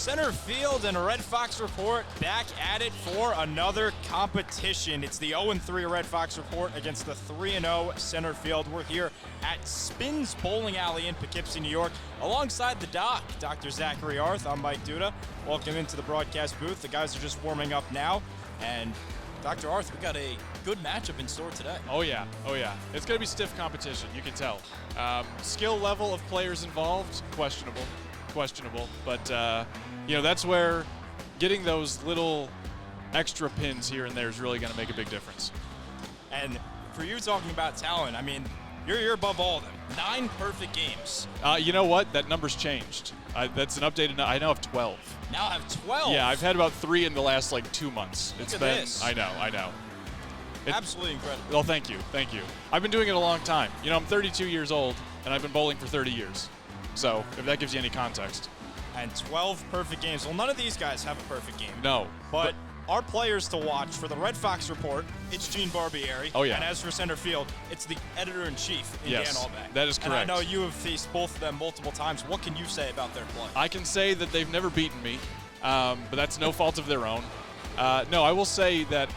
Center Field and Red Fox Report back at it for another competition. It's the 0-3 Red Fox Report against the 3-0 Center Field. We're here at Spins Bowling Alley in Poughkeepsie, New York, alongside the doc, Dr. Zachary Arth. I'm Mike Duda. Welcome into the broadcast booth. The guys are just warming up now. And Dr. Arth, we got a good matchup in store today. Oh yeah. It's going to be stiff competition, you can tell. Skill level of players involved, questionable. But, that's where getting those little extra pins here and there is really going to make a big difference. And for you talking about talent, I mean, you're above all of them. 9 perfect games. You know what? That number's changed. That's an updated I now have 12. Now I have 12? Yeah, I've had about 3 in the last, 2 months. Look at this. I know. Absolutely incredible. Well, thank you. I've been doing it a long time. I'm 32 years old, and I've been bowling for 30 years. So, if that gives you any context. And 12 perfect games. Well, none of these guys have a perfect game. No. But our players to watch for the Red Fox Report, it's Gene Barbieri. Oh, yeah. And as for Center Field, it's the editor-in-chief, Dan Allback. That is correct. And I know you have faced both of them multiple times. What can you say about their play? I can say that they've never beaten me, but that's no fault of their own. No, I will say that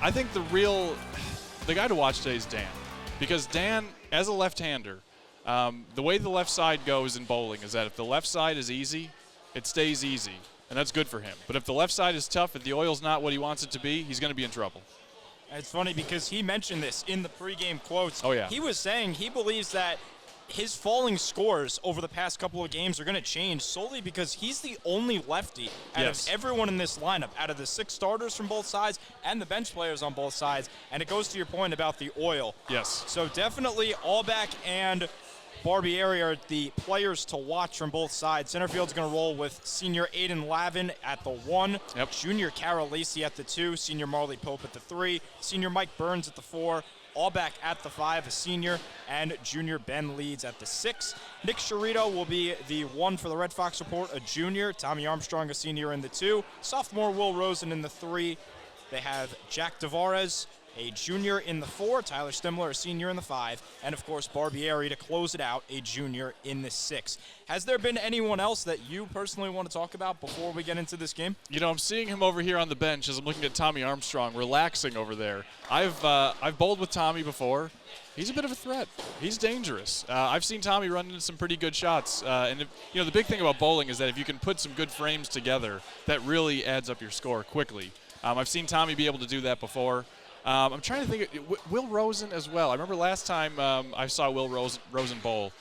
I think the guy to watch today is Dan. Because Dan, as a left-hander, the way the left side goes in bowling is that if the left side is easy, it stays easy, and that's good for him. But if the left side is tough, if the oil's not what he wants it to be, he's going to be in trouble. It's funny because he mentioned this in the pregame quotes. Oh, yeah. He was saying he believes that his falling scores over the past couple of games are going to change solely because he's the only lefty out of everyone in this lineup, out of the 6 starters from both sides and the bench players on both sides. And it goes to your point about the oil. Yes. So definitely Allback and Barbieri are the players to watch from both sides. Center Field's going to roll with senior Aiden Lavin at the 1, junior Carol Lacey at the 2, senior Marley Pope at the 3, senior Mike Burns at the 4, Allback at the 5, a senior, and junior Ben Leeds at the 6. Nick Sharito will be the 1 for the Red Fox Report, a junior. Tommy Armstrong, a senior, in the 2. Sophomore Will Rosen in the 3. They have Jack Tavares, a junior, in the 4, Tyler Stimler, a senior, in the 5, and of course Barbieri to close it out, a junior, in the 6. Has there been anyone else that you personally want to talk about before we get into this game? I'm seeing him over here on the bench as I'm looking at Tommy Armstrong relaxing over there. I've bowled with Tommy before. He's a bit of a threat. He's dangerous. I've seen Tommy run into some pretty good shots. And the big thing about bowling is that if you can put some good frames together, that really adds up your score quickly. I've seen Tommy be able to do that before. I'm trying to think of Will Rosen as well. I remember last time I saw Will Rosen bowl.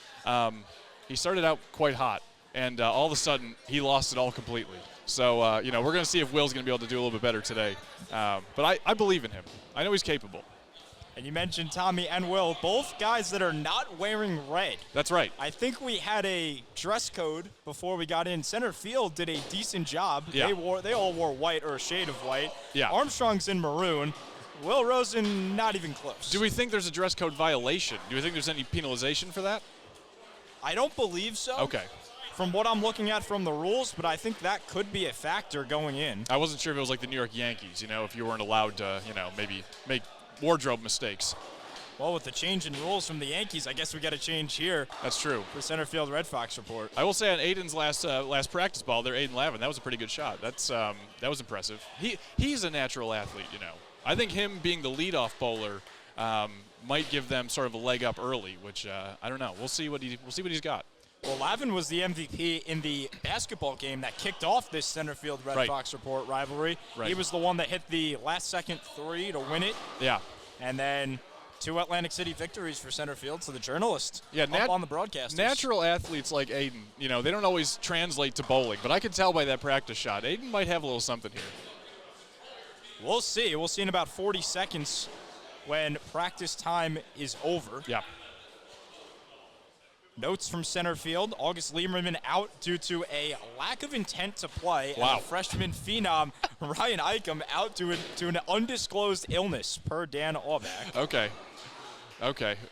He started out quite hot, and all of a sudden he lost it all completely. So, we're going to see if Will's going to be able to do a little bit better today. But I believe in him. I know he's capable. And you mentioned Tommy and Will, both guys that are not wearing red. That's right. I think we had a dress code before we got in. Center Field did a decent job. Yeah. They all wore white or a shade of white. Yeah. Armstrong's in maroon. Will Rosen, not even close. Do we think there's a dress code violation? Do we think there's any penalization for that? I don't believe so. Okay. From what I'm looking at from the rules, but I think that could be a factor going in. I wasn't sure if it was like the New York Yankees, if you weren't allowed to, maybe make wardrobe mistakes. Well, with the change in rules from the Yankees, I guess we got to change here. That's true. For Center Field Red Fox Report. I will say on Aiden's last practice ball there, Aiden Lavin, that was a pretty good shot. That was impressive. He's a natural athlete, I think him being the leadoff bowler might give them sort of a leg up early, which I don't know. We'll see what he's got. Well, Lavin was the MVP in the basketball game that kicked off this Center Field Red Fox Report rivalry. Right. He was the one that hit the last-second 3 to win it. Yeah. And then 2 Atlantic City victories for Center Field, so the journalists up on the broadcasters. Natural athletes like Aiden, they don't always translate to bowling, but I can tell by that practice shot, Aiden might have a little something here. We'll see. We'll see in about 40 seconds when practice time is over. Yeah. Notes from Center Field. August Lieberman out due to a lack of intent to play. Wow. And freshman phenom Ryan Eicham out due to an undisclosed illness, per Dan Allback. Okay.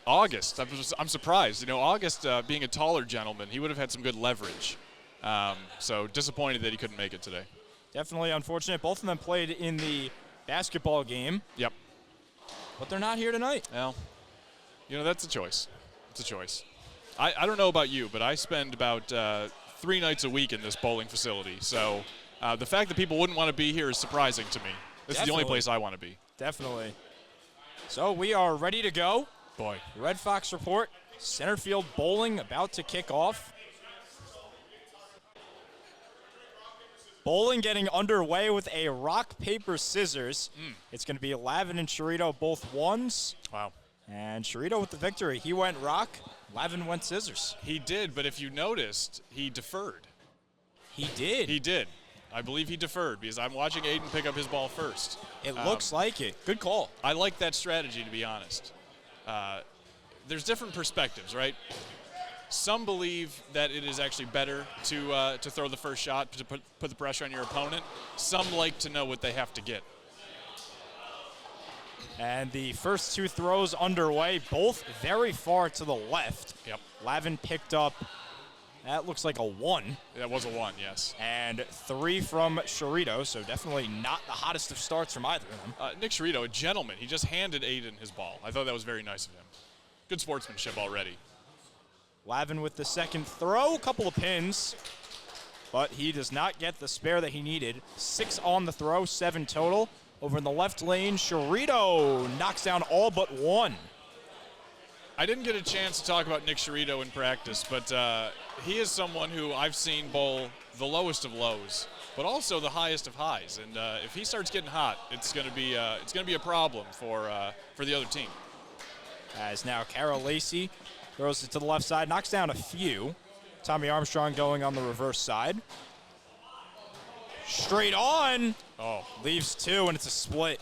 August. I'm surprised. August being a taller gentleman, he would have had some good leverage. So disappointed that he couldn't make it today. Definitely unfortunate. Both of them played in the basketball game. Yep. But they're not here tonight. Well, that's a choice. It's a choice. I don't know about you, but I spend about 3 nights a week in this bowling facility. So the fact that people wouldn't want to be here is surprising to me. This is the only place I want to be. Definitely. So we are ready to go. Boy. Red Fox Report, center field bowling about to kick off. Bowling getting underway with a rock, paper, scissors. It's going to be Lavin and Chirito both ones. Wow. And Chirito with the victory. He went rock, Lavin went scissors. He did, but if you noticed, he deferred. He did. He did. I believe he deferred because I'm watching Aiden pick up his ball first. It looks like it. Good call. I like that strategy, to be honest. There's different perspectives, right? Some believe that it is actually better to throw the first shot, to put the pressure on your opponent. Some like to know what they have to get. And the first 2 throws underway, both very far to the left. Yep. Lavin picked up, that looks like a 1. That was a 1, yes. And 3 from Chirito, so definitely not the hottest of starts from either of them. Nick Chirito, a gentleman. He just handed Aiden his ball. I thought that was very nice of him. Good sportsmanship already. Lavin with the second throw, a couple of pins, but he does not get the spare that he needed. 6 on the throw, 7 total. Over in the left lane, Chirito knocks down all but 1. I didn't get a chance to talk about Nick Chirito in practice, but he is someone who I've seen bowl the lowest of lows, but also the highest of highs. And if he starts getting hot, it's going to be a problem for the other team. As now Carol Lacey throws it to the left side, knocks down a few. Tommy Armstrong going on the reverse side. Straight on. Oh. Leaves 2, and it's a split.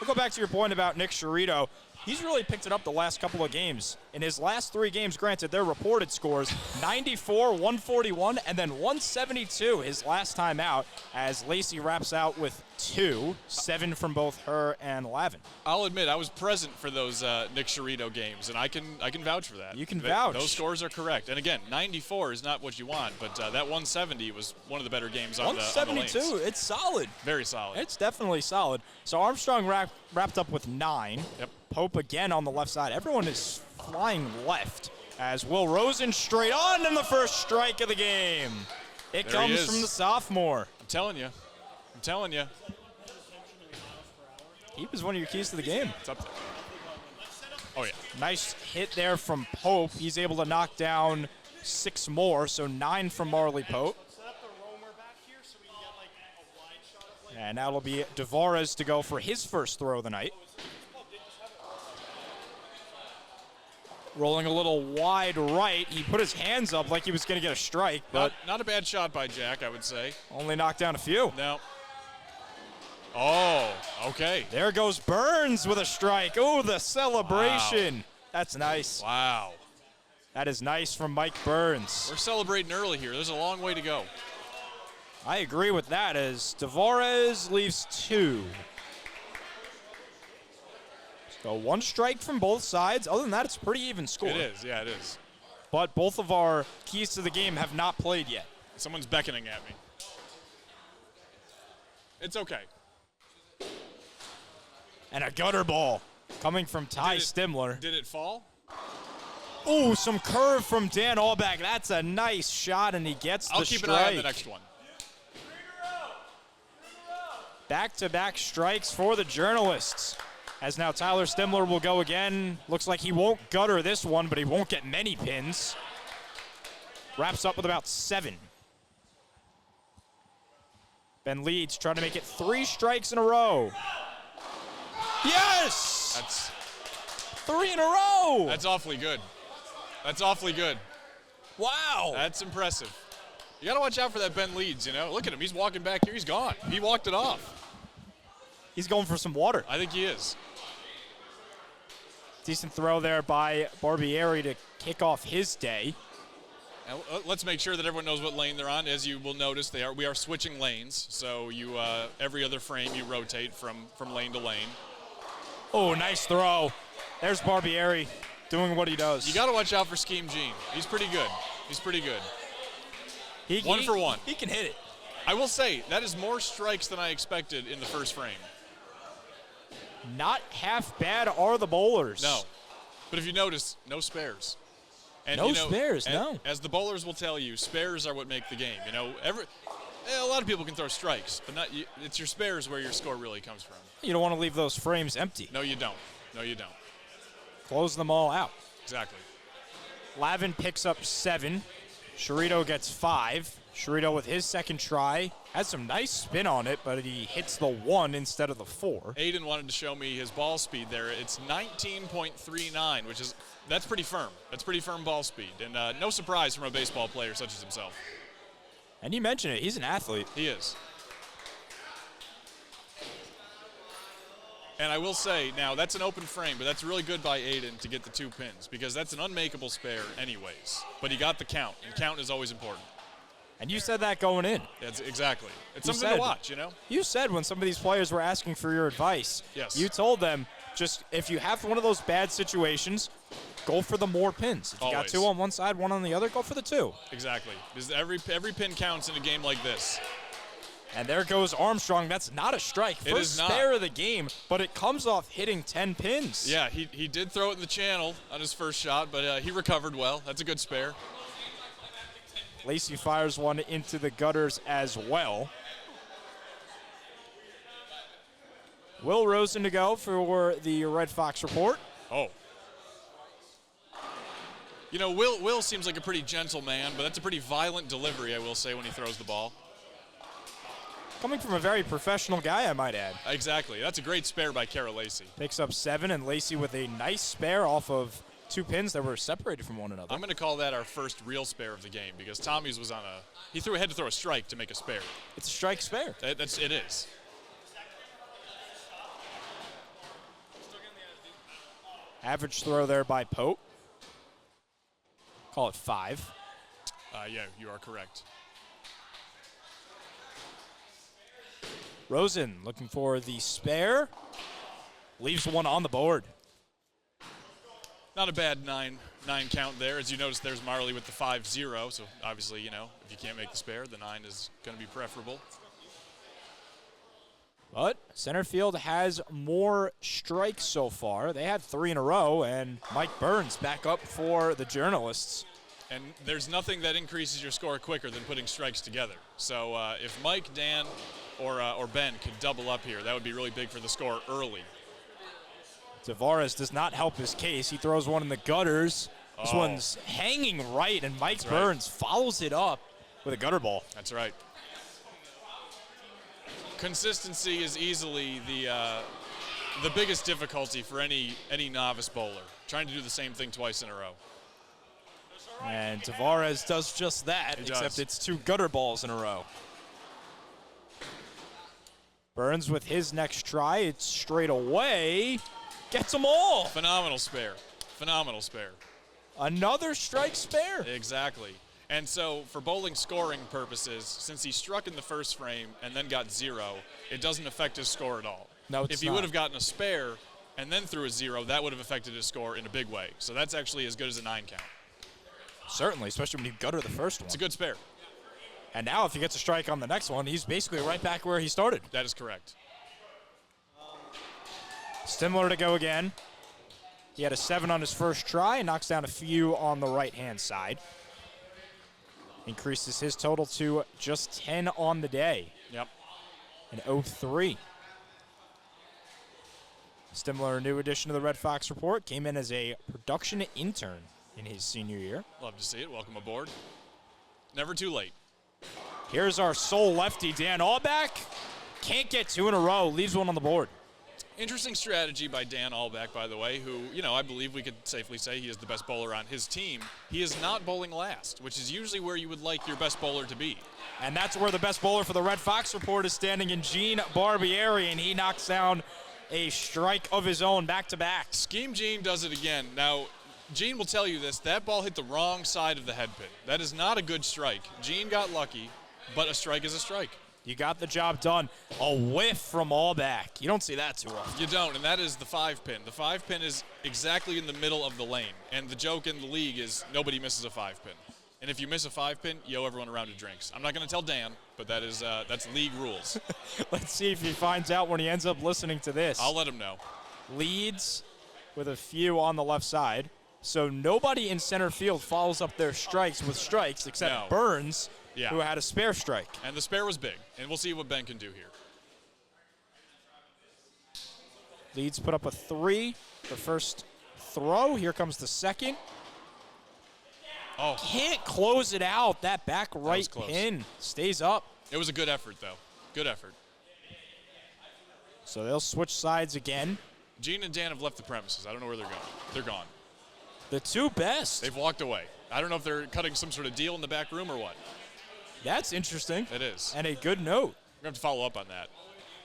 We'll go back to your point about Nick Chirito. He's really picked it up the last couple of games. In his last 3 games, granted, their reported scores, 94, 141, and then 172 his last time out, as Lacey wraps out with 2, 7 from both her and Lavin. I'll admit, I was present for those Nick Chirito games, and I can vouch for that. You can vouch. Those scores are correct. And again, 94 is not what you want, but that 170 was one of the better games on the lanes. 172, it's solid. Very solid. It's definitely solid. So Armstrong wrapped up with 9. Yep. Pope again on the left side. Everyone is flying left as Will Rosen straight on in the first strike of the game. It There comes from the sophomore. I'm telling you. He was one of your keys to the game. It's up there. Oh, yeah. Nice hit there from Pope. He's able to knock down 6 more, so 9 from Marley Pope. And now it'll be Devares to go for his first throw of the night. Rolling a little wide right. He put his hands up like he was going to get a strike, but Not a bad shot by Jack, I would say. only knocked down a few. No. Oh, okay. There goes Burns with a strike. Oh, the celebration. Wow. That's nice. Wow. That is nice from Mike Burns. We're celebrating early here. There's a long way to go. I agree with that as Devares leaves 2. So 1 strike from both sides. Other than that, it's a pretty even score. It is, yeah, it is. But both of our keys to the game have not played yet. Someone's beckoning at me. It's okay. And a gutter ball coming from Ty Stimler. Did it fall? Ooh, some curve from Dan Allback. That's a nice shot, and he gets the strike. I'll keep an eye on the next one. Back-to-back strikes for the journalists. As now Tyler Stimler will go again. Looks like he won't gutter this one, but he won't get many pins. Wraps up with about 7. Ben Leeds trying to make it 3 strikes in a row. Yes! That's 3 in a row! That's awfully good. That's awfully good. Wow! That's impressive. You got to watch out for that Ben Leeds, you know. Look at him. He's walking back here. He's gone. He walked it off. He's going for some water. I think he is. Decent throw there by Barbieri to kick off his day. And let's make sure that everyone knows what lane they're on. As you will notice, we are switching lanes. So you every other frame you rotate from lane to lane. Oh, nice throw. There's Barbieri doing what he does. You got to watch out for Scheme Gene. He's pretty good. He's pretty good. One for one. He can hit it. I will say, that is more strikes than I expected in the first frame. Not half bad are the bowlers. No. But if you notice, no spares. And, no spares, no. As the bowlers will tell you, spares are what make the game. A lot of people can throw strikes, but it's your spares where your score really comes from. You don't want to leave those frames empty. No, you don't. No, you don't. Close them all out. Exactly. Lavin picks up 7. Sherito gets 5. Sherito with his second try has some nice spin on it, but he hits the 1 instead of the 4. Aiden wanted to show me his ball speed there. It's 19.39, that's pretty firm. That's pretty firm ball speed, and no surprise from a baseball player such as himself. And you mentioned it, he's an athlete. He is. And I will say, now that's an open frame, but that's really good by Aiden to get the 2 pins because that's an unmakeable spare anyways. But he got the count, and count is always important. And you said that going in. That's exactly. It's You something said- to watch, You said when some of these players were asking for your advice, Yes. you told them, just if you have one of those bad situations, go for the more pins. If you got Always. 2 on one side, 1 on the other, go for the 2. Exactly. Because every pin counts in a game like this. And there goes Armstrong. That's not a strike. It First is not. spare of the game, but it comes off hitting 10 pins. Yeah, he did throw it in the channel on his first shot, but he recovered well. That's a good spare. Lacey fires one into the gutters as well. Will Rosen to go for the Red Fox report. Oh. Will seems like a pretty gentle man, but that's a pretty violent delivery, I will say, when he throws the ball. Coming from a very professional guy, I might add. Exactly. That's a great spare by Kara Lacey. Picks up 7, and Lacey with a nice spare off of 2 pins that were separated from one another. I'm going to call that our first real spare of the game because Tommy's was on he had to throw a strike to make a spare. It's a strike spare. It is. Average throw there by Pope. Call it 5. Yeah, you are correct. Rosen looking for the spare. Leaves 1 on the board. Not a bad 9 count there. As you notice, there's Marley with the 5-0. So obviously, if you can't make the spare, the 9 is going to be preferable. But center field has more strikes so far. They had 3 in a row, and Mike Burns back up for the journalists. And there's nothing that increases your score quicker than putting strikes together. So if Mike, Dan, or Ben could double up here, that would be really big for the score early. Tavares does not help his case. He throws one in the gutters. This one's hanging right, and Mike Burns follows it up with a gutter ball. That's right. Consistency is easily the biggest difficulty for any novice bowler, trying to do the same thing twice in a row. And Tavares does just that, except it's 2 gutter balls in a row. Burns with his next try. It's straight away. Gets them all. Phenomenal spare. Phenomenal spare. Another strike spare. Exactly. And so for bowling scoring purposes, since he struck in the first frame and then got 0, it doesn't affect his score at all. No, it's If he would have gotten a spare and then threw a 0, that would have affected his score in a big way. So that's actually as good as a 9 count. Certainly, especially when you gutter the first one. It's a good spare. And now if he gets a strike on the next one, he's basically right back where he started. That is correct. Similar to go again. He had a 7 on his first try and knocks down a few on the right-hand side. Increases his total to just 10 on the day. Yep. An 0-3. Similar new addition to the Red Fox report. Came in as a production intern in his senior year. Love to see it. Welcome aboard. Never too late. Here's our sole lefty, Dan Allback. Can't get 2 in a row. Leaves 1 on the board. Interesting strategy by Dan Allback, by the way, who, I believe we could safely say he is the best bowler on his team. He is not bowling last, which is usually where you would like your best bowler to be. And that's where the best bowler for the Red Fox report is standing in Gene Barbieri, and he knocks down a strike of his own back-to-back. Scheme Gene does it again. Now, Gene will tell you this. That ball hit the wrong side of the head pin. That is not a good strike. Gene got lucky, but a strike is a strike. You got the job done. A whiff from Allback. You don't see that too often. You don't, and that is the 5 pin. The 5 pin is exactly in the middle of the lane, and the joke in the league is nobody misses a 5 pin. And if you miss a 5 pin, you owe everyone a round of drinks. I'm not going to tell Dan, but that's league rules. Let's see if he finds out when he ends up listening to this. I'll let him know. Leads with a few on the left side. So nobody in center field follows up their strikes with strikes except Burns, who had a spare strike. And the spare was big, and we'll see what Ben can do here. Leeds put up a 3 for first throw. Here comes the second. Oh. Can't close it out. That back right pin stays up. It was a good effort, though. Good effort. So they'll switch sides again. Gene and Dan have left the premises. I don't know where they're going. They're gone. The two best. They've walked away. I don't know if they're cutting some sort of deal in the back room or what. That's interesting. It is. And a good note. We're going to have to follow up on that.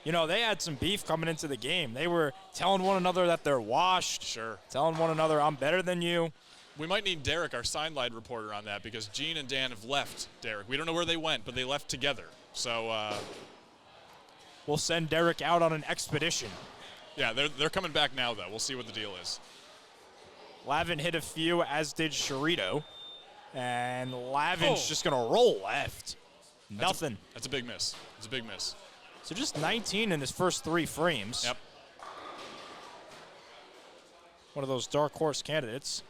You know, they had some beef coming into the game. They were telling one another that they're washed. Sure. Telling one another, I'm better than you. We might need Derek, our sideline reporter, on that because Gene and Dan have left Derek. We don't know where they went, but they left together. So we'll send Derek out on an expedition. Yeah, they're coming back now, though. We'll see what the deal is. Lavin hit a few, as did Sherito. And Lavin's just going to roll left. Nothing. That's a big miss. It's a big miss. So just 19 in his first 3 frames. Yep. One of those dark horse candidates.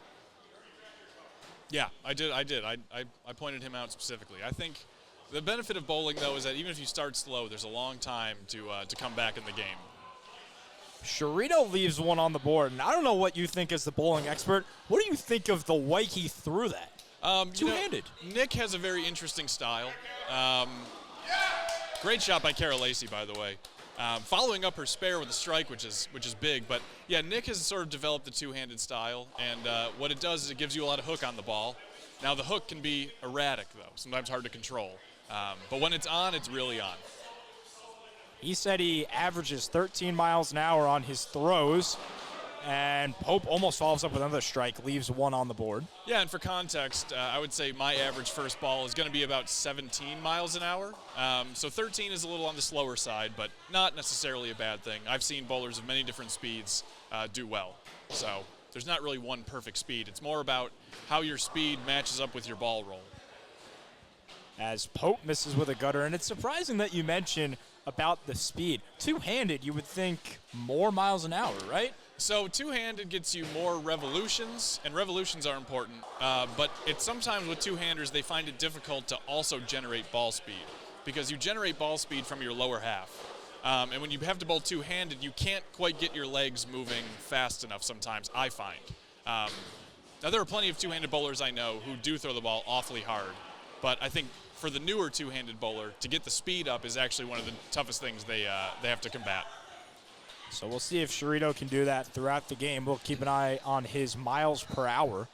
Yeah, I did. I pointed him out specifically. I think the benefit of bowling, though, is that even if you start slow, there's a long time to come back in the game. Sherito leaves one on the board, and I don't know what you think as the bowling expert. What do you think of the way he threw that? Two-handed. Nick has a very interesting style. Great shot by Kara Lacey, by the way. Following up her spare with a strike, which is big. But, yeah, Nick has sort of developed the two-handed style, and what it does is it gives you a lot of hook on the ball. Now, the hook can be erratic, though, sometimes hard to control. But when it's on, it's really on. He said he averages 13 miles an hour on his throws, and Pope almost follows up with another strike, leaves one on the board. Yeah, and for context, I would say my average first ball is going to be about 17 miles an hour. So 13 is a little on the slower side, but not necessarily a bad thing. I've seen bowlers of many different speeds do well. So there's not really one perfect speed. It's more about how your speed matches up with your ball roll. As Pope misses with a gutter, and it's surprising that you mention about the speed. Two-handed, you would think more miles an hour, right? So two-handed gets you more revolutions, and revolutions are important, but it's sometimes with two-handers they find it difficult to also generate ball speed because you generate ball speed from your lower half. And when you have to bowl two-handed, you can't quite get your legs moving fast enough sometimes, I find. Now, there are plenty of two-handed bowlers I know who do throw the ball awfully hard, but I think for the newer two-handed bowler, to get the speed up is actually one of the toughest things they have to combat. So we'll see if Sherito can do that throughout the game. We'll keep an eye on his miles per hour.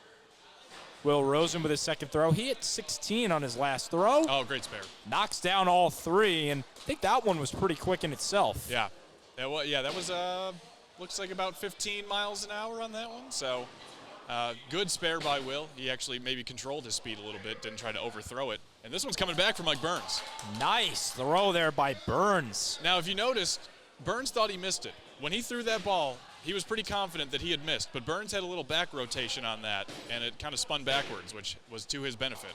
Will Rosen with his second throw. He hit 16 on his last throw. Oh, great spare. Knocks down all 3, and I think that one was pretty quick in itself. Yeah. That was looks like about 15 miles an hour on that one. So good spare by Will. He actually maybe controlled his speed a little bit, didn't try to overthrow it. And this one's coming back from Mike Burns. Nice throw there by Burns. Now, if you noticed, Burns thought he missed it. When he threw that ball, he was pretty confident that he had missed, but Burns had a little back rotation on that, and it kind of spun backwards, which was to his benefit.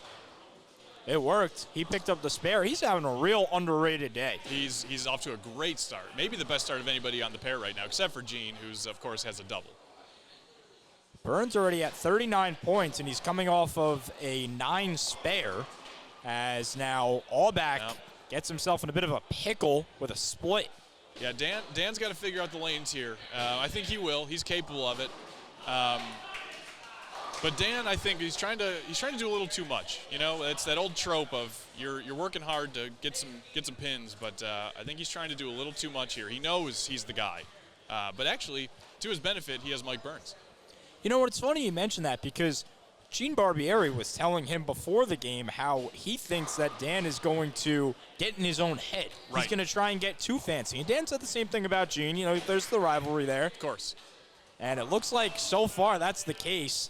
It worked. He picked up the spare. He's having a real underrated day. He's off to a great start. Maybe the best start of anybody on the pair right now, except for Gene, who's, of course, has a double. Burns already at 39 points, and he's coming off of a 9 spare, as now Allback gets himself in a bit of a pickle with a split. Yeah, Dan's got to figure out the lanes here. I think he will. He's capable of it. But Dan, I think he's trying to do a little too much. You know, it's that old trope of you're working hard to get some pins, but I think he's trying to do a little too much here. He knows he's the guy, but actually, to his benefit, he has Mike Burns. You know what? It's funny you mention that because Gene Barbieri was telling him before the game how he thinks that Dan is going to get in his own head. Right. He's going to try and get too fancy. And Dan said the same thing about Gene. You know, there's the rivalry there. Of course. And it looks like so far that's the case.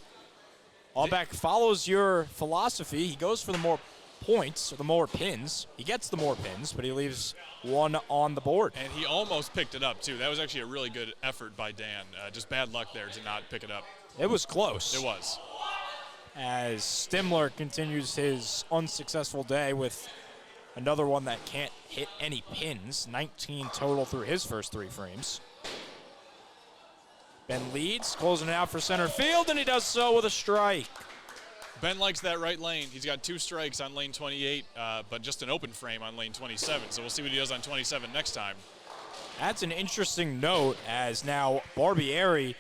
Allback follows your philosophy. He goes for the more points, or the more pins. He gets the more pins, but he leaves one on the board. And he almost picked it up, too. That was actually a really good effort by Dan. Just bad luck there to not pick it up. It was close. It was. As Stimler continues his unsuccessful day with another one that can't hit any pins. 19 total through his first 3 frames. Ben leads, closing it out for center field, and he does so with a strike. Ben likes that right lane. He's got 2 strikes on lane 28, but just an open frame on lane 27. So we'll see what he does on 27 next time. That's an interesting note, as now Barbieri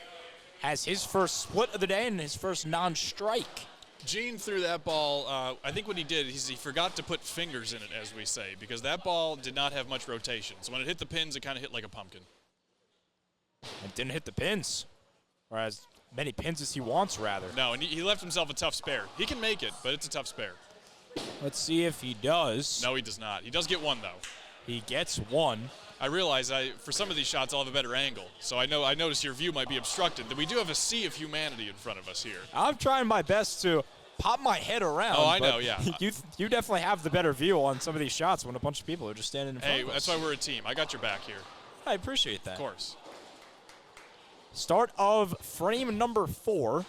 has his first split of the day and his first non-strike. Gene threw that ball. I think what he did is he forgot to put fingers in it, as we say, because that ball did not have much rotation. So when it hit the pins, it kind of hit like a pumpkin. It didn't hit the pins, or as many pins as he wants, rather. No, and he left himself a tough spare. He can make it, but it's a tough spare. Let's see if he does. No, he does not. He does get one, though. He gets one. I realize for some of these shots I'll have a better angle, so I notice your view might be obstructed. That we do have a sea of humanity in front of us here. I'm trying my best to pop my head around. Oh, I know, yeah. You definitely have the better view on some of these shots when a bunch of people are just standing in front of us. Hey, that's why we're a team. I got your back here. I appreciate that. Of course. Start of frame number 4.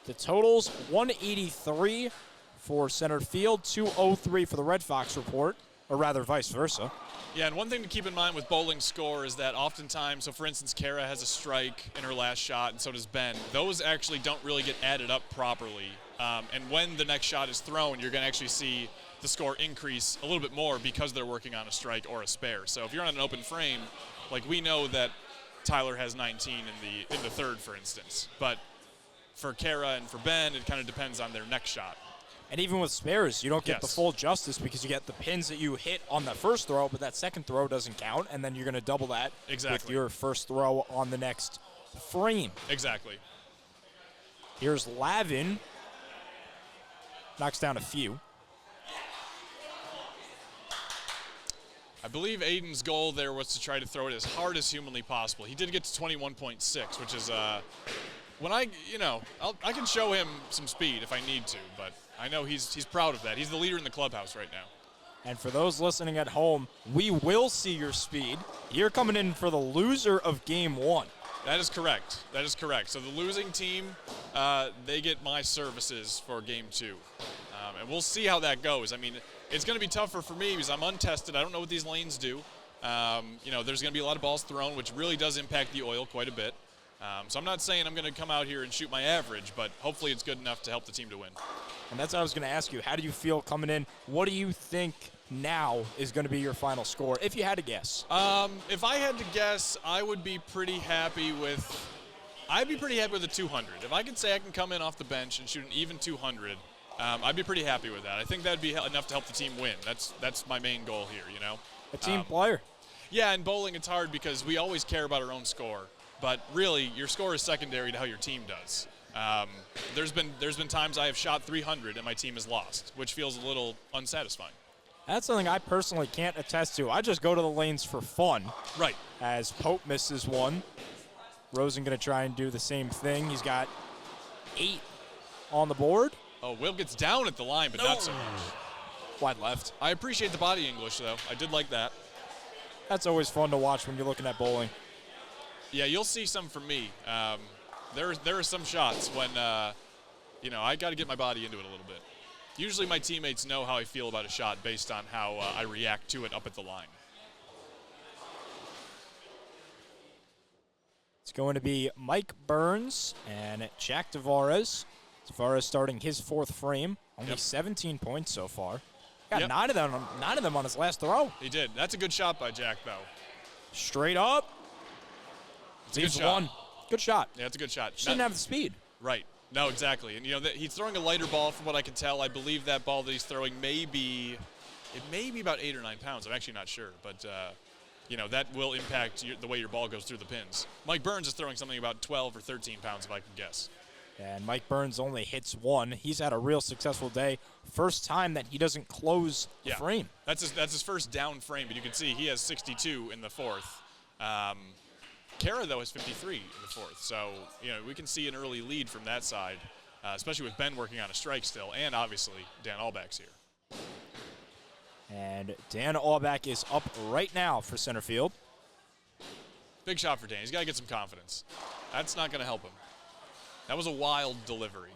The totals 183 for center field, 203 for the Red Sox report, or rather vice versa. Yeah, and one thing to keep in mind with bowling score is that oftentimes, so for instance, Kara has a strike in her last shot, and so does Ben. Those actually don't really get added up properly. And when the next shot is thrown, you're going to actually see the score increase a little bit more because they're working on a strike or a spare. So if you're on an open frame, like we know that Tyler has 19 in the third, for instance. But for Kara and for Ben, it kind of depends on their next shot. And even with spares, you don't get the full justice because you get the pins that you hit on the first throw, but that second throw doesn't count, and then you're going to double that with your first throw on the next frame. Exactly. Here's Lavin. Knocks down a few. I believe Aiden's goal there was to try to throw it as hard as humanly possible. He did get to 21.6, which is when I can show him some speed if I need to, but I know he's proud of that. He's the leader in the clubhouse right now. And for those listening at home, we will see your speed. You're coming in for the loser of game 1. That is correct. That is correct. So the losing team, they get my services for game 2. And we'll see how that goes. I mean, it's going to be tougher for me because I'm untested. I don't know what these lanes do. There's going to be a lot of balls thrown, which really does impact the oil quite a bit. So I'm not saying I'm going to come out here and shoot my average, but hopefully it's good enough to help the team to win. And that's what I was going to ask you. How do you feel coming in? What do you think now is going to be your final score, if you had to guess? If I had to guess, I would be pretty happy with a 200. If I could say I can come in off the bench and shoot an even 200, I'd be pretty happy with that. I think that'd be enough to help the team win. That's my main goal here, you know? A team player. Yeah, in bowling it's hard because we always care about our own score. But really, your score is secondary to how your team does. There's been times I have shot 300 and my team has lost, which feels a little unsatisfying. That's something I personally can't attest to. I just go to the lanes for fun. Right. As Pope misses one. Rosen going to try and do the same thing. He's got 8 on the board. Oh, Will gets down at the line, but not so much. Wide left. I appreciate the body English, though. I did like that. That's always fun to watch when you're looking at bowling. Yeah, you'll see some from me. There are some shots when, I got to get my body into it a little bit. Usually my teammates know how I feel about a shot based on how I react to it up at the line. It's going to be Mike Burns and Jack Tavares. Tavares starting his 4th frame. Only 17 points so far. Got 9 of them on his last throw. He did. That's a good shot by Jack, though. Straight up. It's a good shot. One. Good shot. Yeah, it's a good shot. Just didn't have the speed. Right. No, exactly. And, he's throwing a lighter ball from what I can tell. I believe that ball that he's throwing may be about 8 or 9 pounds. I'm actually not sure. But, that will impact the way your ball goes through the pins. Mike Burns is throwing something about 12 or 13 pounds, if I can guess. And Mike Burns only hits 1. He's had a real successful day. First time that he doesn't close the frame. That's his first down frame, but you can see he has 62 in the 4th. Kara, though, has 53 in the 4th. So, we can see an early lead from that side, especially with Ben working on a strike still, and obviously Dan Allback's here. And Dan Allback is up right now for center field. Big shot for Dan. He's got to get some confidence. That's not going to help him. That was a wild delivery.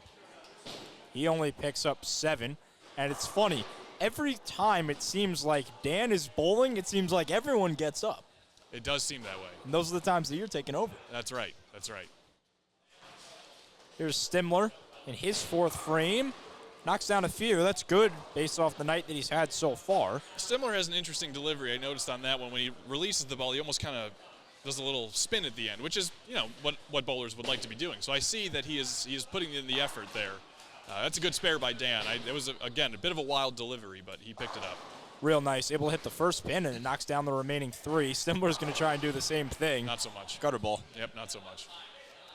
He only picks up 7. And it's funny, every time it seems like Dan is bowling, it seems like everyone gets up. It does seem that way. And those are the times that you're taking over. That's right. That's right. Here's Stimler in his fourth frame. Knocks down a few. That's good based off the night that he's had so far. Stimler has an interesting delivery. I noticed on that one when he releases the ball, he almost kind of does a little spin at the end, which is, what bowlers would like to be doing. So I see that he is putting in the effort there. That's a good spare by Dan. It was, again, a bit of a wild delivery, but he picked it up. Real nice. Able to hit the first pin, and it knocks down the remaining 3. Stimler's going to try and do the same thing. Not so much. Gutter ball. Yep, not so much.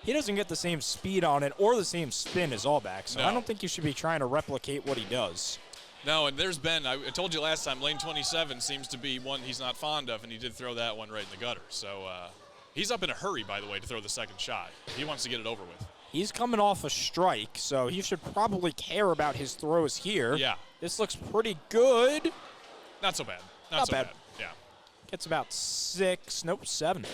He doesn't get the same speed on it or the same spin as Allback, so No. I don't think you should be trying to replicate what he does. No, and there's been, I told you last time, lane 27 seems to be one he's not fond of, and he did throw that one right in the gutter. So he's up in a hurry, by the way, to throw the second shot. He wants to get it over with. He's coming off a strike, so he should probably care about his throws here. Yeah. This looks pretty good. Not so bad. Not so bad. Yeah. Gets about 7.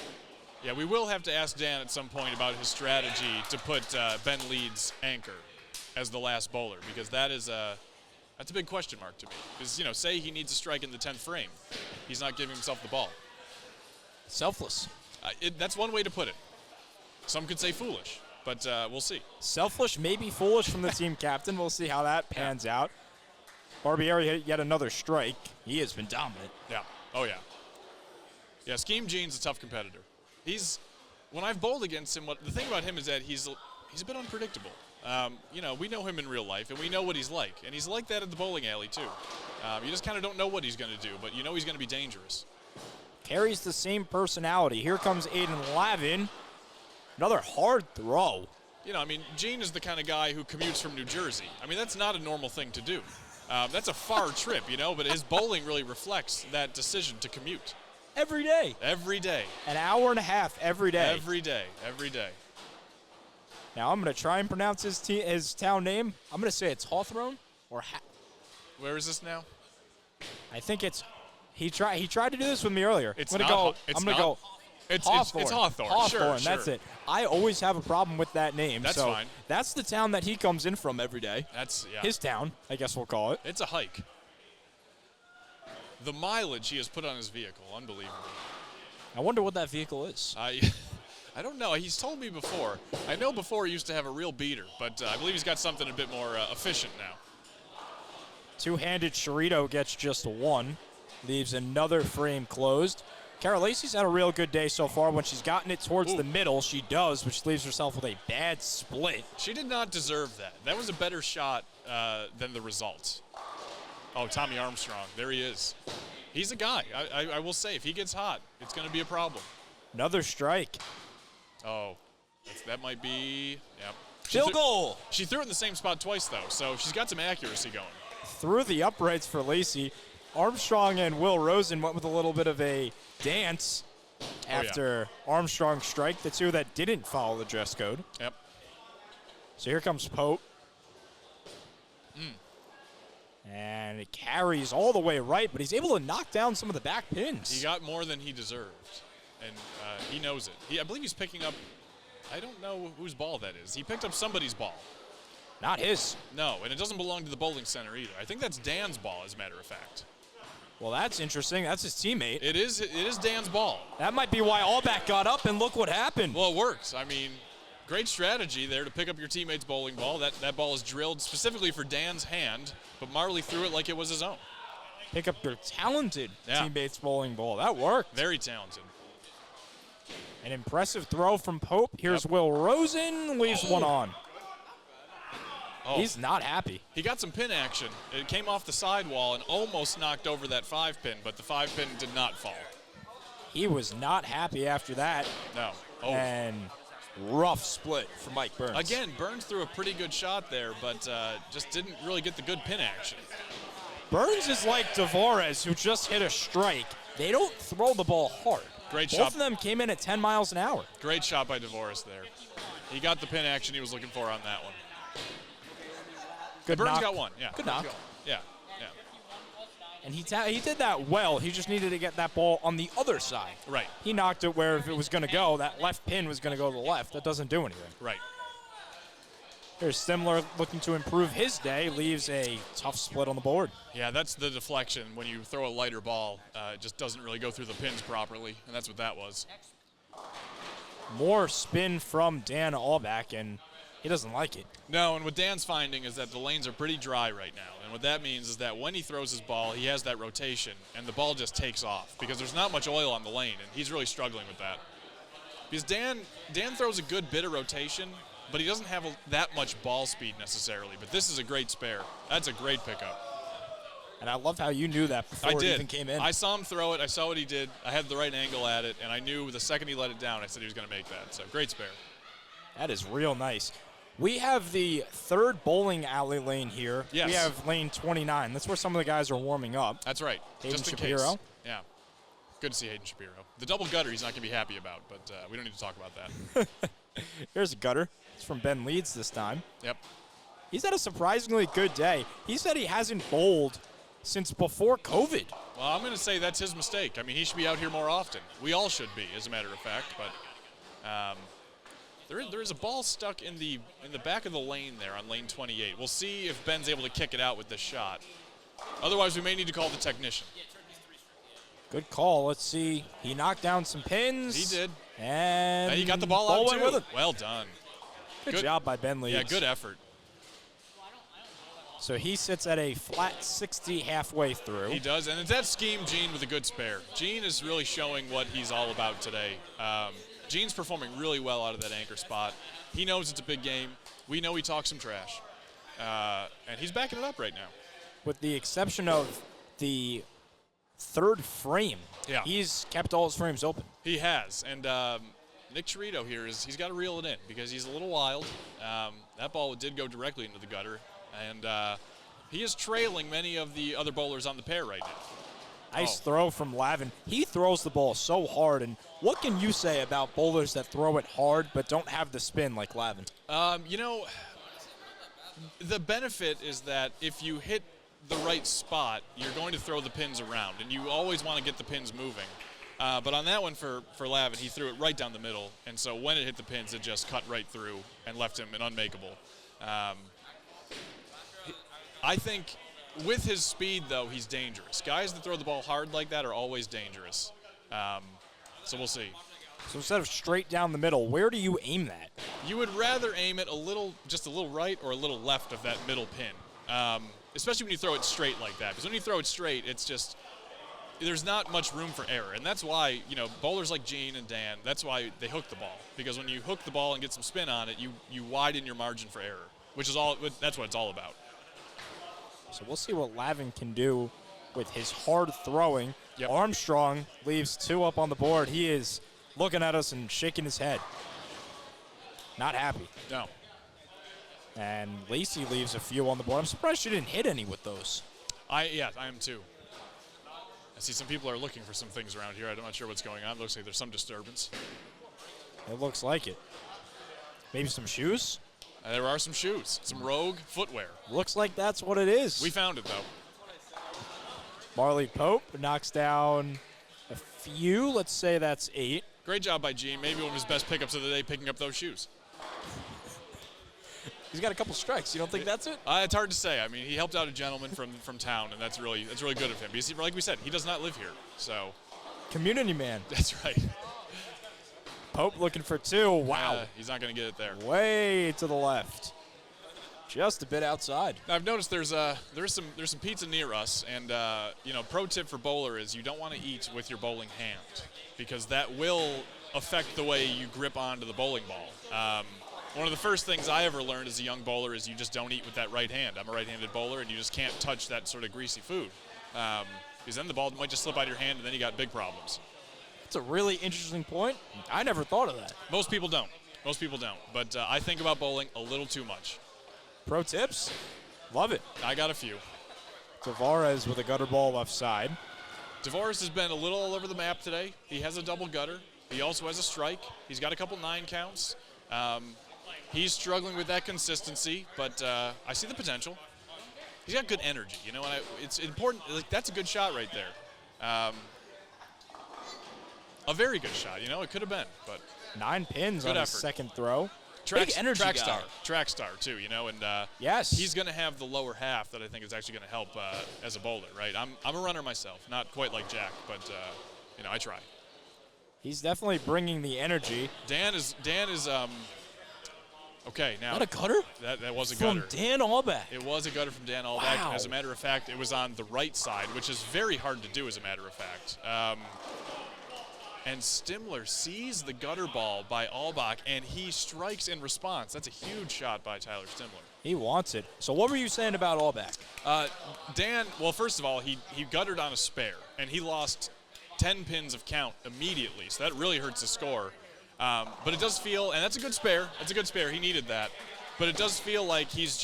Yeah, we will have to ask Dan at some point about his strategy to put Ben Leeds anchor as the last bowler, because that's a big question mark to me. Because, say he needs a strike in the 10th frame. He's not giving himself the ball. Selfless. That's one way to put it. Some could say foolish, but we'll see. Selfish, maybe foolish from the team captain. We'll see how that pans out. Barbieri hit yet another strike. He has been dominant. Yeah. Oh, yeah. Yeah, Scheme Gene's a tough competitor. When I've bowled against him, the thing about him is that he's a bit unpredictable. We know him in real life, and we know what he's like. And he's like that at the bowling alley, too. You just kind of don't know what he's going to do, but you know he's going to be dangerous. Carries the same personality. Here comes Aiden Lavin. Another hard throw. Gene is the kind of guy who commutes from New Jersey. That's not a normal thing to do. That's a far trip, but his bowling really reflects that decision to commute. Every day. Every day. An hour and a half every day. Every day. Every day. Now I'm going to try and pronounce his town name. I'm going to say it's Hawthorne or Where is this now? I think it's he tried to do this with me earlier. It's I'm going to go. It's Hawthorne. It's Hawthorne. Hawthorne, Sure. that's it. I always have a problem with that name. That's so fine. That's the town that he comes in from every day. Yeah. His town, I guess we'll call it. It's a hike. The mileage he has put on his vehicle, unbelievable. I wonder what that vehicle is. I don't know. He's told me before. I know before he used to have a real beater, but I believe he's got something a bit more efficient now. Two-handed Chirito gets just 1. Leaves another frame closed. Kara Lacey's had a real good day so far. When she's gotten it towards the middle, she does, which leaves herself with a bad split. She did not deserve that. That was a better shot than the result. Oh, Tommy Armstrong. There he is. He's a guy. I will say, if he gets hot, it's going to be a problem. Another strike. Oh, that might be, yeah. Field goal. She threw it in the same spot twice, though, so she's got some accuracy going. Through the uprights for Lacey. Armstrong and Will Rosen went with a little bit of a dance after Armstrong strike, the two that didn't follow the dress code. Yep. So here comes Pope. And it carries all the way right, but he's able to knock down some of the back pins. He got more than he deserved, and he knows it. I believe he's picking up, I don't know whose ball that is. He picked up somebody's ball. Not his. No, and it doesn't belong to the bowling center either. I think that's Dan's ball, as a matter of fact. Well, that's interesting. That's his teammate. It is Dan's ball. That might be why Allback got up, and look what happened. Well, it works. Great strategy there to pick up your teammate's bowling ball. That ball is drilled specifically for Dan's hand, but Marley threw it like it was his own. Pick up your talented teammate's bowling ball. That worked. Very talented. An impressive throw from Pope. Here's Will Rosen. Leaves one on. Oh. He's not happy. He got some pin action. It came off the sidewall and almost knocked over that 5-pin, but the 5-pin did not fall. He was not happy after that. No. Oh. And rough split for Mike Burns. Again, Burns threw a pretty good shot there, but just didn't really get the good pin action. Burns is like Devorez, who just hit a strike. They don't throw the ball hard. Great shot. Both of them came in at 10 miles an hour. Great shot by Devorez there. He got the pin action he was looking for on that one. Good Burns knock. got one. Yeah. Good knock. Yeah. And he did that well. He just needed to get that ball on the other side. Right. He knocked it where if it was going to go, that left pin was going to go to the left. That doesn't do anything. Right. Here's Stimler looking to improve his day. Leaves a tough split on the board. Yeah, that's the deflection. When you throw a lighter ball, it just doesn't really go through the pins properly, and that's what that was. More spin from Dan Allback, and He doesn't like it. No, and what Dan's finding is that the lanes are pretty dry right now. And what that means is that when he throws his ball, he has that rotation, and the ball just takes off because there's not much oil on the lane, and he's really struggling with that. Because Dan throws a good bit of rotation, but he doesn't have that much ball speed necessarily. But this is a great spare. That's a great pickup. And I love how you knew that before it even came in. I saw him throw it. I saw what he did. I had the right angle at it, and I knew the second he let it down, I said he was going to make that. So great spare. That is real nice. We have the third bowling alley lane here. Yes. We have lane 29. That's where some of the guys are warming up. That's right. Hayden Just in Shapiro. case. Yeah. Good to see Hayden Shapiro. The double gutter he's not going to be happy about, but we don't need to talk about that. Here's a gutter. It's from Ben Leeds this time. Yep. He's had a surprisingly good day. He said he hasn't bowled since before COVID. Well, I'm going to say that's his mistake. I mean, he should be out here more often. We all should be, as a matter of fact. But there is a ball stuck in the back of the lane there on lane 28. We'll see if Ben's able to kick it out with this shot. Otherwise, we may need to call the technician. Good call. Let's see. He knocked down some pins. He did. And he got the ball out, went too. with it. Well done. Good job by Ben Leeds. Yeah, good effort. So he sits at a flat 60 halfway through. He does, and it's that scheme Gene with a good spare. Gene is really showing what he's all about today. Gene's performing really well out of that anchor spot. He knows it's a big game. We know he talks some trash. And he's backing it up right now. With the exception of the third frame, yeah, he's kept all his frames open. He has, and Nick Chirito here he's got to reel it in because he's a little wild. That ball did go directly into the gutter, and he is trailing many of the other bowlers on the pair right now. Nice throw from Lavin. He throws the ball so hard, and what can you say about bowlers that throw it hard but don't have the spin like Lavin? You know, the benefit is that if you hit the right spot, you're going to throw the pins around, and you always want to get the pins moving. But on that one for Lavin, he threw it right down the middle, and so when it hit the pins, it just cut right through and left him an unmakeable. I think with his speed, though, he's dangerous. Guys that throw the ball hard like that are always dangerous. So we'll see. So instead of straight down the middle, where do you aim that? You would rather aim it just a little right or a little left of that middle pin, especially when you throw it straight like that. Because when you throw it straight, it's just there's not much room for error, and that's why bowlers like Gene and Dan. That's why they hook the ball, because when you hook the ball and get some spin on it, you widen your margin for error, that's what it's all about. So we'll see what Lavin can do with his hard throwing. Yep. Armstrong leaves 2 up on the board. He is looking at us and shaking his head. Not happy. No. And Lacey leaves a few on the board. I'm surprised she didn't hit any with those. I am too. I see some people are looking for some things around here. I'm not sure what's going on. Looks like there's some disturbance. It looks like it. Maybe some shoes? There are some shoes, some Rogue footwear. Looks like that's what it is. We found it, though. Marley Pope knocks down a few. Let's say that's 8. Great job by Gene. Maybe one of his best pickups of the day, picking up those shoes. He's got a couple strikes. You don't think that's it? It's hard to say. I mean, he helped out a gentleman from town, and that's really good of him. Because, like we said, he does not live here. So, community man. That's right. Pope looking for 2. Wow. He's not going to get it there. Way to the left. Just a bit outside. I've noticed there's some pizza near us, and pro tip for bowler is you don't want to eat with your bowling hand because that will affect the way you grip onto the bowling ball. One of the first things I ever learned as a young bowler is you just don't eat with that right hand. I'm a right-handed bowler, and you just can't touch that sort of greasy food because then the ball might just slip out of your hand, and then you got big problems. That's a really interesting point. I never thought of that. Most people don't. But I think about bowling a little too much. Pro tips? Love it. I got a few. Tavares with a gutter ball left side. Tavares has been a little all over the map today. He has a double gutter. He also has a strike. He's got a couple 9 counts. He's struggling with that consistency, but I see the potential. He's got good energy, and it's important. Like, that's a good shot right there. A very good shot, it could have been, but 9 pins good on effort. His second throw. Track star too, and yes, he's going to have the lower half that I think is actually going to help as a bowler, right? I'm a runner myself, not quite like Jack, but I try. He's definitely bringing the energy. Dan is Okay, now. Not a gutter? That was a From gutter. Dan Allback. It was a gutter from Dan Allback. Wow. As a matter of fact, it was on the right side, which is very hard to do, as a matter of fact. And Stimler sees the gutter ball by Allback, and he strikes in response. That's a huge shot by Tyler Stimler. He wants it. So what were you saying about Allback? Dan, well, first of all, he guttered on a spare, and he lost 10 pins of count immediately, so that really hurts the score. But it does feel, and that's a good spare. That's a good spare. He needed that. But it does feel like he's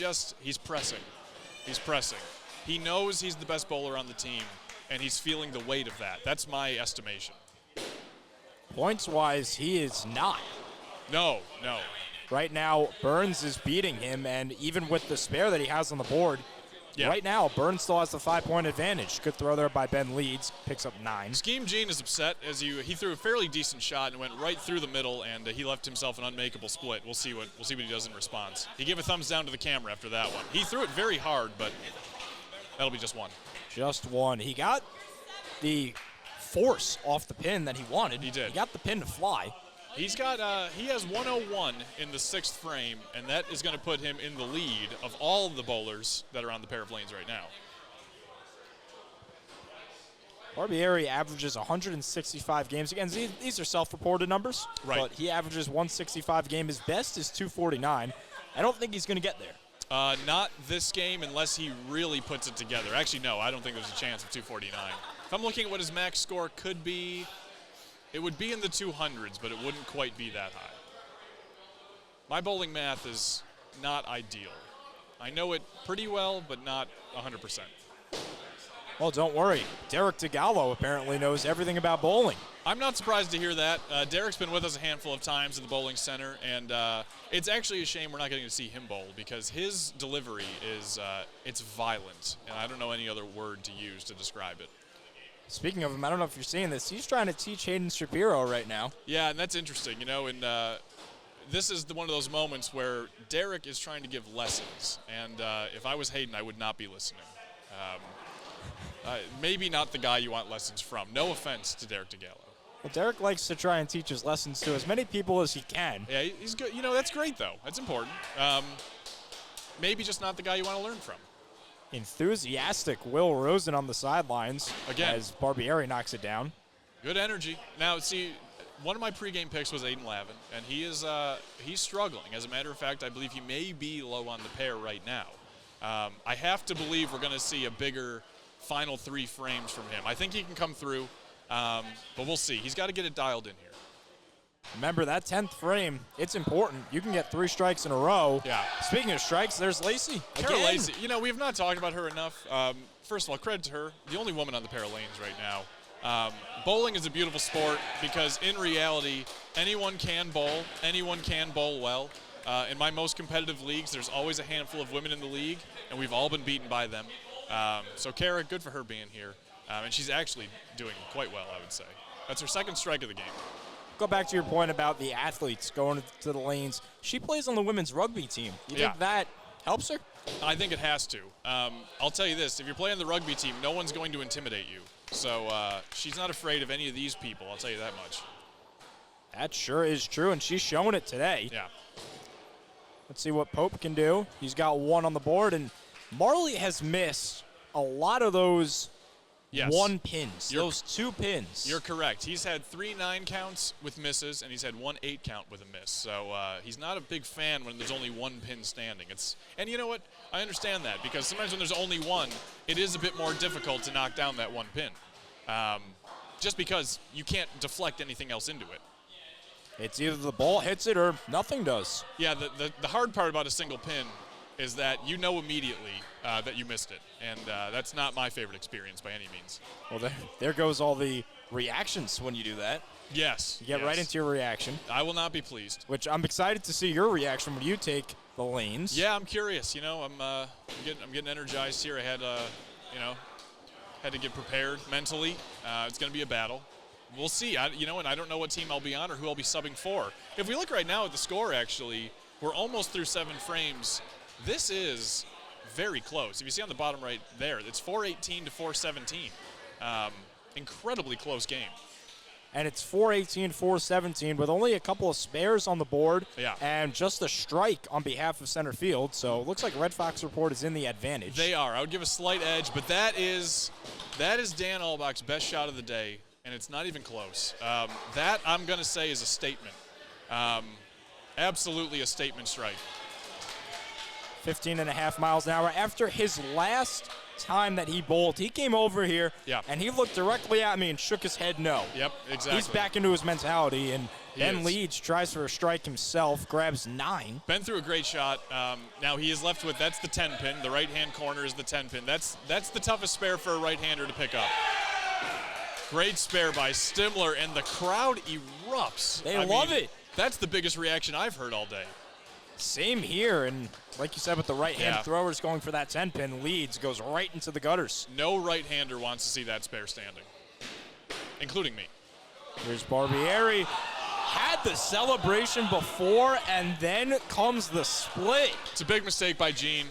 pressing. He's pressing. He knows he's the best bowler on the team, and he's feeling the weight of that. That's my estimation. Points-wise, he is not. No. Right now, Burns is beating him, and even with the spare that he has on the board, right now, Burns still has the 5-point advantage. Good throw there by Ben Leeds, picks up 9. Scheme Gene is upset as he threw a fairly decent shot and went right through the middle, and he left himself an unmakeable split. We'll see what he does in response. He gave a thumbs down to the camera after that one. He threw it very hard, but that'll be just one. Just one. He got the force off the pin that he wanted. He did. He got the pin to fly. He has 101 in the 6th frame, and that is going to put him in the lead of all of the bowlers that are on the pair of lanes right now. Barbieri averages 165 games. Again, these are self-reported numbers, right? But he averages 165 a game. His best is 249. I don't think he's going to get there. Not this game unless he really puts it together. Actually, no, I don't think there's a chance of 249. If I'm looking at what his max score could be, it would be in the 200s, but it wouldn't quite be that high. My bowling math is not ideal. I know it pretty well, but not 100%. Well, don't worry. Derek DeGallo apparently knows everything about bowling. I'm not surprised to hear that. Derek's been with us a handful of times at the bowling center, and it's actually a shame we're not getting to see him bowl because his delivery is it's violent, and I don't know any other word to use to describe it. Speaking of him, I don't know if you're seeing this. He's trying to teach Hayden Shapiro right now. Yeah, and that's interesting, and this is one of those moments where Derek is trying to give lessons, and if I was Hayden, I would not be listening. Maybe not the guy you want lessons from. No offense to Derek DeGallo. Well, Derek likes to try and teach his lessons to as many people as he can. Yeah, he's good. That's great, though. That's important. Maybe just not the guy you want to learn from. Enthusiastic Will Rosen on the sidelines again as Barbieri knocks it down. Good energy. Now, see, one of my pregame picks was Aiden Lavin, and he's struggling. As a matter of fact, I believe he may be low on the pair right now. I have to believe we're going to see a bigger final 3 frames from him. I think he can come through, but we'll see. He's got to get it dialed in here. Remember, that 10th frame, it's important. You can get 3 strikes in a row. Yeah. Speaking of strikes, there's Lacey. Carol Lacey. We have not talked about her enough. First of all, credit to her. The only woman on the pair of lanes right now. Bowling is a beautiful sport because, in reality, anyone can bowl. Anyone can bowl well. In my most competitive leagues, there's always a handful of women in the league, and we've all been beaten by them. So Kara, good for her being here. And she's actually doing quite well, I would say. That's her 2nd strike of the game. Go back to your point about the athletes going to the lanes. She plays on the women's rugby team. You think that helps her? I think it has to. I'll tell you this. If you're playing the rugby team, no one's going to intimidate you. So she's not afraid of any of these people, I'll tell you that much. That sure is true, and she's showing it today. Yeah. Let's see what Pope can do. He's got 1 on the board, and Marley has missed a lot of those 1 pins, those 2 pins. You're correct. He's had 3 9 counts with misses, and he's had 1 8 count with a miss. So he's not a big fan when there's only 1 pin standing. And you know what? I understand that because sometimes when there's only 1, it is a bit more difficult to knock down that 1 pin, just because you can't deflect anything else into it. It's either the ball hits it or nothing does. Yeah, the hard part about a single pin is that you know immediately that you missed it, and that's not my favorite experience by any means. Well, there goes all the reactions when you do that. Yes. You get right into your reaction. I will not be pleased. Which I'm excited to see your reaction when you take the lanes. Yeah, I'm curious. I'm getting energized here. I had had to get prepared mentally. It's going to be a battle. We'll see. And I don't know what team I'll be on or who I'll be subbing for. If we look right now at the score, actually, we're almost through 7 frames. This is very close. If you see on the bottom right there, it's 418 to 417. Incredibly close game. and it's 418, 417 with only a couple of spares on the board and just a strike on behalf of center field. So it looks like Red Fox Report is in the advantage. They are. I would give a slight edge, but that is Dan Albach's best shot of the day, and it's not even close. That, I'm going to say, is a statement. Absolutely a statement strike. 15.5 miles an hour. After his last time that he bowled, he came over here and he looked directly at me and shook his head no. Yep, exactly. He's back into his mentality, and Ben Leeds tries for a strike himself, grabs 9. Ben threw a great shot. Now he is left with, that's the 10 pin. The right-hand corner is the 10 pin. That's the toughest spare for a right-hander to pick up. Great spare by Stimler, and the crowd erupts. They love it. That's the biggest reaction I've heard all day. Same here, and like you said, with the right-hand throwers going for that 10-pin, Leeds goes right into the gutters. No right-hander wants to see that spare standing, including me. Here's Barbieri. Had the celebration before, and then comes the split. It's a big mistake by Gene.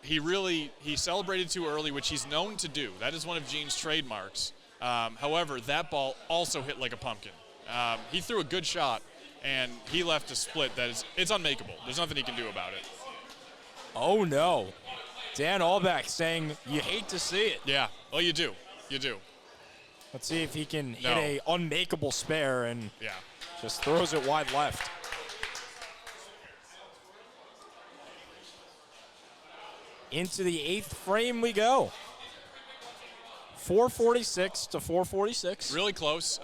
He celebrated too early, which he's known to do. That is one of Gene's trademarks. However, that ball also hit like a pumpkin. He threw a good shot, and he left a split it's unmakeable. There's nothing he can do about it. Oh, no. Dan Albach saying you hate to see it. Yeah, well, you do. You do. Let's see if he can hit a unmakeable spare and just throws it wide left. Into the 8th frame we go. 446 to 446. Really close.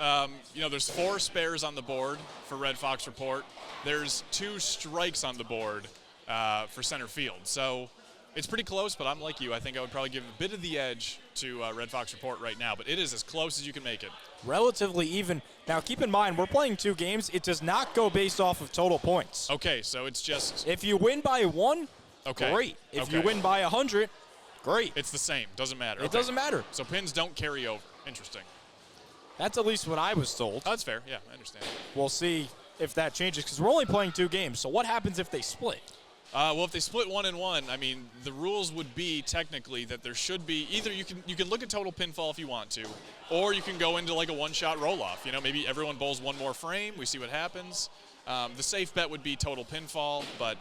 There's 4 spares on the board for Red Fox Report. There's 2 strikes on the board for center field. So it's pretty close, but I'm like you. I think I would probably give a bit of the edge to Red Fox Report right now, but it is as close as you can make it. Relatively even. Now, keep in mind, we're playing 2 games. It does not go based off of total points. Okay, so it's just... If you win by 1, great. If you win by 100, great. It's the same. Doesn't matter. It doesn't matter. So pins don't carry over. Interesting. That's at least what I was told. Oh, that's fair. Yeah, I understand. We'll see if that changes, because we're only playing 2 games. So what happens if they split? Well, if they split 1 and 1, I mean, the rules would be technically that there should be either you can look at total pinfall if you want to, or you can go into like a one-shot roll-off. Maybe everyone bowls 1 more frame. We see what happens. The safe bet would be total pinfall, but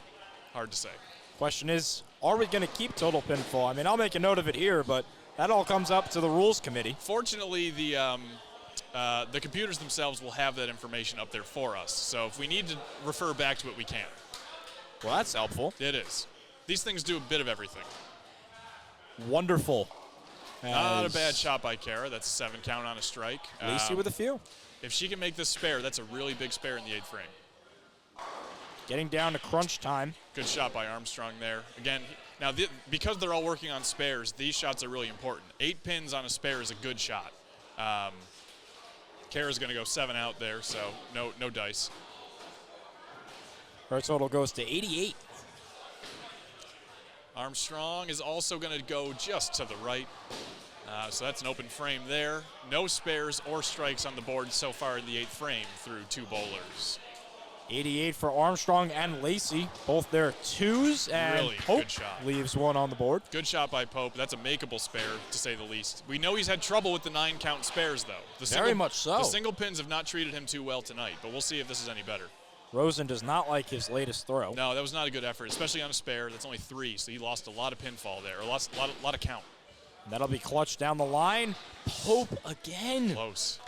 hard to say. Question is, are we going to keep total pinfall? I mean, I'll make a note of it here, but that all comes up to the rules committee. Fortunately, the computers themselves will have that information up there for us. So if we need to refer back to it, we can. Well, that's helpful. It is. These things do a bit of everything. Wonderful. Not a bad shot by Kara. That's a 7 count on a strike. Lacey with a few. If she can make this spare, that's a really big spare in the 8th frame. Getting down to crunch time. Good shot by Armstrong there. Again, now because they're all working on spares, these shots are really important. 8 pins on a spare is a good shot. Kara's going to go 7 out there, so no dice. Her total goes to 88. Armstrong is also going to go just to the right. So that's an open frame there. No spares or strikes on the board so far in the 8th frame through 2 bowlers. 88 for Armstrong and Lacey. Both their 2s, and really Pope good shot. Leaves 1 on the board. Good shot by Pope. That's a makeable spare, to say the least. We know he's had trouble with the 9 count spares, though. Very much so. The single pins have not treated him too well tonight, but we'll see if this is any better. Rosen does not like his latest throw. No, that was not a good effort, especially on a spare. That's only 3, so he lost a lot of pinfall there, or lost a lot of count. That'll be clutch down the line. Pope again. Close.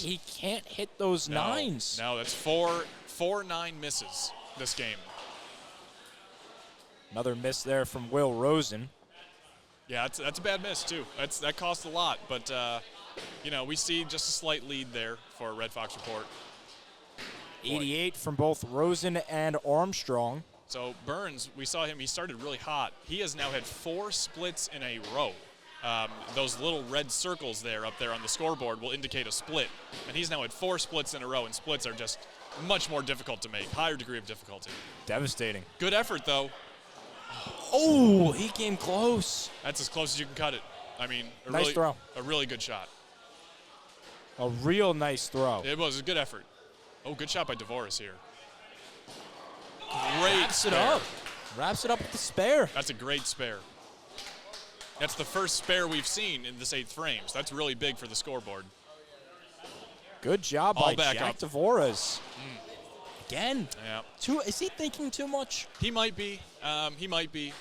He can't hit those 9s. No, that's 4 9 misses this game. Another miss there from Will Rosen. Yeah, that's a bad miss, too. That cost a lot, but, we see just a slight lead there for Red Fox Report. 88 from both Rosen and Armstrong. So Burns, we saw him, he started really hot. He has now had 4 splits in a row. Those little red circles up there on the scoreboard will indicate a split. And he's now had 4 splits in a row, and splits are just much more difficult to make, higher degree of difficulty. Devastating. Good effort, though. Oh, he came close. That's as close as you can cut it. I mean, nice throw. A really good shot. A real nice throw. It was a good effort. Oh, good shot by DeVoris here. Great Wraps spare. it up. Wraps it up with the spare. That's a great spare. That's the first spare we've seen in this 8th frame, so that's really big for the scoreboard. Good job All by back Jack up. Tavares. Again. Yeah. Is he thinking too much? He might be. He might be.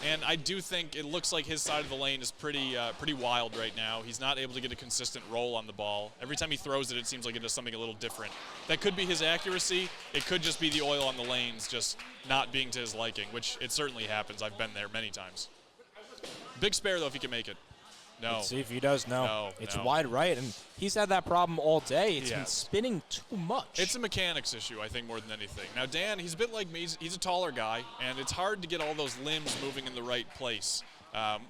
And I do think it looks like his side of the lane is pretty wild right now. He's not able to get a consistent roll on the ball. Every time he throws it, it seems like it does something a little different. That could be his accuracy. It could just be the oil on the lanes just not being to his liking, which it certainly happens. I've been there many times. Big spare, though, if he can make it. No. Let's see if he does. No, It's no. wide right, and he's had that problem all day. It's been Yes. spinning too much. It's a mechanics issue, I think, more than anything. Now, Dan, he's a bit like me. He's a taller guy, and it's hard to get all those limbs moving in the right place.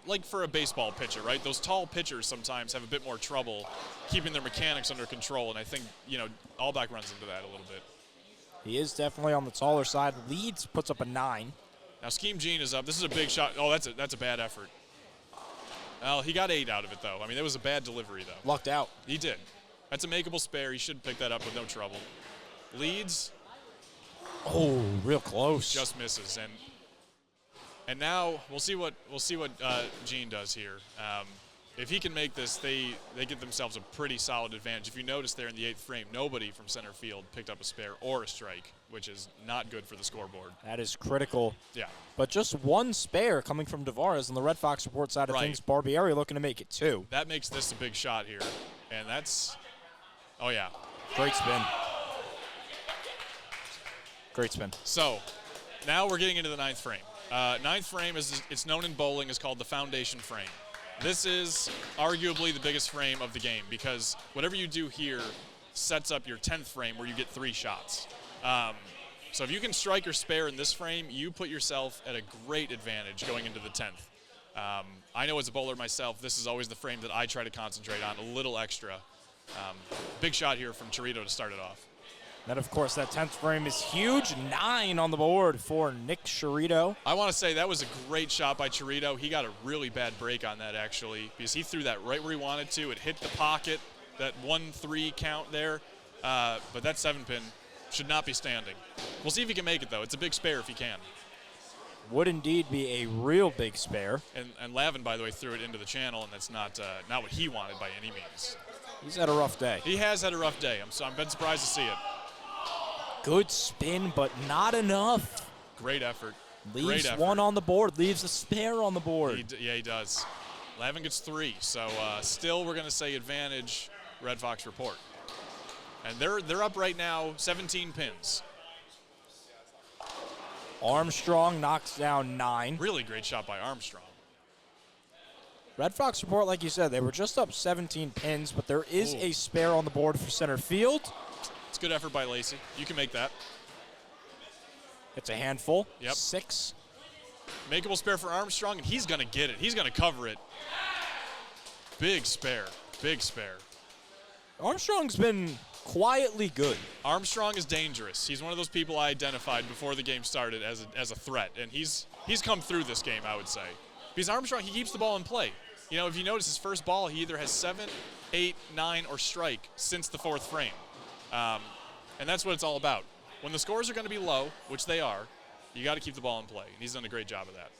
Like for a baseball pitcher, right? Those tall pitchers sometimes have a bit more trouble keeping their mechanics under control, and I think, Allback runs into that a little bit. He is definitely on the taller side. Leeds puts up a 9. Now, Scheme Gene is up. This is a big shot. Oh, that's a bad effort. Well, he got 8 out of it, though. I mean, that was a bad delivery, though. Lucked out. He did. That's a makeable spare. He should pick that up with no trouble. Leads, Oh, real close. just misses, and now we'll see what Gene does here. If he can make this, they get themselves a pretty solid advantage. If you notice there in the 8th frame, nobody from center field picked up a spare or a strike, which is not good for the scoreboard. That is critical. Yeah. But just one spare coming from Tavares on the Red Fox report side of Right. things. Barbieri looking to make it 2. That makes this a big shot here, and that's, oh yeah. Great spin. Great spin. So now we're getting into the 9th frame. 9th frame it's known in bowling as called the foundation frame. This is arguably the biggest frame of the game because whatever you do here sets up your 10th frame where you get 3 shots. So if you can strike or spare in this frame, you put yourself at a great advantage going into the 10th. I know as a bowler myself, this is always the frame that I try to concentrate on, a little extra. Big shot here from Chirito to start it off. Then, of course, that 10th frame is huge. 9 on the board for Nick Chirito. I want to say that was a great shot by Chirito. He got a really bad break on that, actually, because he threw that right where he wanted to. It hit the pocket, that 1-3 count there. But that 7-pin should not be standing. We'll see if he can make it, though. It's a big spare if he can. Would indeed be a real big spare. And Lavin, by the way, threw it into the channel, and that's not what he wanted by any means. He's had a rough day. He has had a rough day. I've been surprised to see it. Good spin, but not enough. Great effort. Leaves Great effort. 1 on the board, leaves a spare on the board. He does. Lavin gets 3, so still we're going to say advantage Red Fox report. And they're up right now, 17 pins. Armstrong knocks down 9. Really great shot by Armstrong. Red Fox report, like you said, they were just up 17 pins, but there is a spare on the board for center field. It's good effort by Lacey. You can make that. It's a handful. Yep. 6. Makeable spare for Armstrong, and he's going to get it. He's going to cover it. Big spare. Big spare. Armstrong's been quietly good. Armstrong is dangerous. He's one of those people I identified before the game started as a threat, and he's come through this game, I would say. Because Armstrong, he keeps the ball in play. If you notice his first ball, he either has 7, 8, 9, or strike since the 4th frame. And that's what it's all about. When the scores are going to be low, which they are, you got to keep the ball in play. And he's done a great job of that.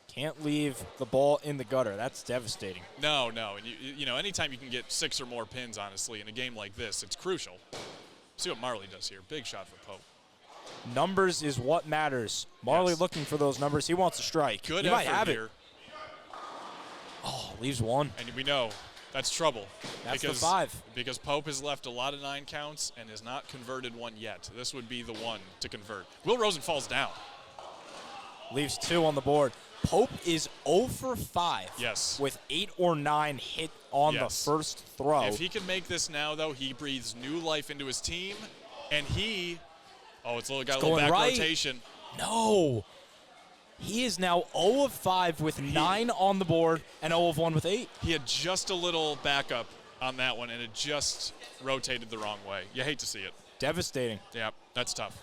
Can't leave the ball in the gutter. That's devastating. No. And, anytime you can get 6 or more pins, honestly, in a game like this, it's crucial. See what Marley does here. Big shot for Pope. Numbers is what matters. Marley looking for those numbers. He wants a strike. Good he effort might have here. It. Oh, leaves 1. And we know that's trouble. That's the 5. Because Pope has left a lot of 9 counts and has not converted one yet. This would be the one to convert. Will Rosen falls down. Leaves 2 on the board. Pope is 0 for 5. Yes. With 8 or 9 hit on the first throw. If he can make this now, though, he breathes new life into his team. And it's got a little back rotation. No. He is now 0 of 5 with 9 on the board and 0 of 1 with 8. He had just a little backup on that one, and it just rotated the wrong way. You hate to see it. Devastating. Yeah, that's tough.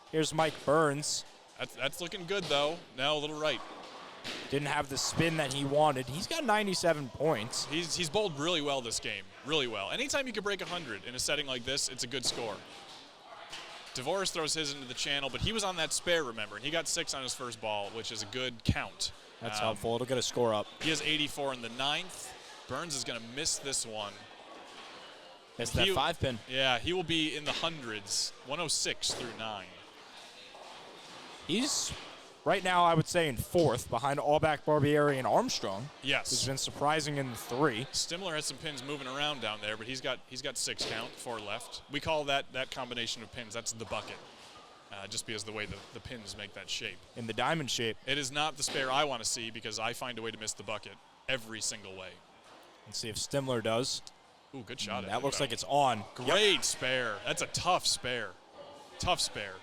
Here's Mike Burns. That's looking good, though. No, a little right. Didn't have the spin that he wanted. He's got 97 points. He's bowled really well this game, really well. Anytime you can break 100 in a setting like this, it's a good score. Tavares throws his into the channel, but he was on that spare, remember, and he got 6 on his first ball, which is a good count. That's helpful. It'll get a score up. He has 84 in the 9th. Burns is going to miss this one. It's that 5-pin. Yeah, he will be in the hundreds, 106 through 9. He's right now, I would say, in 4th behind Allback, Barbieri, and Armstrong. Yes. Who's been surprising in the 3. Stimler has some pins moving around down there, but he's got 6 count, 4 left. We call that combination of pins, that's the bucket. Just because the way the pins make that shape. In the diamond shape. It is not the spare I want to see because I find a way to miss the bucket every single way. Let's see if Stimler does. Ooh, good shot. That looks like it's on. Great spare. That's a tough spare. Tough spare.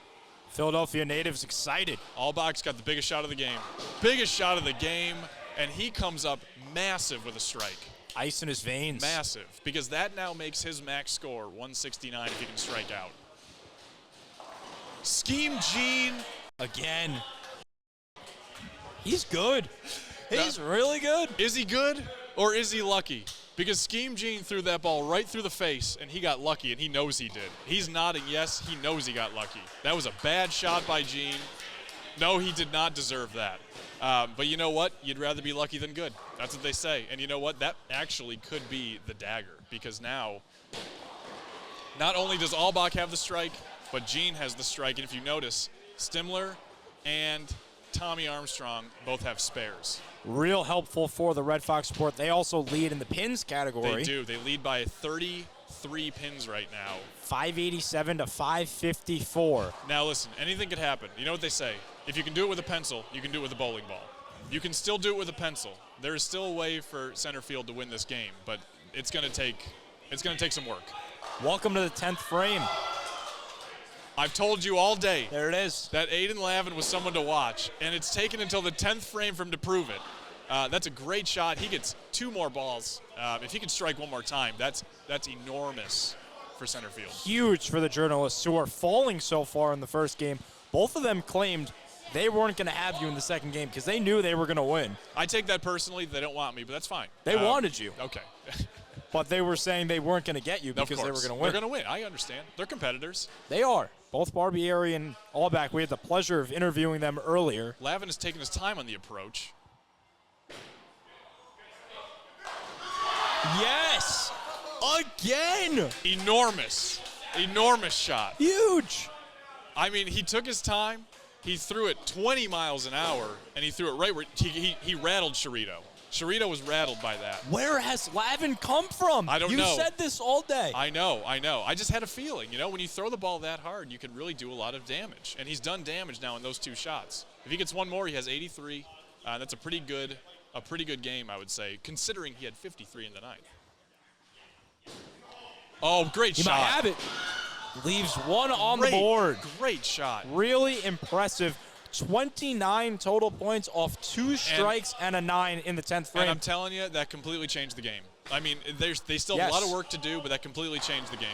Philadelphia natives excited. Allbach's got the biggest shot of the game. Biggest shot of the game, and he comes up massive with a strike. Ice in his veins. Massive, because that now makes his max score 169 if he can strike out. Scheme Gene. Again. He's good. He's really good. Is he good or is he lucky? Because Scheme Gene threw that ball right through the face, and he got lucky, and he knows he did. He's nodding yes, he knows he got lucky. That was a bad shot by Gene. No, he did not deserve that. But you know what? You'd rather be lucky than good. That's what they say. And you know what? That actually could be the dagger, because now not only does Allbach have the strike, but Gene has the strike. And if you notice, Stimler and Tommy Armstrong both have spares. Real helpful for the Red Fox support. They also lead in the pins category. They do. They lead by 33 pins right now. 587 to 554. Now listen, anything could happen. You know what they say? If you can do it with a pencil, you can do it with a bowling ball. You can still do it with a pencil. There is still a way for center field to win this game, but it's going to take some work. Welcome to the 10th frame. I've told you all day. There it is. That Aiden Lavin was someone to watch, and it's taken until the 10th frame for him to prove it. That's a great shot. He gets 2 more balls. If he can strike one more time, that's enormous for center field. Huge for the journalists who are falling so far in the first game. Both of them claimed they weren't going to have you in the second game because they knew they were going to win. I take that personally. They don't want me, but that's fine. They wanted you. Okay. But they were saying they weren't going to get you because they were going to win. They're going to win. I understand. They're competitors. They are. Both Barbieri and Allback, we had the pleasure of interviewing them earlier. Lavin has taken his time on the approach. Yes! Again! Enormous. Enormous shot. Huge! I mean, he took his time. He threw it 20 miles an hour, and he threw it right where he rattled Chirito. Chirito was rattled by that. Where has Lavin come from? I don't know. You said this all day. I know. I just had a feeling, when you throw the ball that hard, you can really do a lot of damage. And he's done damage now in those 2 shots. If he gets one more, he has 83. That's a pretty good game, I would say, considering he had 53 in the 9th. Oh, great shot. He might have it. Leaves one on the board. Great shot. Really impressive. 29 total points off 2 strikes and a 9 in the 10th frame. And I'm telling you, that completely changed the game. I mean, they still have a lot of work to do, but that completely changed the game.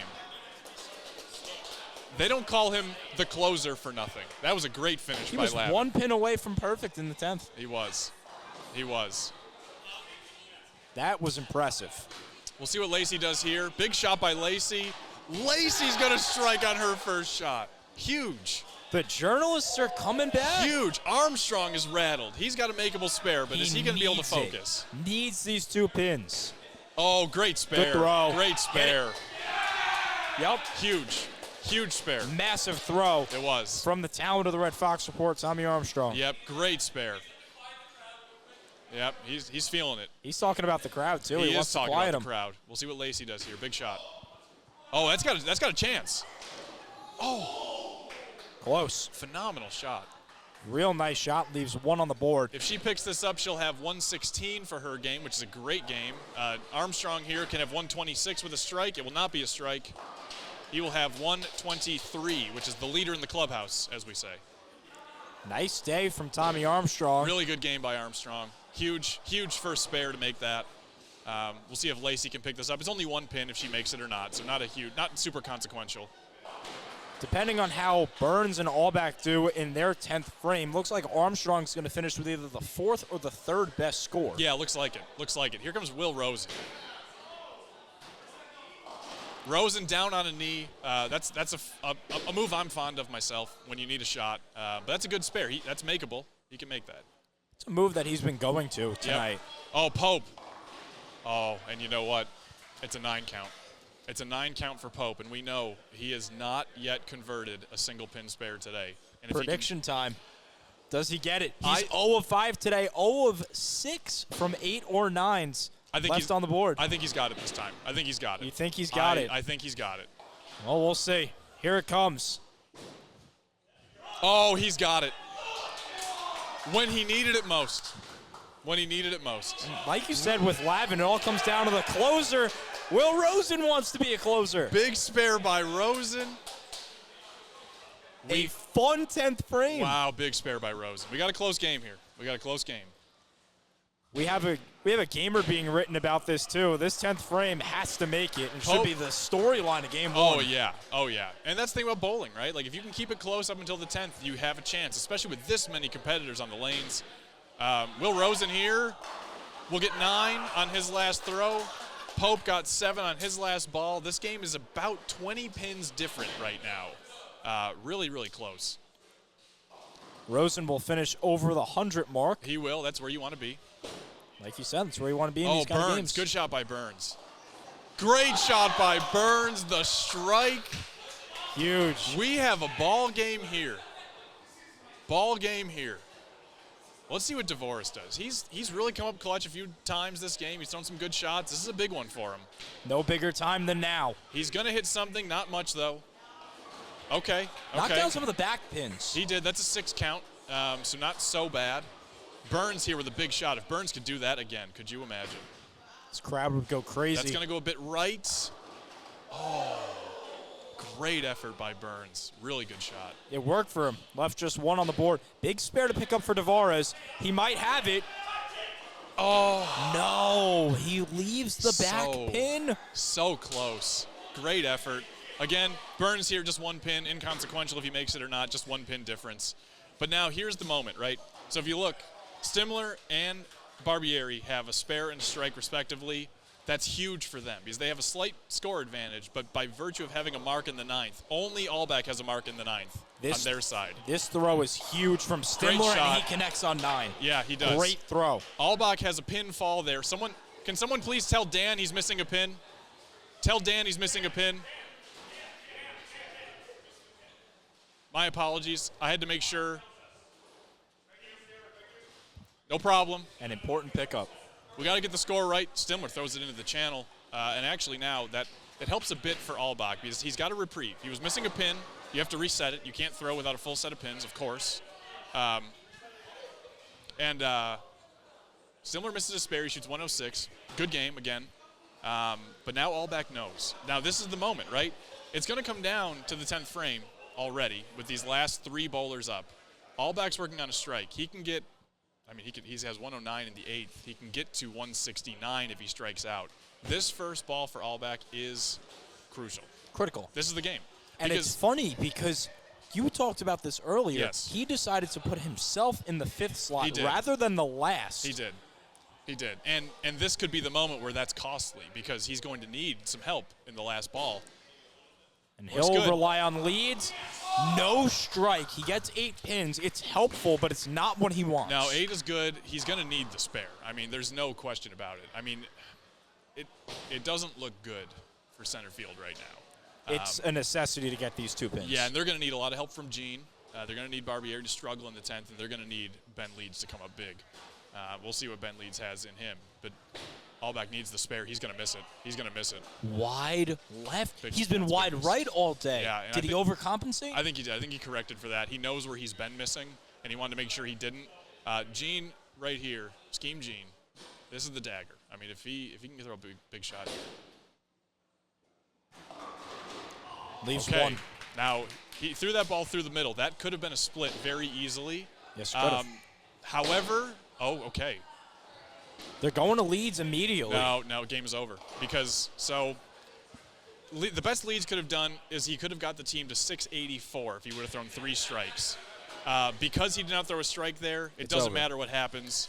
They don't call him the closer for nothing. That was a great finish by Lavin. He was 1 pin away from perfect in the 10th. He was. He was. That was impressive. We'll see what Lacey does here. Big shot by Lacey. Lacey's going to strike on her first shot. Huge. The journalists are coming back. Huge. Armstrong is rattled. He's got a makeable spare, but is he going to be able to focus? Needs these 2 pins. Oh, great spare. Good throw. Great spare. Yep. Huge. Huge spare. Massive throw. It was. From the talent of the Red Fox support, Tommy Armstrong. Yep, great spare. Yep, he's feeling it. He's talking about the crowd, too. He wants is to talking quiet about him. the crowd. We'll see what Lacey does here. Big shot. Oh, that's got a chance. Oh. Close. Phenomenal shot. Real nice shot. Leaves 1 on the board. If she picks this up, she'll have 116 for her game, which is a great game. Armstrong here can have 126 with a strike. It will not be a strike. He will have 123, which is the leader in the clubhouse, as we say. Nice day from Tommy Armstrong. Really good game by Armstrong. Huge first spare to make that. We'll see if Lacey can pick this up. It's only 1 pin if she makes it or not, so not super consequential. Depending on how Burns and Allback do in their 10th frame, looks like Armstrong's going to finish with either the 4th or the 3rd best score. Yeah, looks like it. Looks like it. Here comes Will Rosen. Rosen down on a knee. That's a move I'm fond of myself when you need a shot. But that's a good spare. That's makeable. He can make that. It's a move that he's been going to tonight. Yep. Oh, Pope. Oh, and you know what? It's a 9 count. It's a 9 count for Pope, and we know he has not yet converted a single pin spare today. And if Prediction time. Does he get it? He's 0 of 5 today, 0 of 6 from 8 or 9s left on the board. I think he's got it this time. I think he's got it. You think he's got it? I think he's got it. Well, we'll see. Here it comes. Oh, he's got it. When he needed it most. When he needed it most. Like you said with Lavin, it all comes down to the closer. Will Rosen wants to be a closer. Big spare by Rosen. A fun 10th frame. Wow, big spare by Rosen. We got a close game here. We got a close game. We have a gamer being written about this too. This 10th frame has to make it and should be the storyline of game 1. Oh yeah. And that's the thing about bowling, right? Like if you can keep it close up until the 10th, you have a chance, especially with this many competitors on the lanes. Will Rosen here will get 9 on his last throw. Pope got 7 on his last ball. This game is about 20 pins different right now. Really, really close. Rosen will finish over the 100 mark. He will. That's where you want to be. Like you said, that's where you want to be in these kind of games. Good shot by Burns. Great shot by Burns. The strike. Huge. We have a ball game here. Ball game here. Let's see what Dvoris does. He's really come up clutch a few times this game. He's thrown some good shots. This is a big one for him. No bigger time than now. He's going to hit something. Not much, though. Okay. Knocked down some of the back pins. He did. That's a 6 count, so not so bad. Burns here with a big shot. If Burns could do that again, could you imagine? This crowd would go crazy. That's going to go a bit right. Oh, great effort by Burns. Really good shot. It worked for him. Left just 1 on the board. Big spare to pick up for Dvoris. He might have it. Oh. No, he leaves the back pin. So close. Great effort. Again, Burns here, just 1 pin. Inconsequential if he makes it or not, just 1 pin difference. But now here's the moment, right? So if you look, Stimler and Barbieri have a spare and a strike respectively. That's huge for them because they have a slight score advantage, but by virtue of having a mark in the 9th, only Allback has a mark in the 9th on their side. This throw is huge from Stimler, and he connects on 9. Yeah, he does. Great throw. Allback has a pin fall there. Can someone please tell Dan he's missing a pin? Tell Dan he's missing a pin. My apologies. I had to make sure. No problem. An important pickup. We got to get the score right. Stimler throws it into the channel. And actually now it helps a bit for Allbach because he's got a reprieve. He was missing a pin. You have to reset it. You can't throw without a full set of pins, of course. Stimler misses a spare. He shoots 106. Good game again. But now Allbach knows. Now this is the moment, right? It's going to come down to the 10th frame already with these last 3 bowlers up. Allbach's working on a strike. He can get, he has 109 in the 8th. He can get to 169 if he strikes out. This first ball for Allbach is crucial. Critical. This is the game. And it's funny because you talked about this earlier. Yes. He decided to put himself in the 5th slot rather than the last. He did. And this could be the moment where that's costly because he's going to need some help in the last ball. And he'll rely on leads. No strike. He gets 8 pins. It's helpful, but it's not what he wants. Now, 8 is good. He's going to need the spare. There's no question about it. It doesn't look good for center field right now. It's a necessity to get these 2 pins. Yeah, and they're going to need a lot of help from Gene. They're going to need Barbieri to struggle in the 10th, and they're going to need Ben Leeds to come up big. We'll see what Ben Leeds has in him. But Allbach needs the spare. He's going to miss it. Wide left. He's been wide right all day. Yeah, Did he overcompensate? I think he did. I think he corrected for that. He knows where he's been missing, and he wanted to make sure he didn't. Gene right here, scheme Gene. This is the dagger. If he can throw a big shot here. Leaves 1. Now, he threw that ball through the middle. That could have been a split very easily. Yes, it could have. However, okay. They're going to Leeds immediately. No, game is over. Because, the best Leeds could have done is he could have got the team to 684 if he would have thrown 3 strikes. Because he did not throw a strike there, it doesn't matter what happens.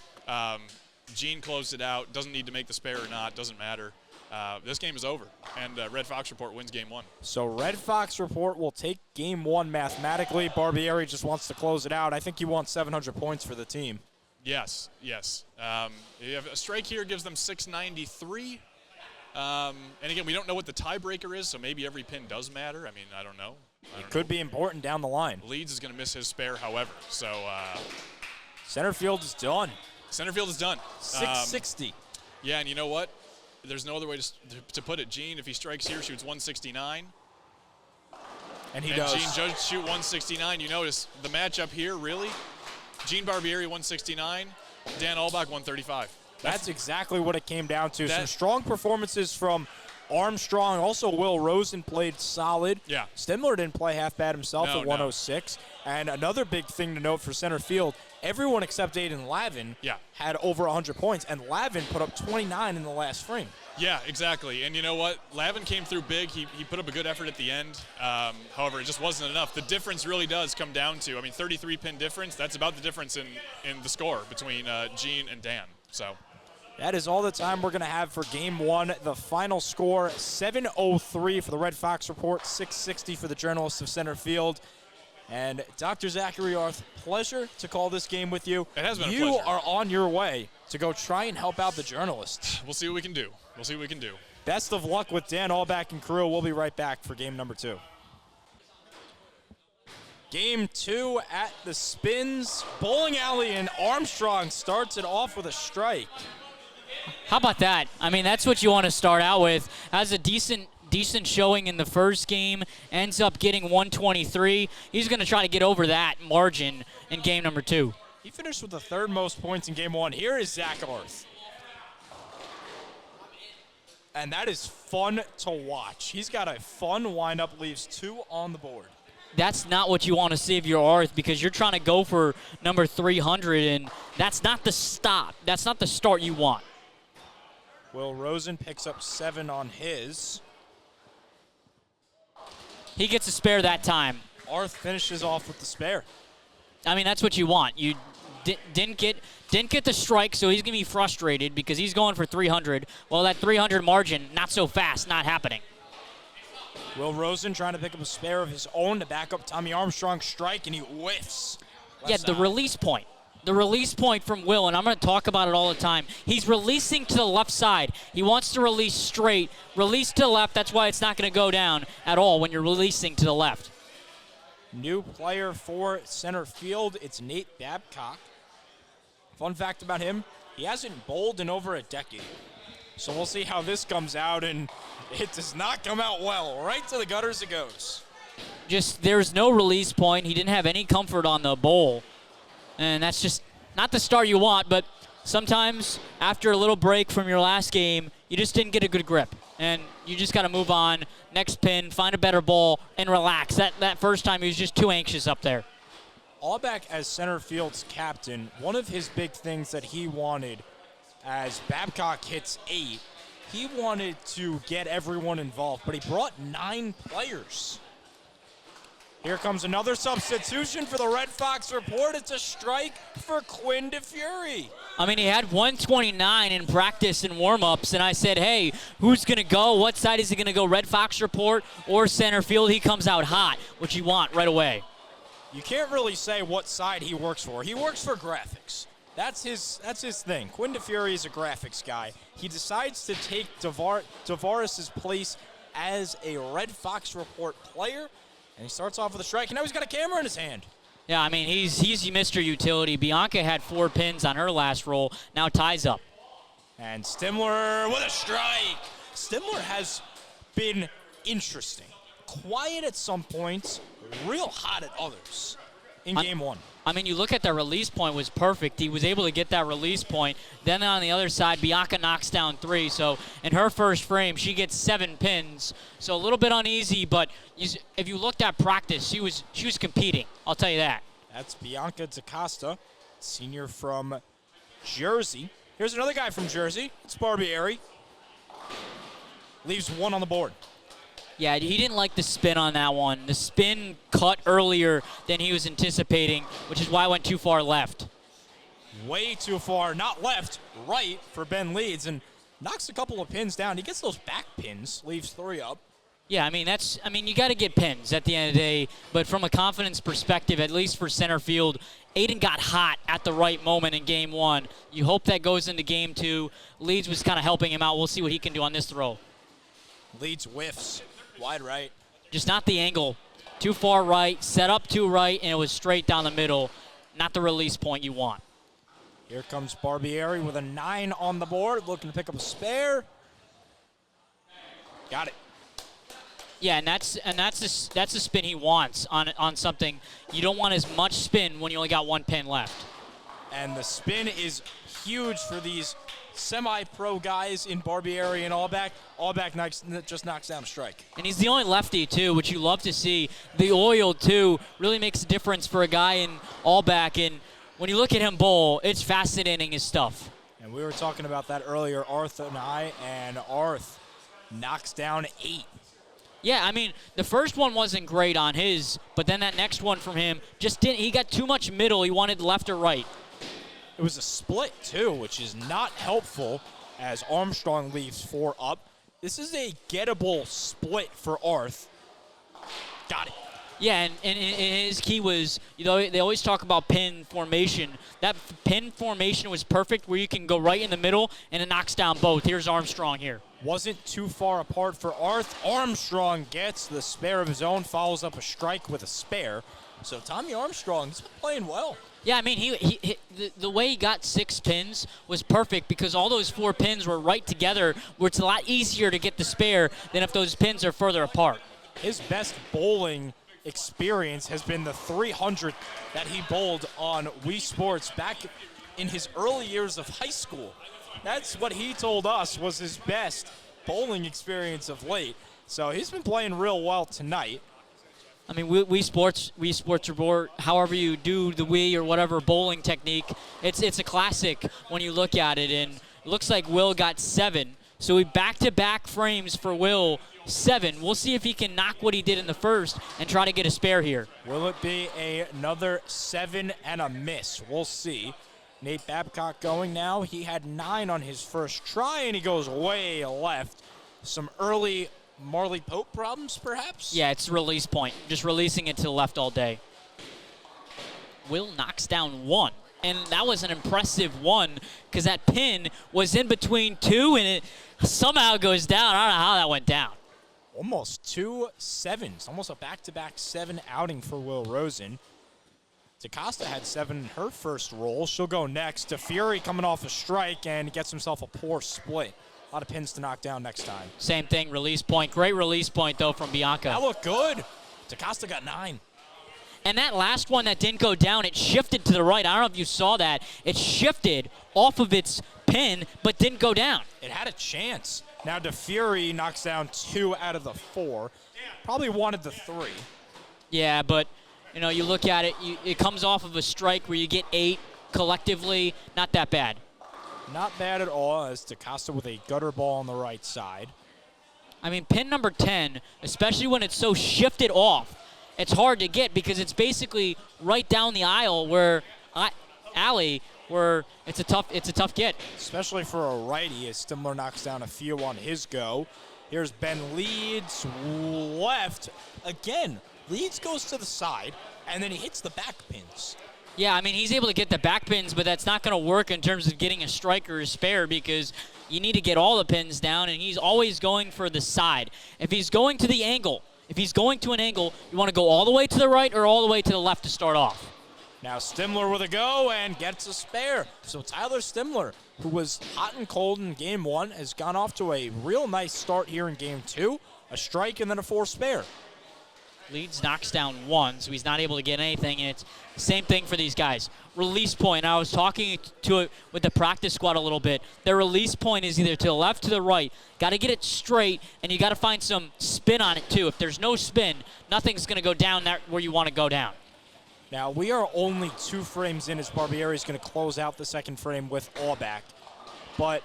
Gene closed it out. Doesn't need to make the spare or not. Doesn't matter. This game is over, and Red Fox Report wins game 1. So Red Fox Report will take game 1 mathematically. Barbieri just wants to close it out. I think he wants 700 points for the team. Yes. You have a strike here gives them 693. And again, we don't know what the tiebreaker is, so maybe every pin does matter. I mean, I don't know. It could be important down the line. Leeds is going to miss his spare, however. So center field is done. Center field is done. 660. Yeah, and you know what? There's no other way to put it. Gene, if he strikes here, shoots 169. And he does. Gene Judge shoot 169. You notice the matchup here, really? Gene Barbieri, 169. Dan Albach, 135. That's exactly what it came down to. Some strong performances from Armstrong. Also, Will Rosen played solid. Yeah. Stimler didn't play half bad himself at 106. And another big thing to note for center field, everyone except Aiden Lavin had over 100 points, and Lavin put up 29 in the last frame. Yeah, exactly. And you know what? Lavin came through big. He put up a good effort at the end. However, it just wasn't enough. The difference really does come down to, 33 pin difference. That's about the difference in the score between Gene and Dan. So that is all the time we're going to have for Game 1. The final score, 7:03 for the Red Fox Report, 660 for the Journalists of Center Field. And Dr. Zachary Arth, pleasure to call this game with you. It has been a You pleasure. are on your way to go try and help out the Journalists. We'll see what we can do. Best of luck with Dan Albach and crew. We'll be right back for game number 2. Game 2 at the Spins. Bowling Alley, and Armstrong starts it off with a strike. How about that? I mean, that's what you want to start out with. Has a decent showing in the first game, ends up getting 123. He's going to try to get over that margin in game number 2. He finished with the third most points in game 1. Here is Zach Arth. And that is fun to watch. He's got a fun windup, leaves 2 on the board. That's not what you want to see of your Arth, because you're trying to go for number 300, and that's not the stop. That's not the start you want. Will Rosen picks up 7 on his. He gets a spare that time. Arth finishes off with the spare. I mean, that's what you want. You didn't get the strike, so he's going to be frustrated because he's going for 300. Well, that 300 margin, not so fast, not happening. Will Rosen trying to pick up a spare of his own to back up Tommy Armstrong's strike, and he whiffs. Yeah, the release point. The release point from Will, and I'm going to talk about it all the time. He's releasing to the left side. He wants to release straight. Release to the left, that's why it's not going to go down at all when you're releasing to the left. New player for center field, it's Nate Babcock. Fun fact about him, he hasn't bowled in over a decade. So we'll see how this comes out, and it does not come out well. Right to the gutters it goes. Just, there's no release point. He didn't have any comfort on the bowl. And that's just not the start you want, but sometimes after a little break from your last game, you just didn't get a good grip. And you just got to move on, next pin, find a better ball, and relax. That first time he was just too anxious up there. Albach as center field's captain, one of his big things that he wanted as Babcock hits 8, he wanted to get everyone involved, but he brought 9 players. Here comes another substitution for the Red Fox Report. It's a strike for Quinn DeFury. I mean, he had 129 in practice and warm-ups, and I said, hey, who's going to go? What side is he going to go, Red Fox Report or center field? He comes out hot, which you want right away. You can't really say what side he works for. He works for graphics. That's his thing. Quinn DeFury is a graphics guy. He decides to take Tavares' place as a Red Fox Report player, and he starts off with a strike, and now he's got a camera in his hand. Yeah, I mean, he's Mr. Utility. Bianca had 4 pins on her last roll, now ties up. And Stimler with a strike. Stimler has been interesting. Quiet at some points, real hot at others in game 1. I mean, you look at the release point was perfect. He was able to get that release point. Then on the other side, Bianca knocks down 3. So in her first frame, she gets 7 pins. So a little bit uneasy, but if you looked at practice, she was competing. I'll tell you that. That's Bianca DaCosta, senior from Jersey. Here's another guy from Jersey. It's Barbieri. Leaves 1 on the board. Yeah, he didn't like the spin on that one. The spin cut earlier than he was anticipating, which is why I went too far left. Way too far, not left, right for Ben Leeds, and knocks a couple of pins down. He gets those back pins, leaves 3 up. Yeah, I mean, you got to get pins at the end of the day, but from a confidence perspective, at least for center field, Aiden got hot at the right moment in game 1. You hope that goes into game 2. Leeds was kind of helping him out. We'll see what he can do on this throw. Leeds whiffs, wide right. Just not the angle. Too far right, set up too right, and it was straight down the middle. Not the release point you want. Here comes Barbieri with a 9 on the board, looking to pick up a spare. Got it. Yeah, and that's the spin he wants on something. You don't want as much spin when you only got 1 pin left. And the spin is huge for these semi-pro guys in Barbieri and Allback. Allback just knocks down a strike. And he's the only lefty, too, which you love to see. The oil, too, really makes a difference for a guy in Allback. And when you look at him bowl, it's fascinating, his stuff. And we were talking about that earlier, Arth and I, and Arth knocks down 8. Yeah, I mean, the first one wasn't great on his, but then that next one from him just didn't. He got too much middle. He wanted left or right. It was a split, too, which is not helpful as Armstrong leaves 4 up. This is a gettable split for Arth. Got it. Yeah, and his key was, they always talk about pin formation. That pin formation was perfect where you can go right in the middle, and it knocks down both. Here's Armstrong here. Wasn't too far apart for Arth. Armstrong gets the spare of his own, follows up a strike with a spare. So Tommy Armstrong, he's been playing well. Yeah, I mean, the way he got 6 pins was perfect because all those 4 pins were right together, where it's a lot easier to get the spare than if those pins are further apart. His best bowling experience has been the 300 that he bowled on Wii Sports back in his early years of high school. That's what he told us was his best bowling experience of late. So he's been playing real well tonight. I mean, Wii Sports Report, however you do the Wii or whatever bowling technique, it's a classic when you look at it. And it looks like Will got 7. So we back-to-back frames for Will, 7. We'll see if he can knock what he did in the first and try to get a spare here. Will it be another 7 and a miss? We'll see. Nate Babcock going now. He had 9 on his first try, and he goes way left. Some early Marley Pope problems, perhaps? Yeah, it's release point. Just releasing it to the left all day. Will knocks down 1. And that was an impressive 1 because that pin was in between 2, and it somehow goes down. I don't know how that went down. Almost 2 7s. Almost a back-to-back 7 outing for Will Rosen. DaCosta had 7 in her first roll. She'll go next. DeFury coming off a strike and gets himself a poor split. A lot of pins to knock down next time. Same thing, release point. Great release point, though, from Bianca. That looked good. DaCosta got 9. And that last one that didn't go down, it shifted to the right. I don't know if you saw that. It shifted off of its pin, but didn't go down. It had a chance. Now DeFury knocks down 2 out of the 4. Probably wanted the 3. Yeah, but, you look at it, it comes off of a strike where you get 8 collectively. Not that bad. Not bad at all, as DaCosta with a gutter ball on the right side. I mean, pin number 10, especially when it's so shifted off, it's hard to get because it's basically right down the aisle where it's a tough get. Especially for a righty, as Stimler knocks down a few on his go. Here's Ben Leeds left. Again, Leeds goes to the side, and then he hits the back pins. Yeah, I mean, he's able to get the back pins, but that's not going to work in terms of getting a strike or a spare because you need to get all the pins down, and he's always going for the side. If he's going to the angle, if he's going to an angle, you want to go all the way to the right or all the way to the left to start off. Now Stimler with a go and gets a spare. So Tyler Stimler, who was hot and cold in Game 1, has gone off to a real nice start here in Game 2. A strike and then a 4 spare. Leeds knocks down 1, so he's not able to get anything, and it's the same thing for these guys. Release point, I was talking to it with the practice squad a little bit. Their release point is either to the left to the right. Got to get it straight, and you got to find some spin on it too. If there's no spin, nothing's going to go down there where you want to go down. Now we are only 2 frames in as Barbieri is going to close out the second frame with Allback. But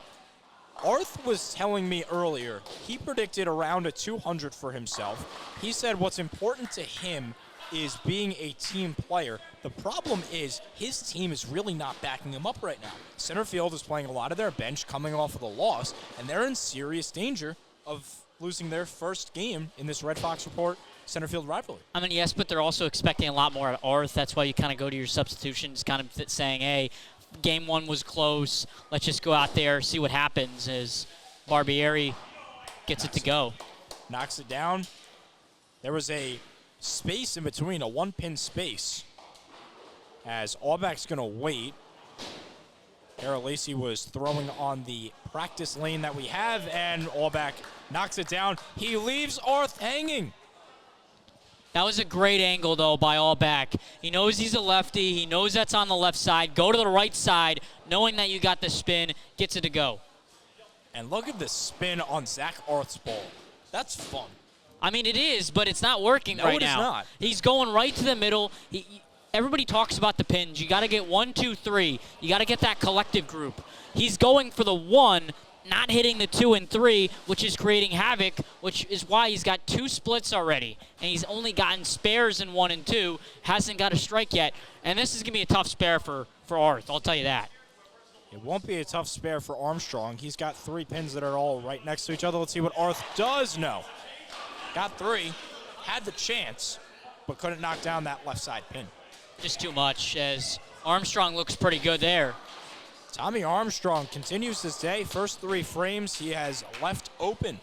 Arth was telling me earlier, he predicted around a 200 for himself. He said what's important to him is being a team player. The problem is his team is really not backing him up right now. Center field is playing a lot of their bench coming off of the loss, and they're in serious danger of losing their first game in this Red Fox Report center field rivalry. I mean, yes, but they're also expecting a lot more at Arth. That's why you kind of go to your substitutions, kind of saying, hey, game one was close. Let's just go out there, see what happens as Barbieri gets it to go. Knocks it down. There was a space in between, a one-pin space, as Auerbach's going to wait. Lacey was throwing on the practice lane that we have, and Auerbach knocks it down. He leaves Arth hanging. That was a great angle, though, by Auerbach. He knows he's a lefty. He knows that's on the left side. Go to the right side, knowing that you got the spin, gets it to go. And look at the spin on Zach Arth's ball. That's fun. I mean, it is, but it's not working right now. No, it is not. He's going right to the middle. Everybody talks about the pins. You got to get 1, 2, 3. You got to get that collective group. He's going for the 1, not hitting the 2 and 3, which is creating havoc, which is why he's got 2 splits already. And he's only gotten spares in 1 and 2, hasn't got a strike yet. And this is going to be a tough spare for Arth, I'll tell you that. It won't be a tough spare for Armstrong. He's got 3 pins that are all right next to each other. Let's see what Arth does. No. Got 3, had the chance, but couldn't knock down that left side pin. Just too much, as Armstrong looks pretty good there. Tommy Armstrong continues his day. First 3 frames he has left open.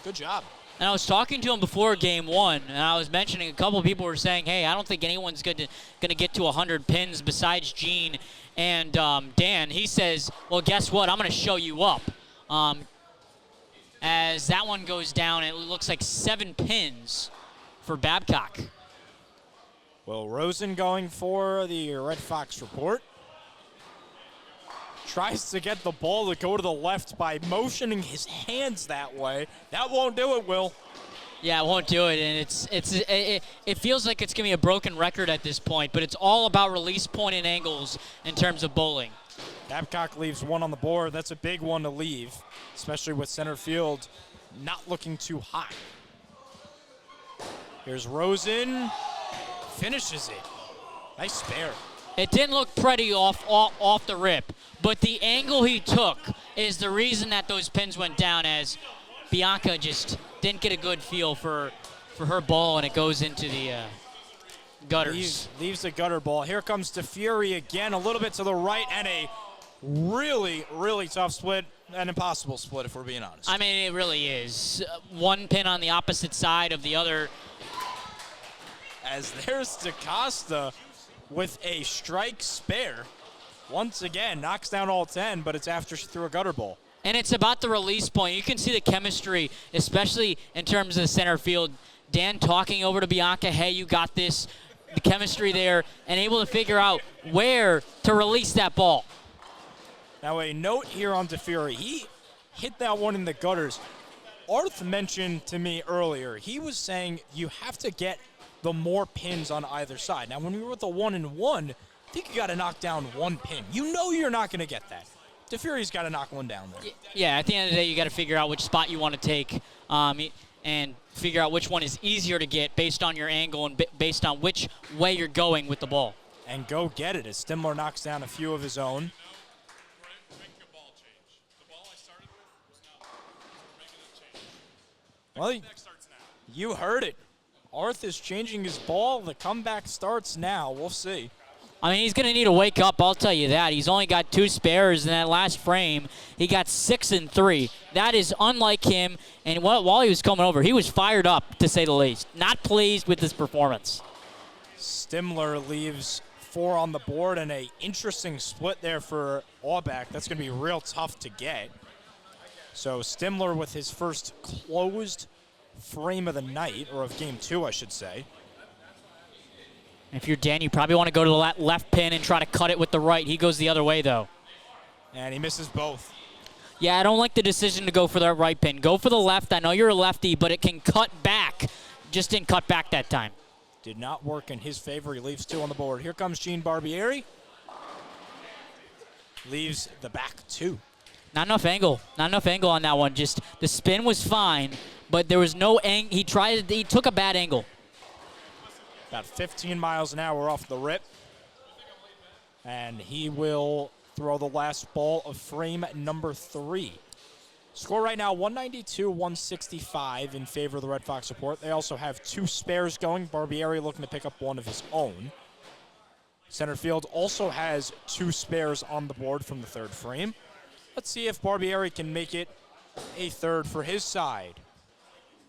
Good job. And I was talking to him before game 1, and I was mentioning a couple of people were saying, hey, I don't think anyone's going to get to 100 pins besides Gene and Dan. He says, well, guess what? I'm going to show you up. As that one goes down, it looks like 7 pins for Babcock. Will Rosen going for the Red Fox Report. Tries to get the ball to go to the left by motioning his hands that way. That won't do it, Will. Yeah, it won't do it, and it feels like it's going to be a broken record at this point, but it's all about release point and angles in terms of bowling. Babcock leaves 1 on the board. That's a big one to leave, especially with center field not looking too high. Here's Rosen. Finishes it. Nice spare. It didn't look pretty off the rip, but the angle he took is the reason that those pins went down, as Bianca just didn't get a good feel for her ball, and it goes into the gutters. Leaves the gutter ball. Here comes DeFury again, a little bit to the right, and a really, really tough split. An impossible split, if we're being honest. I mean, it really is. 1 pin on the opposite side of the other. As there's DaCosta with a strike spare. Once again, knocks down all 10, but it's after she threw a gutter ball. And it's about the release point. You can see the chemistry, especially in terms of the center field. Dan talking over to Bianca, hey, you got this. The chemistry there, and able to figure out where to release that ball. Now a note here on DeFury. He hit that one in the gutters. Arth mentioned to me earlier, he was saying you have to get the more pins on either side. Now when we were with the 1 and 1, I think you got to knock down 1 pin. You know you're not going to get that. DeFury's got to knock 1 down there. Yeah, at the end of the day, you got to figure out which spot you want to take and figure out which one is easier to get based on your angle and based on which way you're going with the ball. And go get it as Stimler knocks down a few of his own. Well, you heard it. Arth is changing his ball. The comeback starts now. We'll see. I mean, he's going to need to wake up, I'll tell you that. He's only got 2 spares in that last frame. He got 6 and 3. That is unlike him. And while he was coming over, he was fired up, to say the least. Not pleased with his performance. Stimler leaves 4 on the board, and a interesting split there for Auerbach. That's going to be real tough to get. So Stimler with his first closed frame of the night, or of game 2, I should say. If you're Dan, you probably want to go to the left pin and try to cut it with the right. He goes the other way, though. And he misses both. Yeah, I don't like the decision to go for that right pin. Go for the left. I know you're a lefty, but it can cut back. Just didn't cut back that time. Did not work in his favor. He leaves 2 on the board. Here comes Gene Barbieri. Leaves the back 2. Not enough angle. Not enough angle on that one. Just the spin was fine, but there was no angle. He took a bad angle. About 15 miles an hour off the rip. And he will throw the last ball of frame number 3. Score right now, 192-165 in favor of the Red Fox Report. They also have 2 spares going. Barbieri looking to pick up one of his own. Center field also has 2 spares on the board from the 3rd frame. Let's see if Barbieri can make it a 3rd for his side.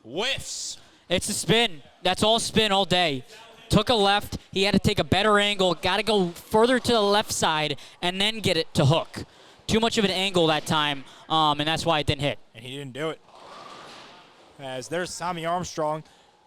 Whiffs. It's a spin. That's all spin all day. Took a left. He had to take a better angle. Got to go further to the left side and then get it to hook. Too much of an angle that time, and that's why it didn't hit. And he didn't do it. As there's Tommy Armstrong.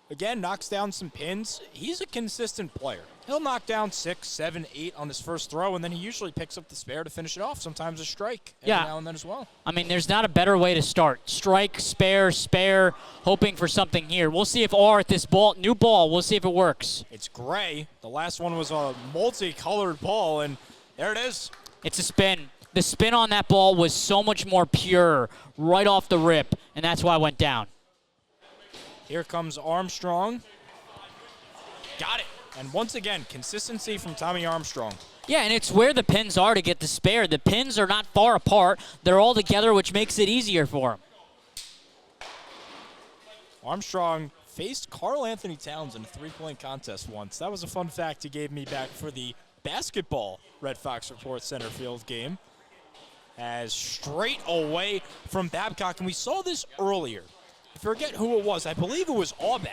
Again, knocks down some pins. He's a consistent player. He'll knock down 6, 7, 8 on his first throw, and then he usually picks up the spare to finish it off. Sometimes a strike every now and then as well. I mean, there's not a better way to start. Strike, spare, hoping for something here. We'll see if at this new ball, we'll see if it works. It's gray. The last one was a multicolored ball, and there it is. It's a spin. The spin on that ball was so much more pure right off the rip, and that's why it went down. Here comes Armstrong. Got it. And once again, consistency from Tommy Armstrong. Yeah, and it's where the pins are to get the spare. The pins are not far apart. They're all together, which makes it easier for him. Armstrong faced Karl Anthony Towns in a 3-point contest once. That was a fun fact he gave me back for the basketball Red Fox Report center field game. As straight away from Babcock, and we saw this earlier. I forget who it was. I believe it was Aubach.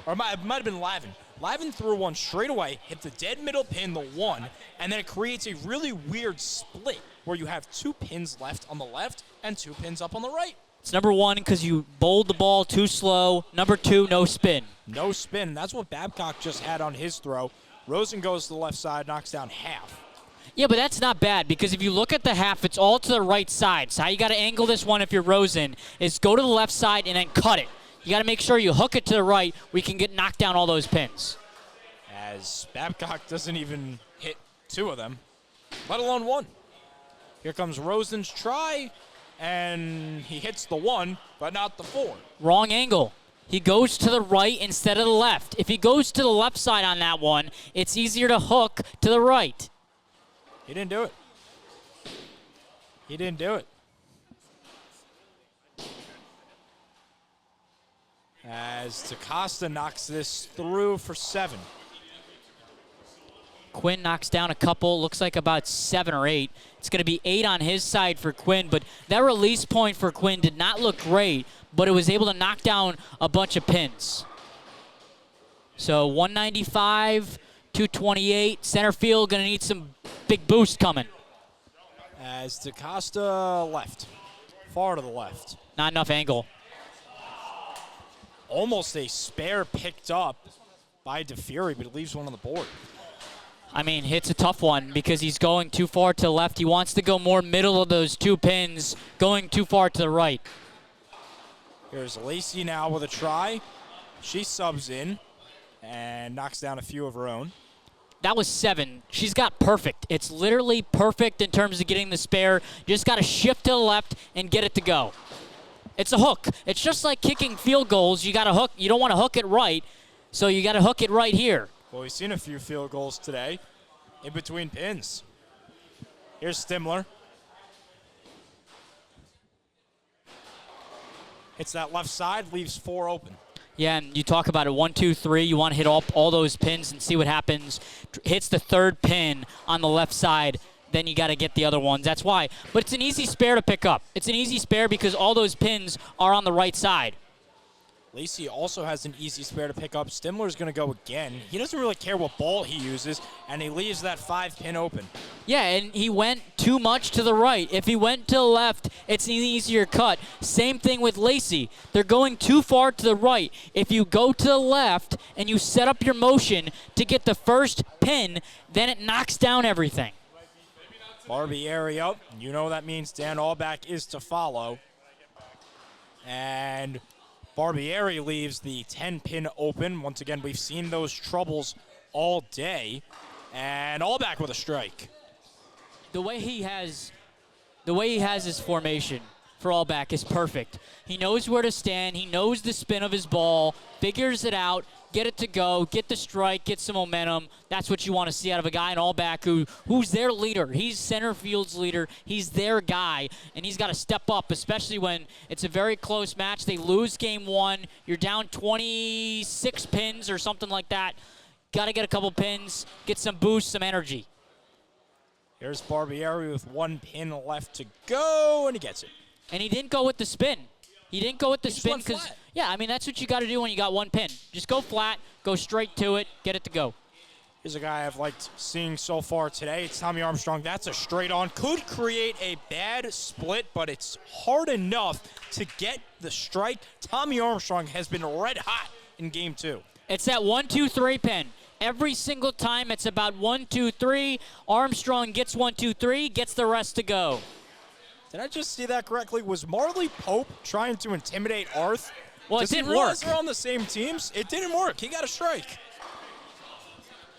Or it might have been Lavin. Lavin threw one straight away, hit the dead middle pin, the 1, and then it creates a really weird split where you have 2 pins left on the left and 2 pins up on the right. It's number 1 because you bowled the ball too slow. Number 2, no spin. No spin. That's what Babcock just had on his throw. Rosen goes to the left side, knocks down half. Yeah, but that's not bad because if you look at the half, it's all to the right side. So how you got to angle this one if you're Rosen is go to the left side and then cut it. You got to make sure you hook it to the right where you can get knocked down all those pins. As Babcock doesn't even hit 2 of them, let alone 1. Here comes Rosen's try, and he hits the 1, but not the 4. Wrong angle. He goes to the right instead of the left. If he goes to the left side on that one, it's easier to hook to the right. He didn't do it. He didn't do it. As DaCosta knocks this through for 7. Quinn knocks down a couple, looks like about 7 or 8. It's going to be 8 on his side for Quinn, but that release point for Quinn did not look great, but it was able to knock down a bunch of pins. So 195, 228, center field going to need some big boost coming. As DaCosta left, far to the left. Not enough angle. Almost a spare picked up by DeFury, but it leaves one on the board. I mean, it's a tough one because he's going too far to the left. He wants to go more middle of those 2 pins, going too far to the right. Here's Lacey now with a try. She subs in and knocks down a few of her own. That was 7. She's got perfect. It's literally perfect in terms of getting the spare. You just got to shift to the left and get it to go. It's a hook. It's just like kicking field goals. You got to hook. You don't want to hook it right, so you got to hook it right here. Well, we've seen a few field goals today in between pins. Here's Stimler. Hits that left side, leaves 4 open. Yeah, and you talk about it, 1, 2, 3. You want to hit all those pins and see what happens. Hits the 3rd pin on the left side, then you got to get the other ones. That's why. But it's an easy spare to pick up. It's an easy spare because all those pins are on the right side. Lacey also has an easy spare to pick up. Stimler's going to go again. He doesn't really care what ball he uses, and he leaves that 5 pin open. Yeah, and he went too much to the right. If he went to the left, it's an easier cut. Same thing with Lacey. They're going too far to the right. If you go to the left and you set up your motion to get the first pin, then it knocks down everything. Barbieri up. You know that means Dan Aubach is to follow. And Barbieri leaves the 10-pin open. Once again, we've seen those troubles all day. And Aubach with a strike. The way he has his formation for Allback is perfect. He knows where to stand. He knows the spin of his ball, figures it out, get it to go, get the strike, get some momentum. That's what you want to see out of a guy in Allback who's their leader. He's center field's leader. He's their guy, and he's got to step up, especially when it's a very close match. They lose game one. You're down 26 pins or something like that. Got to get a couple pins, get some boost, some energy. Here's Barbieri with 1 pin left to go, and he gets it. And he didn't go with the spin. He didn't go with the spin because, yeah, I mean, that's what you got to do when you got 1 pin. Just go flat, go straight to it, get it to go. Here's a guy I've liked seeing so far today. It's Tommy Armstrong. That's a straight on. Could create a bad split, but it's hard enough to get the strike. Tommy Armstrong has been red hot in game 2. It's that 1-2-3 pin. Every single time it's about 1-2-3. Armstrong gets 1-2-3, gets the rest to go. Did I just see that correctly? Was Marley Pope trying to intimidate Arth? Well, Does it didn't he realize work. they're on the same teams? It didn't work. He got a strike.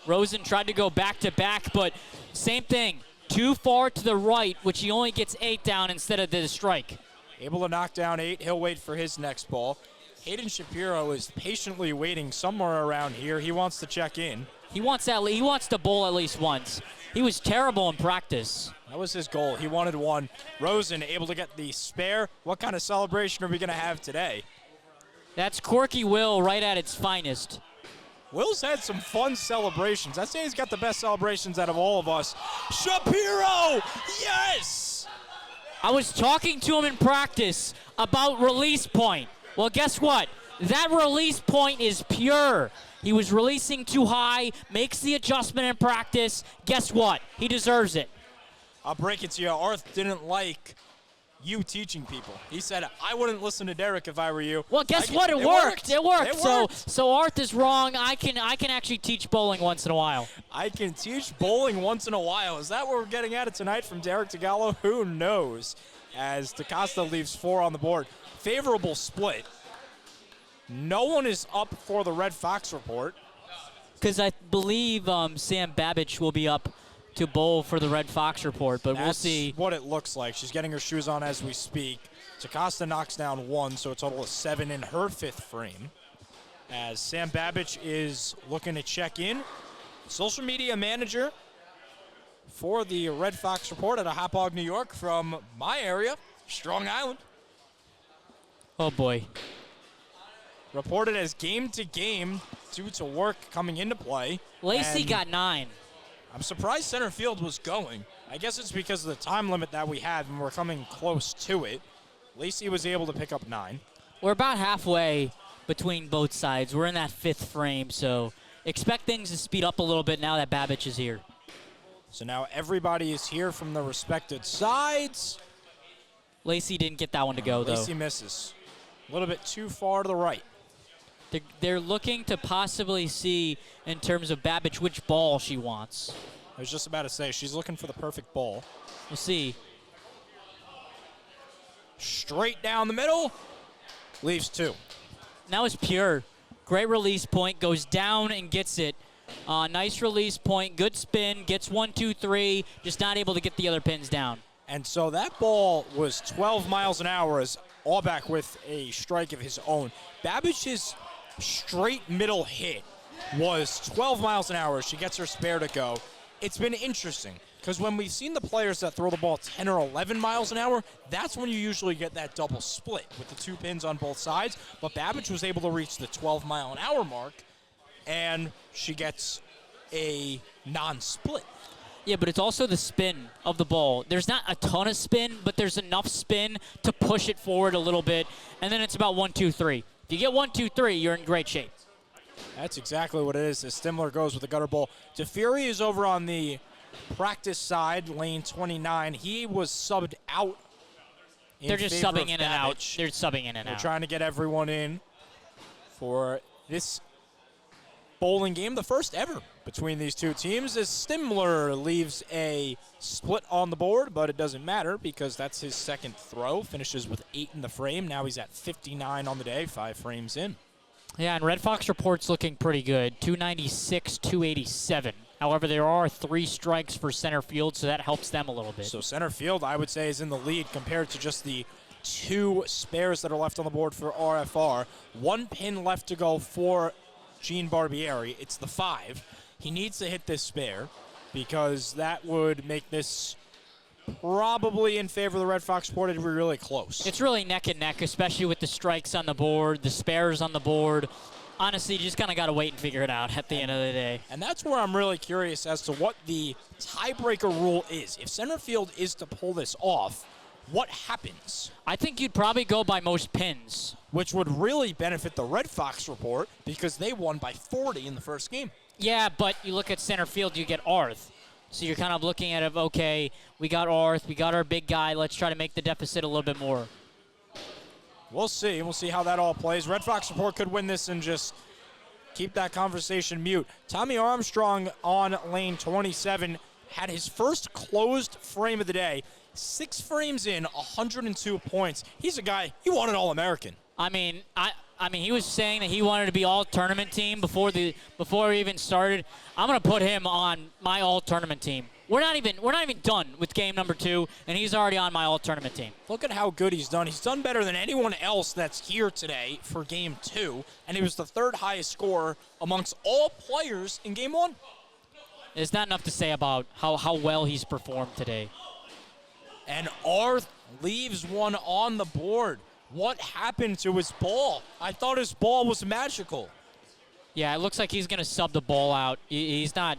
Rosen tried to go back-to-back, but same thing. Too far to the right, which he only gets 8 down instead of the strike. Able to knock down 8. He'll wait for his next ball. Hayden Shapiro is patiently waiting somewhere around here. He wants to check in. He wants to bowl at least once. He was terrible in practice. That was his goal. He wanted 1. Rosen able to get the spare. What kind of celebration are we going to have today? That's Corky Will right at its finest. Will's had some fun celebrations. I'd say he's got the best celebrations out of all of us. Shapiro! Yes! I was talking to him in practice about release point. Well, guess what? That release point is pure. He was releasing too high, makes the adjustment in practice. Guess what? He deserves it. I'll break it to you. Arth didn't like you teaching people. He said, I wouldn't listen to Derek if I were you. Well, guess what? It worked. It worked. It worked. So Arth is wrong. I can actually teach bowling once in a while. I can teach bowling once in a while. Is that what we're getting at it tonight from Derek Tagallo? Who knows? As DaCosta leaves 4 on the board. Favorable split. No one is up for the Red Fox report. Because I believe Sam Babbage will be up to bowl for the Red Fox report, but we'll see. That's what it looks like. She's getting her shoes on as we speak. DaCosta knocks down 1, so a total of 7 in her 5th frame. As Sam Babbage is looking to check in. Social media manager for the Red Fox report at a Hot Dog, New York from my area, Strong Island. Oh, boy. Reported as game to game due to work coming into play. Lacey And got 9. I'm surprised center field was going. I guess it's because of the time limit that we had and we're coming close to it. Lacey was able to pick up 9. We're about halfway between both sides. We're in that 5th frame, so expect things to speed up a little bit now that Babbage is here. So now everybody is here from the respected sides. Lacey didn't get that one to go, though. Lacey misses. A little bit too far to the right. They're looking to possibly see, in terms of Babbage, which ball she wants. I was just about to say, she's looking for the perfect ball. We'll see. Straight down the middle. Leaves 2. Now it's pure. Great release point. Goes down and gets it. Nice release point. Good spin. Gets 1, 2, 3. Just not able to get the other pins down. And so that ball was 12 miles an hour as Allback with a strike of his own. Babbage's straight middle hit was 12 miles an hour. She gets her spare to go. It's been interesting because when we've seen the players that throw the ball 10 or 11 miles an hour, that's when you usually get that double split with the 2 pins on both sides. But Babbage was able to reach the 12 mile an hour mark, and she gets a non-split. Yeah, but it's also the spin of the ball. There's not a ton of spin, but there's enough spin to push it forward a little bit, and then it's about 1, 2, 3. If you get 1, 2, 3, you're in great shape. That's exactly what it is as Stimler goes with the gutter ball. DeFury is over on the practice side, lane 29. He was subbed out. They're just subbing in and out. They're subbing in and They're out. trying to get everyone in for this bowling game, the first ever between these two teams, as Stimler leaves a split on the board, but it doesn't matter because that's his second throw. Finishes with 8 in the frame. Now he's at 59 on the day, 5 frames in. Yeah, and Red Fox report's looking pretty good. 296, 287. However, there are 3 strikes for center field, so that helps them a little bit. So center field, I would say, is in the lead compared to just the 2 spares that are left on the board for RFR. 1 pin left to go for Gene Barbieri. It's the 5. He needs to hit this spare because that would make this probably in favor of the Red Fox Sport. It'd be really close. It's really neck and neck, especially with the strikes on the board, the spares on the board. Honestly, you just kind of got to wait and figure it out at the end of the day. And that's where I'm really curious as to what the tiebreaker rule is. If center field is to pull this off, what happens? I think you'd probably go by most pins. Which would really benefit the Red Fox report because they won by 40 in the first game. Yeah, but you look at center field, you get Arth. So you're kind of looking at it, okay, we got Arth, we got our big guy, let's try to make the deficit a little bit more. We'll see. We'll see how that all plays. Red Fox Report could win this and just keep that conversation mute. Tommy Armstrong on lane 27 had his first closed frame of the day. 6 frames in, 102 points. He's a guy, he won an All-American. I mean, he was saying that he wanted to be all-tournament team before he even started. I'm gonna put him on my all-tournament team. We're not even done with game number 2, and he's already on my all-tournament team. Look at how good he's done. He's done better than anyone else that's here today for game 2, and he was the 3rd highest scorer amongst all players in game 1. There's not enough to say about how well he's performed today. And Arth leaves one on the board. What happened to his ball? I thought his ball was magical. Yeah, it looks like he's gonna sub the ball out. He's not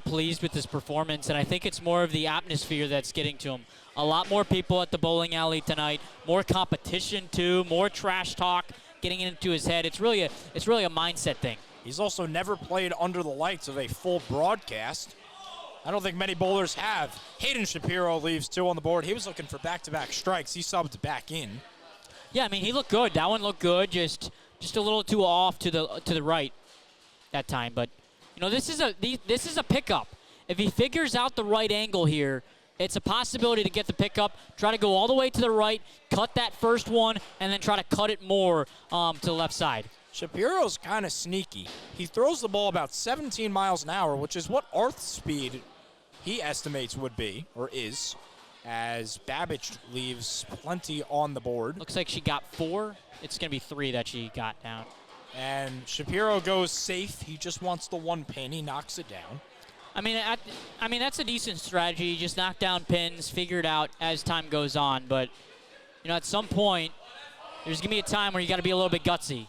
pleased with his performance, and I think it's more of the atmosphere that's getting to him. A lot more people at the bowling alley tonight, more competition too, more trash talk getting into his head. It's really a mindset thing. He's also never played under the lights of a full broadcast. I don't think many bowlers have. Hayden Shapiro leaves 2 on the board. He was looking for back-to-back strikes. He subbed back in. Yeah, I mean, he looked good. That one looked good, just a little too off to the right that time. But you know, this is a pickup. If he figures out the right angle here, it's a possibility to get the pickup. Try to go all the way to the right, cut that first one, and then try to cut it more to the left side. Shapiro's kind of sneaky. He throws the ball about 17 miles an hour, which is what Arth's speed he estimates would be, or is, as Babbage leaves plenty on the board. Looks like she got 4. It's going to be 3 that she got down. And Shapiro goes safe. He just wants the 1 pin. He knocks it down. I mean, that's a decent strategy. Just knock down pins, figure it out as time goes on. But, you know, at some point, there's going to be a time where you got to be a little bit gutsy.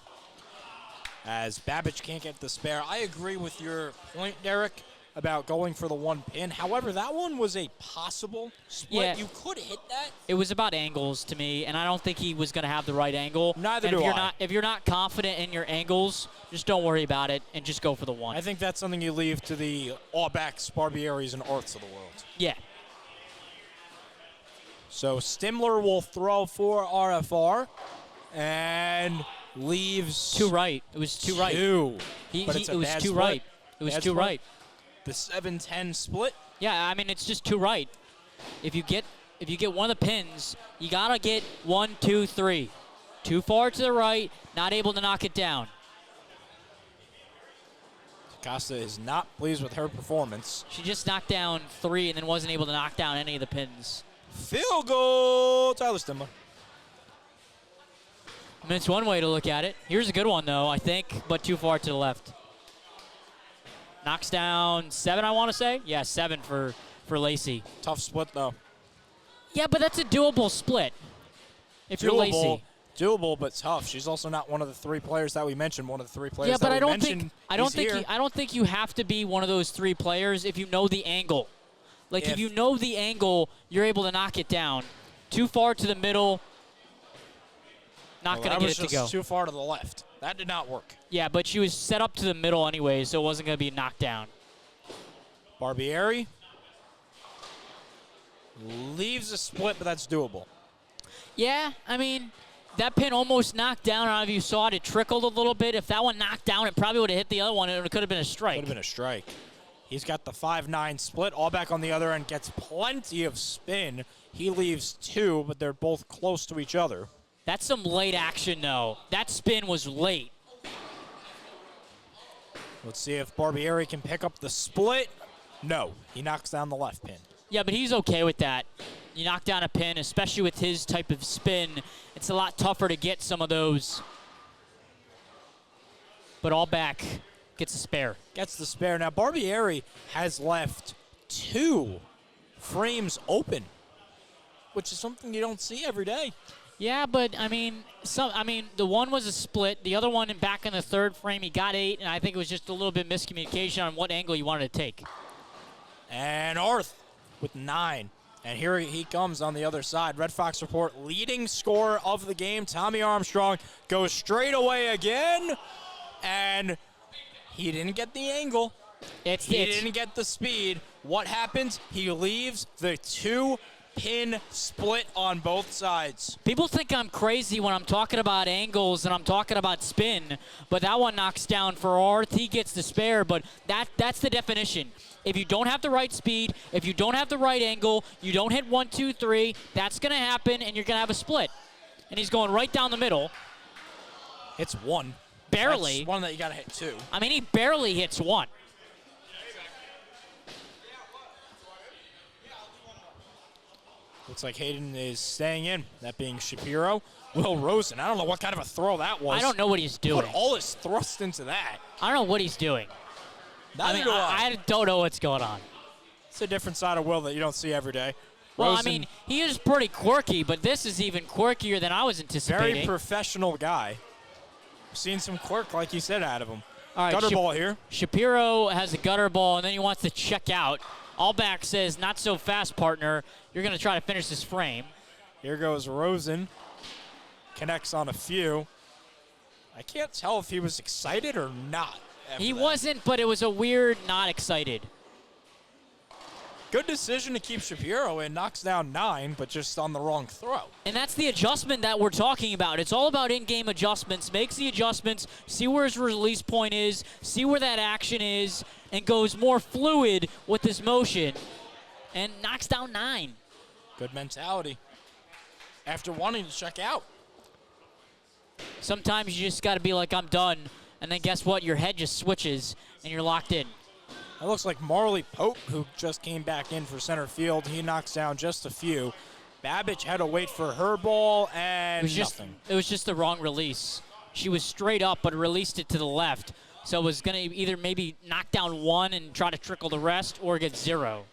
As Babbage can't get the spare. I agree with your point, Derek, about going for the 1 pin. However, that one was a possible split. Yeah. You could hit that. It was about angles to me, and I don't think he was going to have the right angle. Neither and do I. If you're not confident in your angles, just don't worry about it and just go for the 1. I think that's something you leave to the Allbacks, Barbieris, and Arths of the world. Yeah. So Stimler will throw for RFR and leaves Too right. It was too right. 2. It But it's a was bad too split. right. It was Bad too split. right. The 7-10 split. Yeah, I mean, it's just too right. If you get one of the pins, you gotta get 1, 2, 3. Too far to the right, not able to knock it down. Costa is not pleased with her performance. She just knocked down 3 and then wasn't able to knock down any of the pins. Field goal, Tyler Stimler. I mean, it's one way to look at it. Here's a good one, though, I think, but too far to the left. Knocks down 7, I want to say. Yeah, 7 for Lacey. Tough split, though. Yeah, but that's a doable split if you're Lacey. Doable, but tough. She's also not one of the 3 players that we mentioned. One of the 3 players. Yeah, but that I don't mentioned I don't think you have to be one of those 3 players if you know the angle. Like if you know the angle, you're able to knock it down. Too far to the middle, not going to get it to go. That was just too far to the left. That did not work. Yeah, but she was set up to the middle anyway, so it wasn't going to be knocked down. Barbieri leaves a split, but that's doable. Yeah, I mean, that pin almost knocked down. I don't know if you saw it. It trickled a little bit. If that one knocked down, it probably would have hit the other one, and it could have been a strike. Could have been a strike. He's got the 5-9 split. All back on the other end gets plenty of spin. He leaves 2, but they're both close to each other. That's some late action, though. That spin was late. Let's see if Barbieri can pick up the split. No, he knocks down the left pin. Yeah, but he's okay with that. You knock down a pin, especially with his type of spin, it's a lot tougher to get some of those. But all back gets a spare. Gets the spare. Now, Barbieri has left 2 frames open, which is something you don't see every day. Yeah, but I mean, the one was a split. The other one back in the 3rd frame, he got 8, and I think it was just a little bit miscommunication on what angle you wanted to take. And Arth with 9. And here he comes on the other side. Red Fox Report leading scorer of the game. Tommy Armstrong goes straight away again. And he didn't get the angle. He didn't get the speed. What happens? He leaves the 2-pin split on both sides. People think I'm crazy when I'm talking about angles and I'm talking about spin, but that one knocks down for Arth. He gets the spare, but that's the definition. If you don't have the right speed, if you don't have the right angle, you don't hit 1, 2, 3, that's going to happen, and you're going to have a split. And he's going right down the middle. Hits 1. Barely. That's one that you got to hit 2. I mean, he barely hits 1. Looks like Hayden is staying in, that being Shapiro. Will Rosen, I don't know what kind of a throw that was. I don't know what he's doing. Put all his thrust into that. I don't know what he's doing. Neither do I don't know what's going on. It's a different side of Will that you don't see every day. Well, Rosen, I mean, he is pretty quirky, but this is even quirkier than I was anticipating. very professional guy. Seen some quirk, like you said, out of him. All right, Gutter ball here. Shapiro has a gutter ball, and then he wants to check out. Allback says, not so fast, partner. You're going to try to finish this frame. Here goes Rosen. Connects on a few. I can't tell if he was excited or not. He wasn't, but it was a weird not excited. Good decision to keep Shapiro in. Knocks down 9, but just on the wrong throw. And that's the adjustment that we're talking about. It's all about in-game adjustments. Makes the adjustments, see where his release point is, see where that action is, and goes more fluid with this motion. And knocks down 9. Good mentality. After wanting to check out. Sometimes you just got to be like, I'm done. And then guess what? Your head just switches, and you're locked in. That looks like Marley Pope, who just came back in for center field. He knocks down just a few. Babbage had to wait for her ball, and nothing. It was just the wrong release. She was straight up, but released it to the left. So it was going to either maybe knock down 1 and try to trickle the rest, or get 0.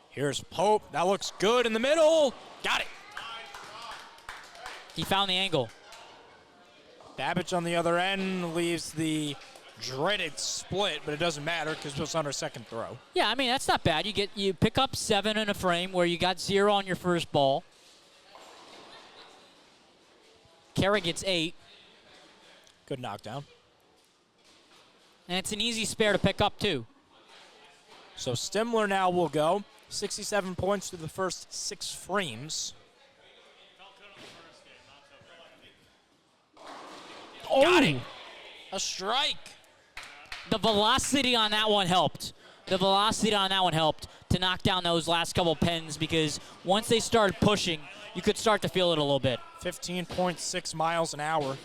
Here's Pope. That looks good in the middle. Got it. He found the angle. Babbage on the other end leaves the dreaded split, but it doesn't matter because it's on her second throw. Yeah, I mean, that's not bad. You pick up 7 in a frame where you got 0 on your first ball. Kara gets 8. Good knockdown. And it's an easy spare to pick up, too. So Stimler now will go. 67 points through the first 6 frames. Got it. A strike. The velocity on that one helped. The velocity on that one helped to knock down those last couple pins, because once they started pushing, you could start to feel it a little bit. 15.6 miles an hour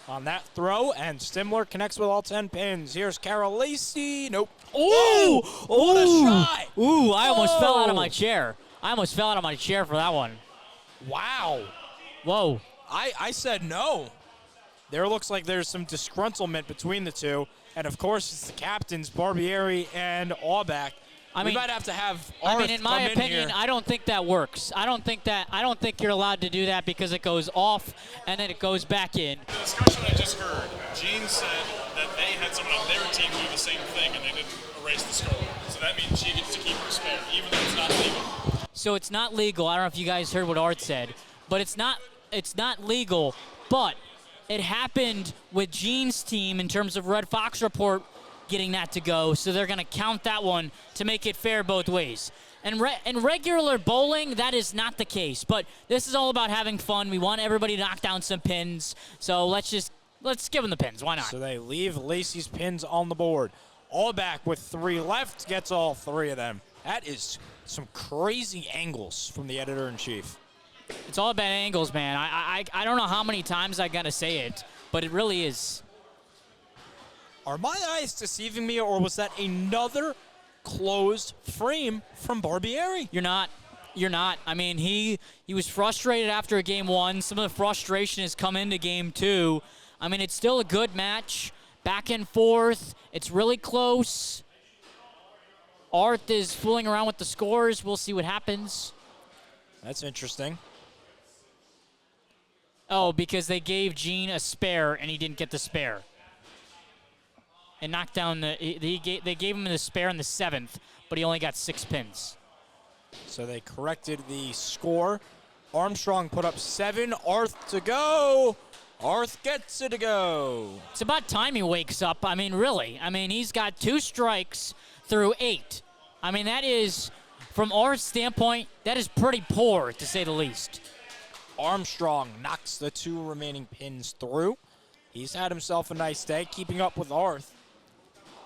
on that throw, and Stimler connects with all 10 pins. Here's Carol Lacey. Nope. Ooh! What a shot! Ooh, I almost fell out of my chair. I almost fell out of my chair for that one. Wow. Whoa. I said no. There looks like there's some disgruntlement between the two. And, of course, it's the captains, Barbieri and Aubach. We might have to have Arth in my opinion, here. I don't think that works. I don't think you're allowed to do that, because it goes off and then it goes back in. The discussion I just heard, Gene said that they had someone on their team do the same thing and they didn't erase the score. So that means she gets to keep her spare, even though it's not legal. So it's not legal. I don't know if you guys heard what Art said, but it's not legal, but it happened with Gene's team in terms of Red Fox Report getting that to go, so they're going to count that one to make it fair both ways. And in regular bowling, that is not the case, but this is all about having fun. We want everybody to knock down some pins, so let's give them the pins. Why not? So they leave Lacey's pins on the board. Aubach with 3 left gets all 3 of them. That is some crazy angles from the editor-in-chief. It's all about angles, man. I don't know how many times I got to say it, but it really is. Are my eyes deceiving me, or was that another closed frame from Barbieri. You're not. You're not. I mean, he was frustrated after game 1. Some of the frustration has come into game 2. I mean, it's still a good match. Back and forth. It's really close. Arth is fooling around with the scores. We'll see what happens. That's interesting. Oh, because they gave Gene a spare, and he didn't get the spare. And knocked down they gave him the spare in the 7th, but he only got 6 pins. So they corrected the score. Armstrong put up 7. Arth to go. Arth gets it to go. It's about time he wakes up. I mean, really. I mean, he's got 2 strikes through 8. I mean, that is, from Arth's standpoint, that is pretty poor, to say the least. Armstrong knocks the 2 remaining pins through. He's had himself a nice day, keeping up with Arth.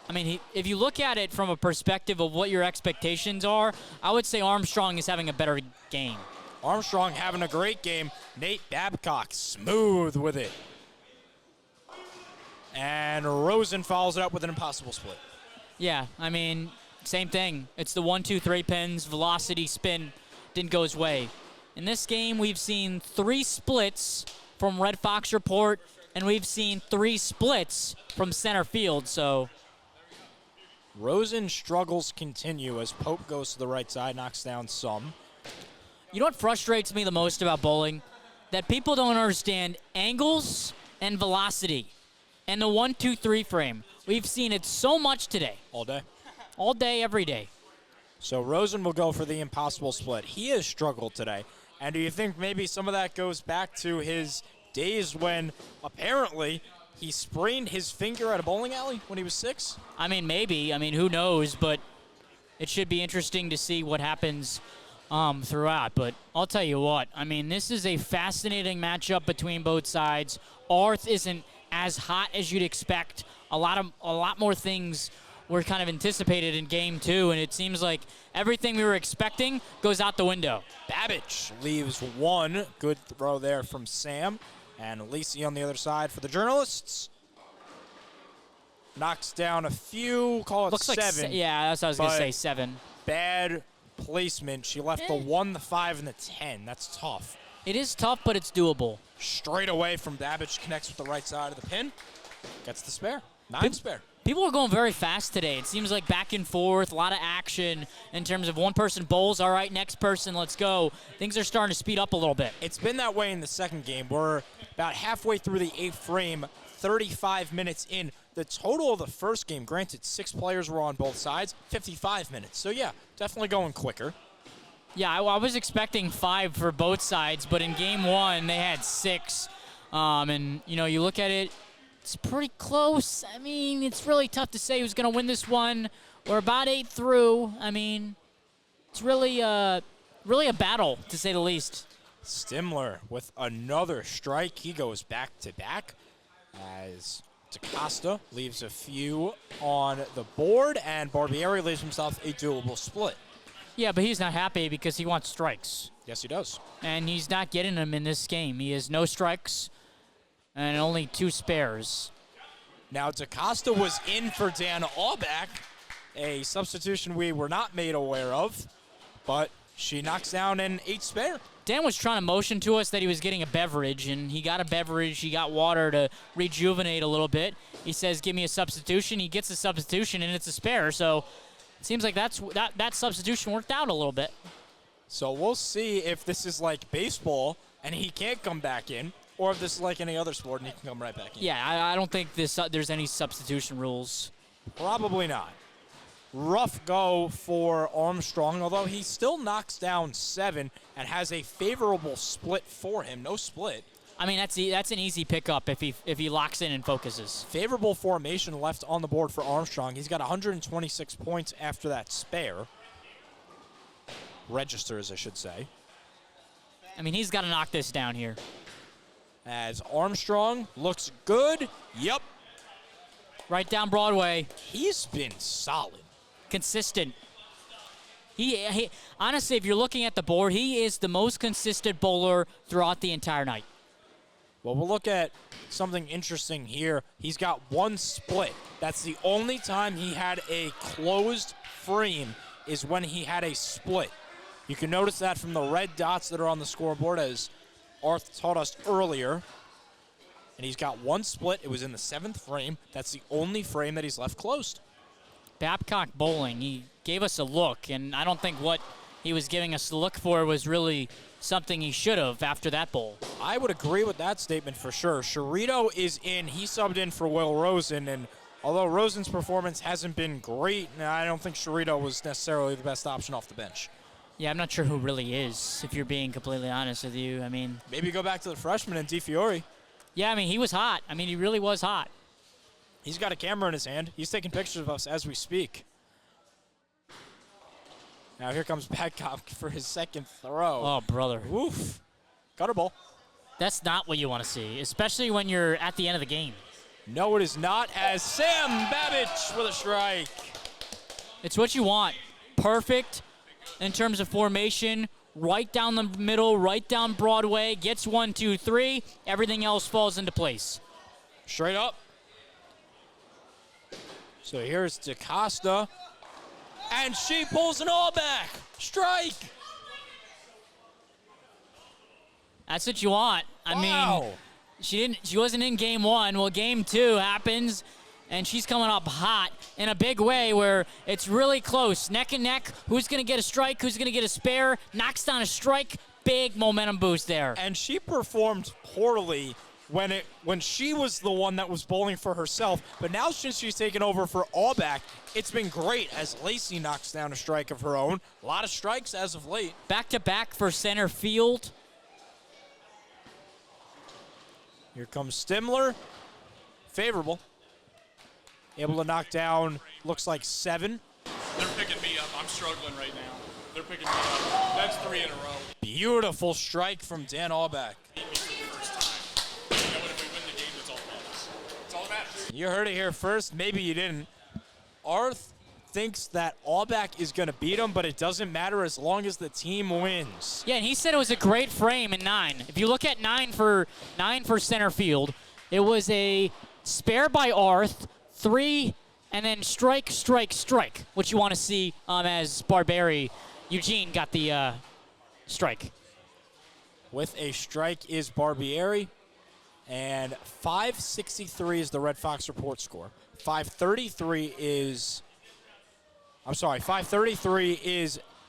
I mean, if you look at it from a perspective of what your expectations are, I would say Armstrong is having a better game. Armstrong having a great game. Nate Babcock smooth with it. And Rosen follows it up with an impossible split. Yeah, I mean, same thing. It's the 1, 2, 3 pins, velocity, spin, didn't go his way. In this game, we've seen 3 splits from Red Fox Report, and we've seen 3 splits from center field, so... Rosen struggles continue as Pope goes to the right side, knocks down some. You know what frustrates me the most about bowling? That people don't understand angles and velocity and the 1, 2, 3 frame. We've seen it so much today. All day? All day, every day. So Rosen will go for the impossible split. He has struggled today. And do you think maybe some of that goes back to his days when apparently he sprained his finger at a bowling alley when he was 6? I mean, maybe. I mean, who knows? But it should be interesting to see what happens throughout. But I'll tell you what. I mean, this is a fascinating matchup between both sides. Arth isn't as hot as you'd expect. A lot more things were kind of anticipated in game 2, and it seems like everything we were expecting goes out the window. Babbage leaves 1. Good throw there from Sam. And Lacey on the other side for the journalists. Knocks down a few, call it Looks 7. Like yeah, that's what I was going to say, 7. Bad placement. She left the 1, the 5, and the 10. That's tough. It is tough, but it's doable. Straight away from Babbage, connects with the right side of the pin. Gets the spare. 9 spare. People are going very fast today. It seems like back and forth, a lot of action in terms of one person bowls, all right, next person, let's go. Things are starting to speed up a little bit. It's been that way in the second game. We're about halfway through the 8th frame, 35 minutes in. The total of the first game, granted 6 players were on both sides, 55 minutes. So yeah, definitely going quicker. Yeah, I was expecting 5 for both sides, but in game 1 they had 6. And, you know, you look at it, it's pretty close. I mean, it's really tough to say who's going to win this one. We're about 8 through. I mean, it's really a battle, to say the least. Stimler with another strike. He goes back to back as DaCosta leaves a few on the board, and Barbieri leaves himself a doable split. Yeah, but he's not happy because he wants strikes. Yes, he does. And he's not getting them in this game. He has no strikes and only 2 spares. Now, DaCosta was in for Dan Auerbach, a substitution we were not made aware of, but she knocks down an 8 spare. Dan was trying to motion to us that he was getting a beverage, and he got a beverage. He got water to rejuvenate a little bit. He says, give me a substitution. He gets a substitution, and it's a spare. So it seems like that substitution worked out a little bit. So we'll see if this is like baseball, and he can't come back in, or if this is like any other sport and he can come right back in. Yeah, I don't think there's any substitution rules. Probably not. Rough go for Armstrong, although he still knocks down 7 and has a favorable split for him. No split. I mean, that's an easy pickup if he locks in and focuses. Favorable formation left on the board for Armstrong. He's got 126 points after that spare. Registers, I should say. I mean, he's got to knock this down here. As Armstrong looks good. Yep. Right down Broadway. He's been solid. Consistent. He honestly, if you're looking at the board, he is the most consistent bowler throughout the entire night. Well, we'll look at something interesting here. He's got 1 split. That's the only time he had a closed frame is when he had a split. You can notice that from the red dots that are on the scoreboard, as Arth taught us earlier. And he's got one split. It was in the 7th frame. That's the only frame that he's left closed. Babcock bowling, he gave us a look, and I don't think what he was giving us a look for was really something he should have after that bowl. I would agree with that statement for sure. Sharito is in. He subbed in for Will Rosen, and although Rosen's performance hasn't been great, I don't think Sharito was necessarily the best option off the bench. Yeah, I'm not sure who really is, if you're being completely honest with you. I mean, maybe go back to the freshman and DiFiore. Yeah, I mean, he was hot. I mean, he really was hot. He's got a camera in his hand. He's taking pictures of us as we speak. Now here comes Babcock for his 2nd throw. Oh, brother. Oof. Gutter ball. That's not what you want to see, especially when you're at the end of the game. No, it is not, as Sam Babbage with a strike. It's what you want. Perfect in terms of formation. Right down the middle, right down Broadway. Gets 1, 2, 3. Everything else falls into place. Straight up. So here's DaCosta. And she pulls an all back. Strike. That's what you want. I mean, she wasn't in game 1. Well, game 2 happens, and she's coming up hot in a big way where it's really close. Neck and neck. Who's going to get a strike? Who's going to get a spare? Knocks down a strike. Big momentum boost there. And she performed poorly when she was the one that was bowling for herself. But now since she's taken over for Allback, it's been great as Lacey knocks down a strike of her own. A lot of strikes as of late. Back-to-back for center field. Here comes Stimler. Favorable. Able to knock down, looks like 7. They're picking me up. I'm struggling right now. They're picking me up. That's 3 in a row. Beautiful strike from Dan Allback. You heard it here first. Maybe you didn't. Arth thinks that Allback is going to beat him, but it doesn't matter as long as the team wins. Yeah, and he said it was a great frame in 9. If you look at 9 for center field, it was a spare by Arth, 3, and then strike, strike, strike, which you want to see as Barbieri. Eugene got the strike. With a strike is Barbieri. And 563 is the Red Fox report score. 533 is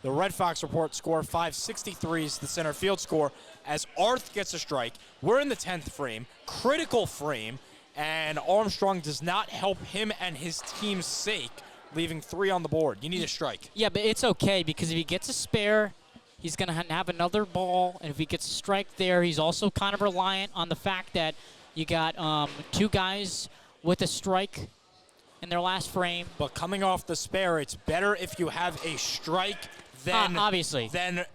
the Red Fox report score. 563 is the center field score as Arth gets a strike. We're in the 10th frame, critical frame, and Armstrong does not help him and his team's sake, leaving 3 on the board. You need a strike. Yeah, but it's okay because if he gets a spare, he's going to have another ball, and if he gets a strike there, he's also kind of reliant on the fact that you got 2 guys with a strike in their last frame. But coming off the spare, it's better if you have a strike than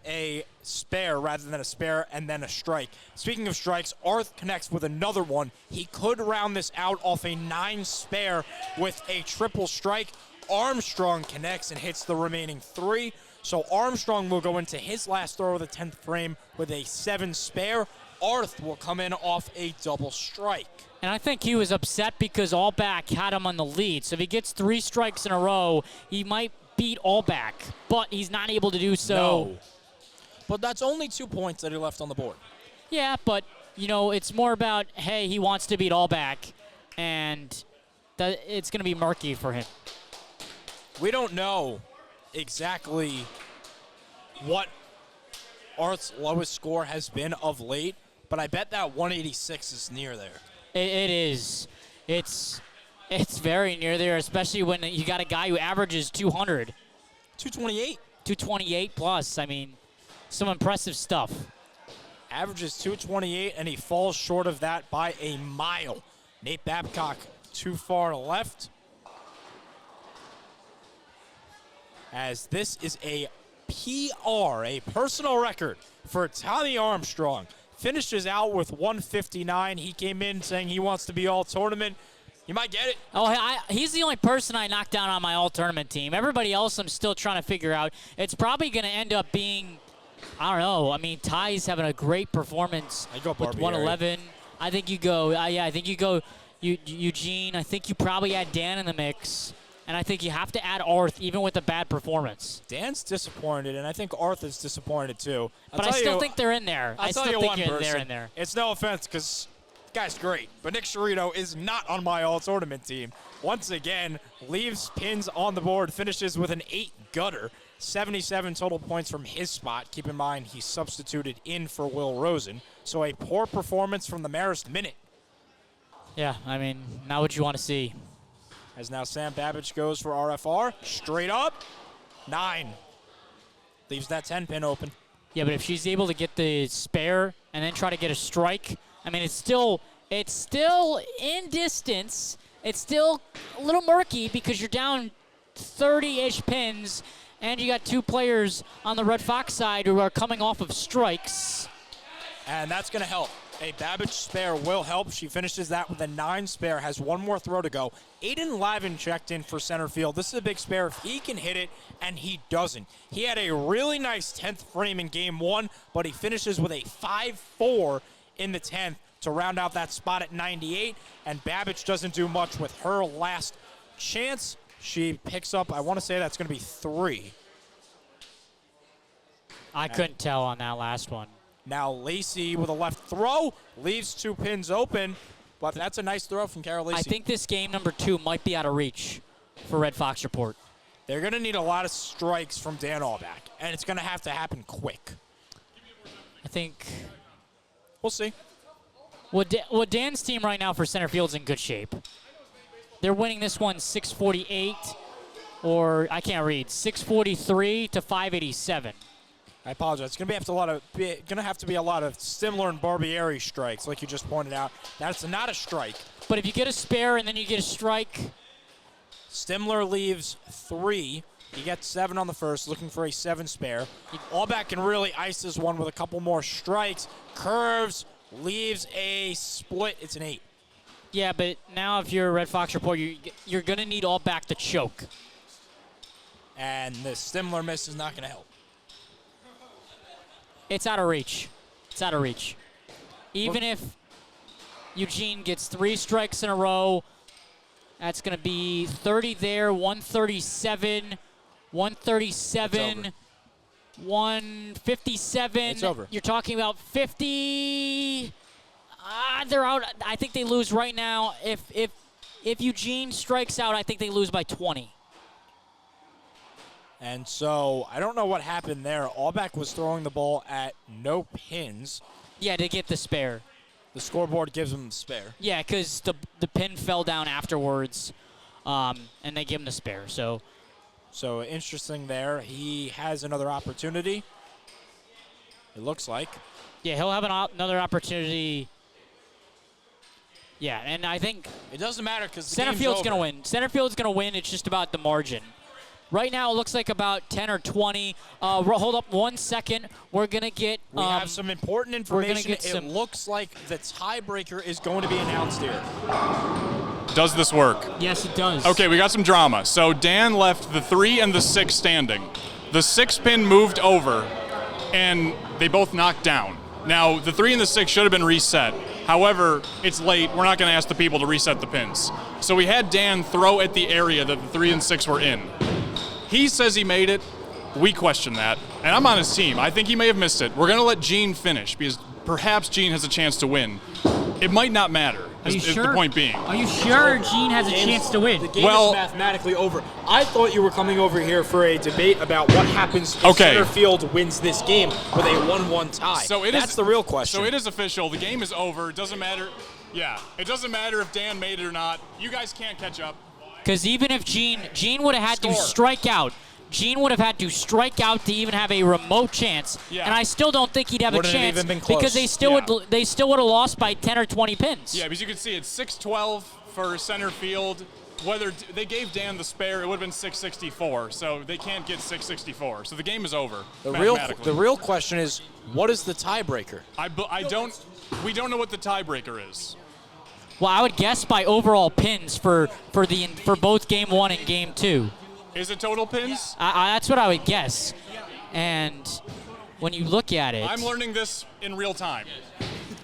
a spare rather than a spare and then a strike. Speaking of strikes, Arth connects with another one. He could round this out off a 9 spare with a triple strike. Armstrong connects and hits the remaining 3. So Armstrong will go into his last throw of the 10th frame with a 7 spare. Arth will come in off a double strike. And I think he was upset because Allback had him on the lead. So if he gets 3 strikes in a row, he might beat Allback, but he's not able to do so. No. But that's only 2 points that he left on the board. Yeah, but, it's more about, hey, he wants to beat Allback, and it's going to be murky for him. We don't know exactly what Arth's lowest score has been of late, but I bet that 186 is near there. It is. It's very near there, especially when you got a guy who averages 200. 228. 228 plus. I mean, some impressive stuff. Averages 228, and he falls short of that by a mile. Nate Babcock too far left. As this is a PR, a personal record for Tommy Armstrong. Finishes out with 159. He came in saying he wants to be all-tournament. You might get it. Oh, he's the only person I knocked down on my all-tournament team. Everybody else I'm still trying to figure out. It's probably going to end up being, I don't know. I mean, Ty's having a great performance I go with Barbieri. 111. I think you go, I think you go Eugene. I think you probably add Dan in the mix. And I think you have to add Arth even with a bad performance. Dan's disappointed, and I think Arthur's disappointed too. But I still think they're in there. I'll tell you one person. They're in there. It's no offense, because the guy's great, but Nick Sciarrito is not on my all-tournament team. Once again, leaves pins on the board, finishes with an 8 gutter. 77 total points from his spot. Keep in mind, he substituted in for Will Rosen. So a poor performance from the Marist Minute. Yeah, I mean, not what you want to see. As now Sam Babbage goes for RFR. Straight up. 9. Leaves that 10 pin open. Yeah, but if she's able to get the spare and then try to get a strike, I mean, it's still in distance. It's still a little murky because you're down 30-ish pins, and you got 2 players on the Red Fox side who are coming off of strikes. And that's going to help. A Babbage spare will help. She finishes that with a 9 spare, has 1 more throw to go. Aiden Lavin checked in for center field. This is a big spare if he can hit it, and he doesn't. He had a really nice 10th frame in game 1, but he finishes with a 5-4 in the 10th to round out that spot at 98, and Babbage doesn't do much with her last chance. She picks up, I want to say that's going to be 3. I couldn't tell on that last one. Now Lacey with a left throw leaves 2 pins open, but that's a nice throw from Cara Lacey. I think this game number 2 might be out of reach for Red Fox Report. They're going to need a lot of strikes from Dan Allback, and it's going to have to happen quick. I think we'll see. Well, Dan's team right now for center field's in good shape. They're winning this one 648, or I can't read, 643 to 587. I apologize. It's going to have to be a lot of Stimler and Barbieri strikes, like you just pointed out. That's not a strike. But if you get a spare and then you get a strike, Stimler leaves 3. He gets 7 on the first, looking for a 7 spare. Allback can really ice this one with a couple more strikes. Curves, leaves a split. It's an 8. Yeah, but now if you're a Red Fox Report, you're going to need Allback to choke. And the Stimler miss is not going to help. It's out of reach. It's out of reach. Even if Eugene gets 3 strikes in a row, that's going to be 30 there, 137, 137, 157. It's over. You're talking about 50. They're out. I think they lose right now. If Eugene strikes out, I think they lose by 20. And so I don't know what happened there. Allback was throwing the ball at no pins. Yeah, to get the spare. The scoreboard gives him the spare. Yeah, because the pin fell down afterwards, and they give him the spare. So interesting there. He has another opportunity, it looks like. Yeah, he'll have another opportunity. Yeah, and I think it doesn't matter because center field's going to win. Center field's going to win. It's just about the margin. Right now, it looks like about 10 or 20. Hold up 1 second. We're going to get... we have some important information. It looks like the tiebreaker is going to be announced here. Does this work? Yes, it does. Okay, we got some drama. So Dan left the 3 and the 6 standing. The 6 pin moved over, and they both knocked down. Now, the 3 and the 6 should have been reset. However, it's late. We're not going to ask the people to reset the pins. So we had Dan throw at the area that the 3 and 6 were in. He says he made it. We question that. And I'm on his team. I think he may have missed it. We're going to let Gene finish because perhaps Gene has a chance to win. It might not matter, is the point being. Are you sure Gene has a chance to win? The game is mathematically over. I thought you were coming over here for a debate about what happens if center field wins this game with a 1-1 tie. So that's the real question. So it is official. The game is over. It doesn't matter. Yeah, it doesn't matter if Dan made it or not. You guys can't catch up. Because even if Gene would have had to strike out. Gene would have had to strike out to even have a remote chance. Yeah. And I still don't think he'd have a chance because they still would have lost by 10 or 20 pins. Yeah, because you can see it's 6-12 for center field. Whether they gave Dan the spare, it would have been 664. So they can't get 664. So the game is over. The real question is, what is the tiebreaker? We don't know what the tiebreaker is. Well, I would guess by overall pins for both Game 1 and Game 2. Is it total pins? That's what I would guess. And when you look at it... I'm learning this in real time.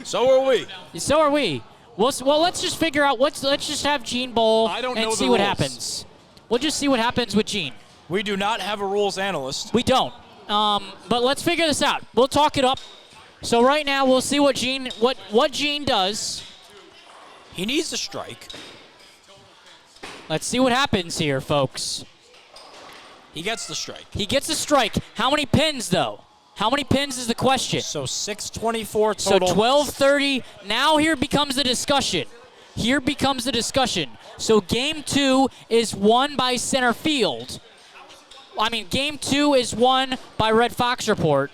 So are we. So are we. Well, let's just figure out let's just have Gene bowl and see what happens. we'll just see what happens with Gene. We do not have a rules analyst. We don't. But let's figure this out. We'll talk it up. So right now we'll see what Gene does. He needs a strike. Let's see what happens here, folks. He gets the strike. He gets a strike. How many pins, though? How many pins is the question? So 624 total. So 1230. Now here becomes the discussion. So game 2 is won by center field. I mean, game 2 is won by Red Fox Report.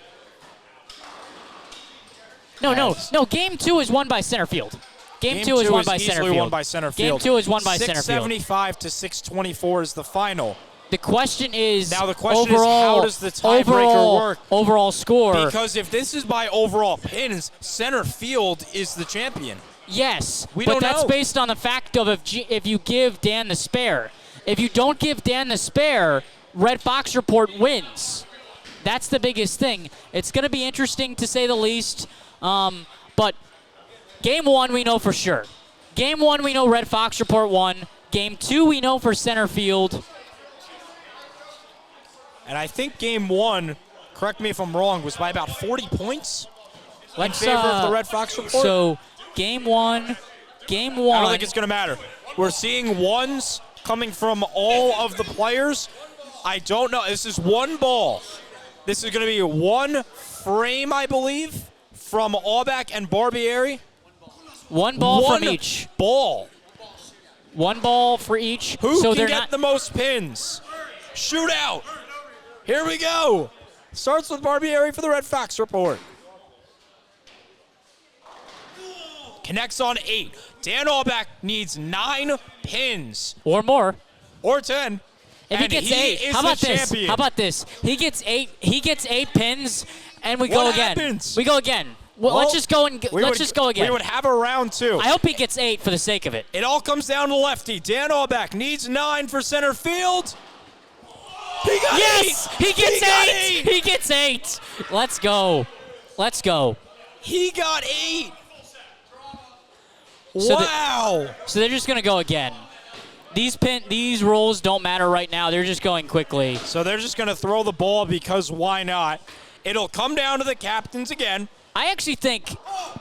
No. Game 2 is won by center field. Game 2 is won by center field. Won by center field. Game 2 is won by center field. 675 to 624 is the final. The question is, now the question overall, is, how does the tiebreaker work? Overall score. Because if this is by overall pins, center field is the champion. Yes, but that's based on the fact of if you give Dan the spare. If you don't give Dan the spare, Red Fox Report wins. That's the biggest thing. It's going to be interesting to say the least. But game 1 we know for sure. Game 1 we know Red Fox Report won. Game 2 we know for center field. And I think game 1, correct me if I'm wrong, was by about 40 points in favor of the Red Fox Report. So game 1. I don't think it's going to matter. We're seeing ones coming from all of the players. I don't know. This is one ball. This is going to be one frame, I believe, from Aubach and Barbieri. One ball from each. One ball for each. Who can get the most pins? Shootout. Here we go. Starts with Barbieri for the Red Fox Report. Connects on 8. Dan Aubach needs 9 pins. Or more. Or 10. If he gets 8, how about this? How about this? He gets 8 pins, and we go again. Happens? We go again. Well, let's just go again. We would have a round 2. I hope he gets 8 for the sake of it. It all comes down to lefty. Dan Aubach needs 9 for center field. He got 8. He gets 8. He gets 8. Let's go. He got 8. So wow. So they're just going to go again. These rolls don't matter right now. They're just going quickly. So they're just going to throw the ball because why not? It'll come down to the captains again. I actually think,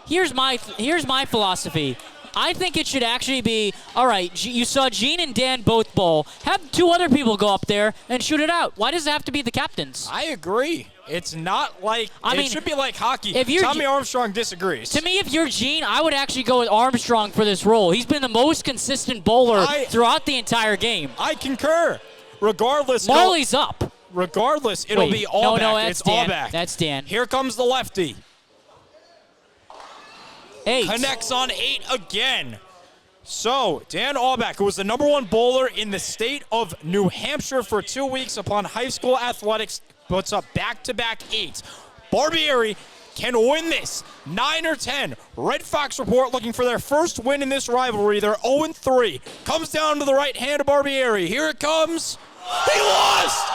here's my philosophy. I think it should actually be, all right, you saw Gene and Dan both bowl. Have 2 other people go up there and shoot it out. Why does it have to be the captains? I agree. It's not like, it should be like hockey. Tommy Armstrong disagrees. To me, if you're Gene, I would actually go with Armstrong for this role. He's been the most consistent bowler throughout the entire game. I concur. Regardless. Marley's up. Regardless, it'll be Aubach. No, that's Dan. Aubach. That's Dan. Here comes the lefty. 8. Connects on 8 again. So, Dan Aubach, who was the #1 bowler in the state of New Hampshire for 2 weeks upon high school athletics, puts up back-to-back 8. Barbieri can win this, 9 or 10. Red Fox Report looking for their first win in this rivalry. They're 0-3. Comes down to the right hand of Barbieri. Here it comes. He lost!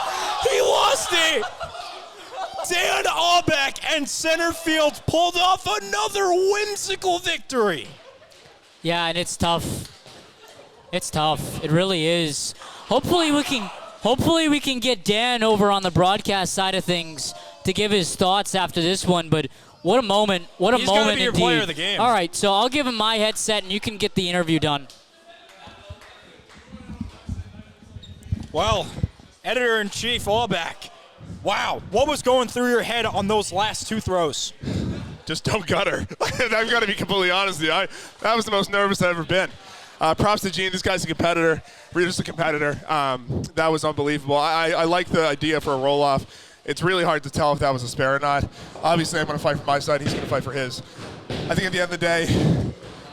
He lost it! Dan Aubach and center field pulled off another whimsical victory. Yeah, and it's tough. It's tough. It really is. Hopefully we can get Dan over on the broadcast side of things to give his thoughts after this one, but what a moment. What a He's moment gonna be indeed. your player of the game. All right, so I'll give him my headset and you can get the interview done. Well, Editor-in-Chief Aubach, wow, what was going through your head on those last 2 throws? Just don't gut her. I've got to be completely honest with you. That was the most nervous I've ever been. Props to Gene. This guy's a competitor. We're just a competitor. That was unbelievable. I like the idea for a roll-off. It's really hard to tell if that was a spare or not. Obviously, I'm going to fight for my side. He's going to fight for his. I think at the end of the day,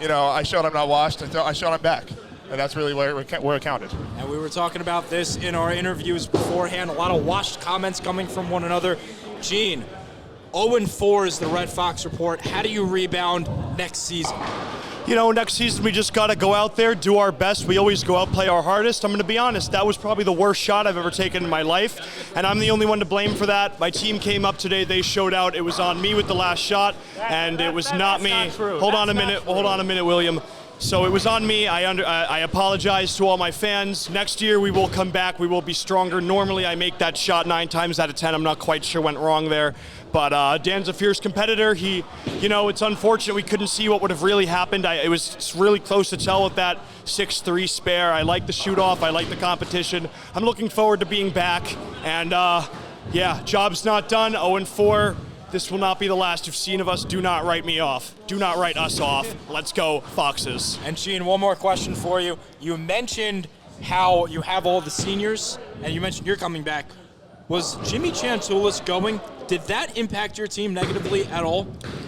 I showed I'm not washed. I showed I'm back. And that's really where it counted. And we were talking about this in our interviews beforehand. A lot of washed comments coming from one another. Gene, 0-4 is the Red Fox Report. How do you rebound next season? Next season we just got to go out there, do our best. We always go out, play our hardest. I'm going to be honest, that was probably the worst shot I've ever taken in my life, and I'm the only one to blame for that. My team came up today, they showed out. It was on me with the last shot, and it was not me. Not true. Hold on a minute, William. So it was on me. I apologize to all my fans. Next year we will come back. We will be stronger. Normally I make that shot 9 times out of 10. I'm not quite sure what went wrong there. But Dan's a fierce competitor. It's unfortunate we couldn't see what would have really happened. It was really close to tell with that 6-3 spare. I like the shoot-off. I like the competition. I'm looking forward to being back. And job's not done. 0-4. This will not be the last you've seen of us. Do not write me off. Do not write us off. Let's go, Foxes. And Gene, one more question for you. You mentioned how you have all the seniors, and you mentioned you're coming back. Was Jimmy Chantulis going? Did that impact your team negatively at all?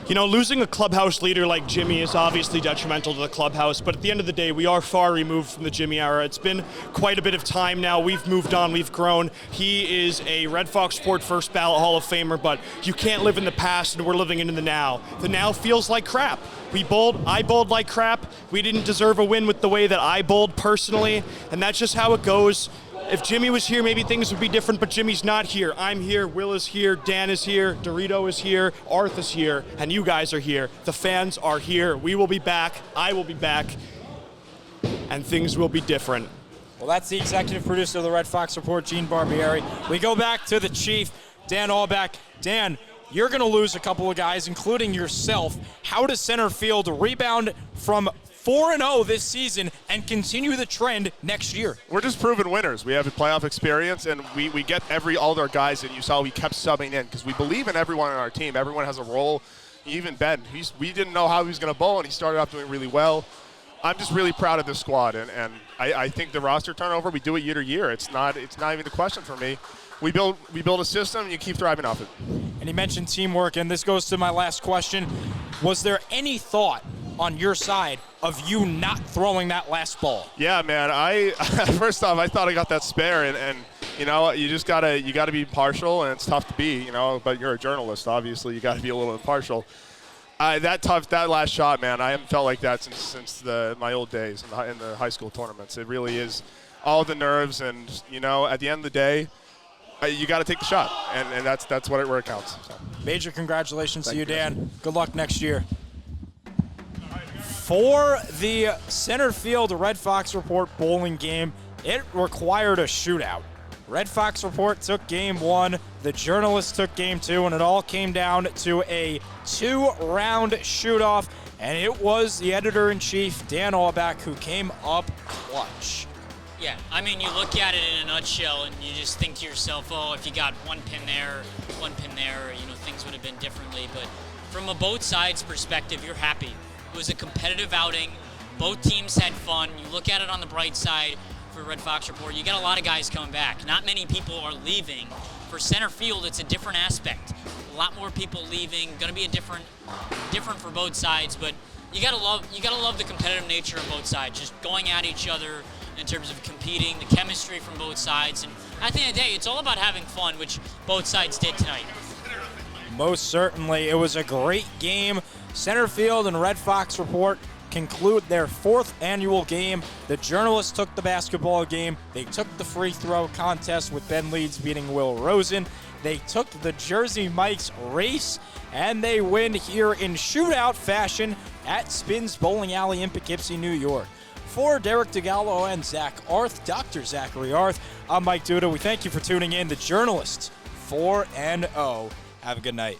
Losing a clubhouse leader like Jimmy is obviously detrimental to the clubhouse, but at the end of the day, we are far removed from the Jimmy era. It's been quite a bit of time now. We've moved on, we've grown. He is a Red Fox Sport first ballot Hall of Famer, but you can't live in the past, and we're living in the now. The now feels like crap. I bowled like crap. We didn't deserve a win with the way that I bowled personally, and that's just how it goes. If Jimmy was here, maybe things would be different, but Jimmy's not here. I'm here, Will is here, Dan is here, Dorito is here, Arth is here, and you guys are here. The fans are here. We will be back. I will be back. And things will be different. Well, that's the executive producer of the Red Fox Report, Gene Barbieri. We go back to the chief, Dan Allback. Dan, you're going to lose a couple of guys, including yourself. How does center field rebound from 4-0 this season and continue the trend next year? We're just proven winners. We have a playoff experience, and we get all our guys, and you saw we kept subbing in because we believe in everyone on our team. Everyone has a role. Even Ben, we didn't know how he was going to bowl, and he started off doing really well. I'm just really proud of this squad, and I think the roster turnover, we do it year to year. It's not even the question for me. We build a system, and you keep thriving off it. And he mentioned teamwork, and this goes to my last question. Was there any thought on your side of you not throwing that last ball? Yeah, man. First off, I thought I got that spare, and you just gotta be partial, and it's tough to be, But you're a journalist, obviously. You got to be a little impartial. That last shot, man. I haven't felt like that since my old days in the high school tournaments. It really is all the nerves, and at the end of the day, you got to take the shot, and that's where it counts. So. Major congratulations to you, Dan. Good luck next year. For the center field Red Fox Report bowling game, it required a shootout. Red Fox Report took game 1, the journalists took game 2, and it all came down to a 2-round shoot-off, and it was the editor-in-chief, Dan Allback, who came up clutch. Yeah, you look at it in a nutshell and you just think to yourself, oh, if you got one pin there, things would have been differently. But from a both sides perspective, you're happy. It was a competitive outing. Both teams had fun. You look at it on the bright side for Red Fox Report, you got a lot of guys coming back. Not many people are leaving. For center field, it's a different aspect. A lot more people leaving. Going to be a different for both sides, but you gotta love the competitive nature of both sides. Just going at each other in terms of competing, the chemistry from both sides, and at the end of the day, it's all about having fun, which both sides did tonight. Most certainly. It was a great game. Center field and Red Fox Report conclude their 4th annual game. The journalists took the basketball game. They took the free throw contest with Ben Leeds beating Will Rosen. They took the Jersey Mike's race, and they win here in shootout fashion at Spins Bowling Alley in Poughkeepsie, New York. For Derek DeGallo and Zach Arth, Dr. Zachary Arth, I'm Mike Duda. We thank you for tuning in. The Journalists 4-0. Have a good night.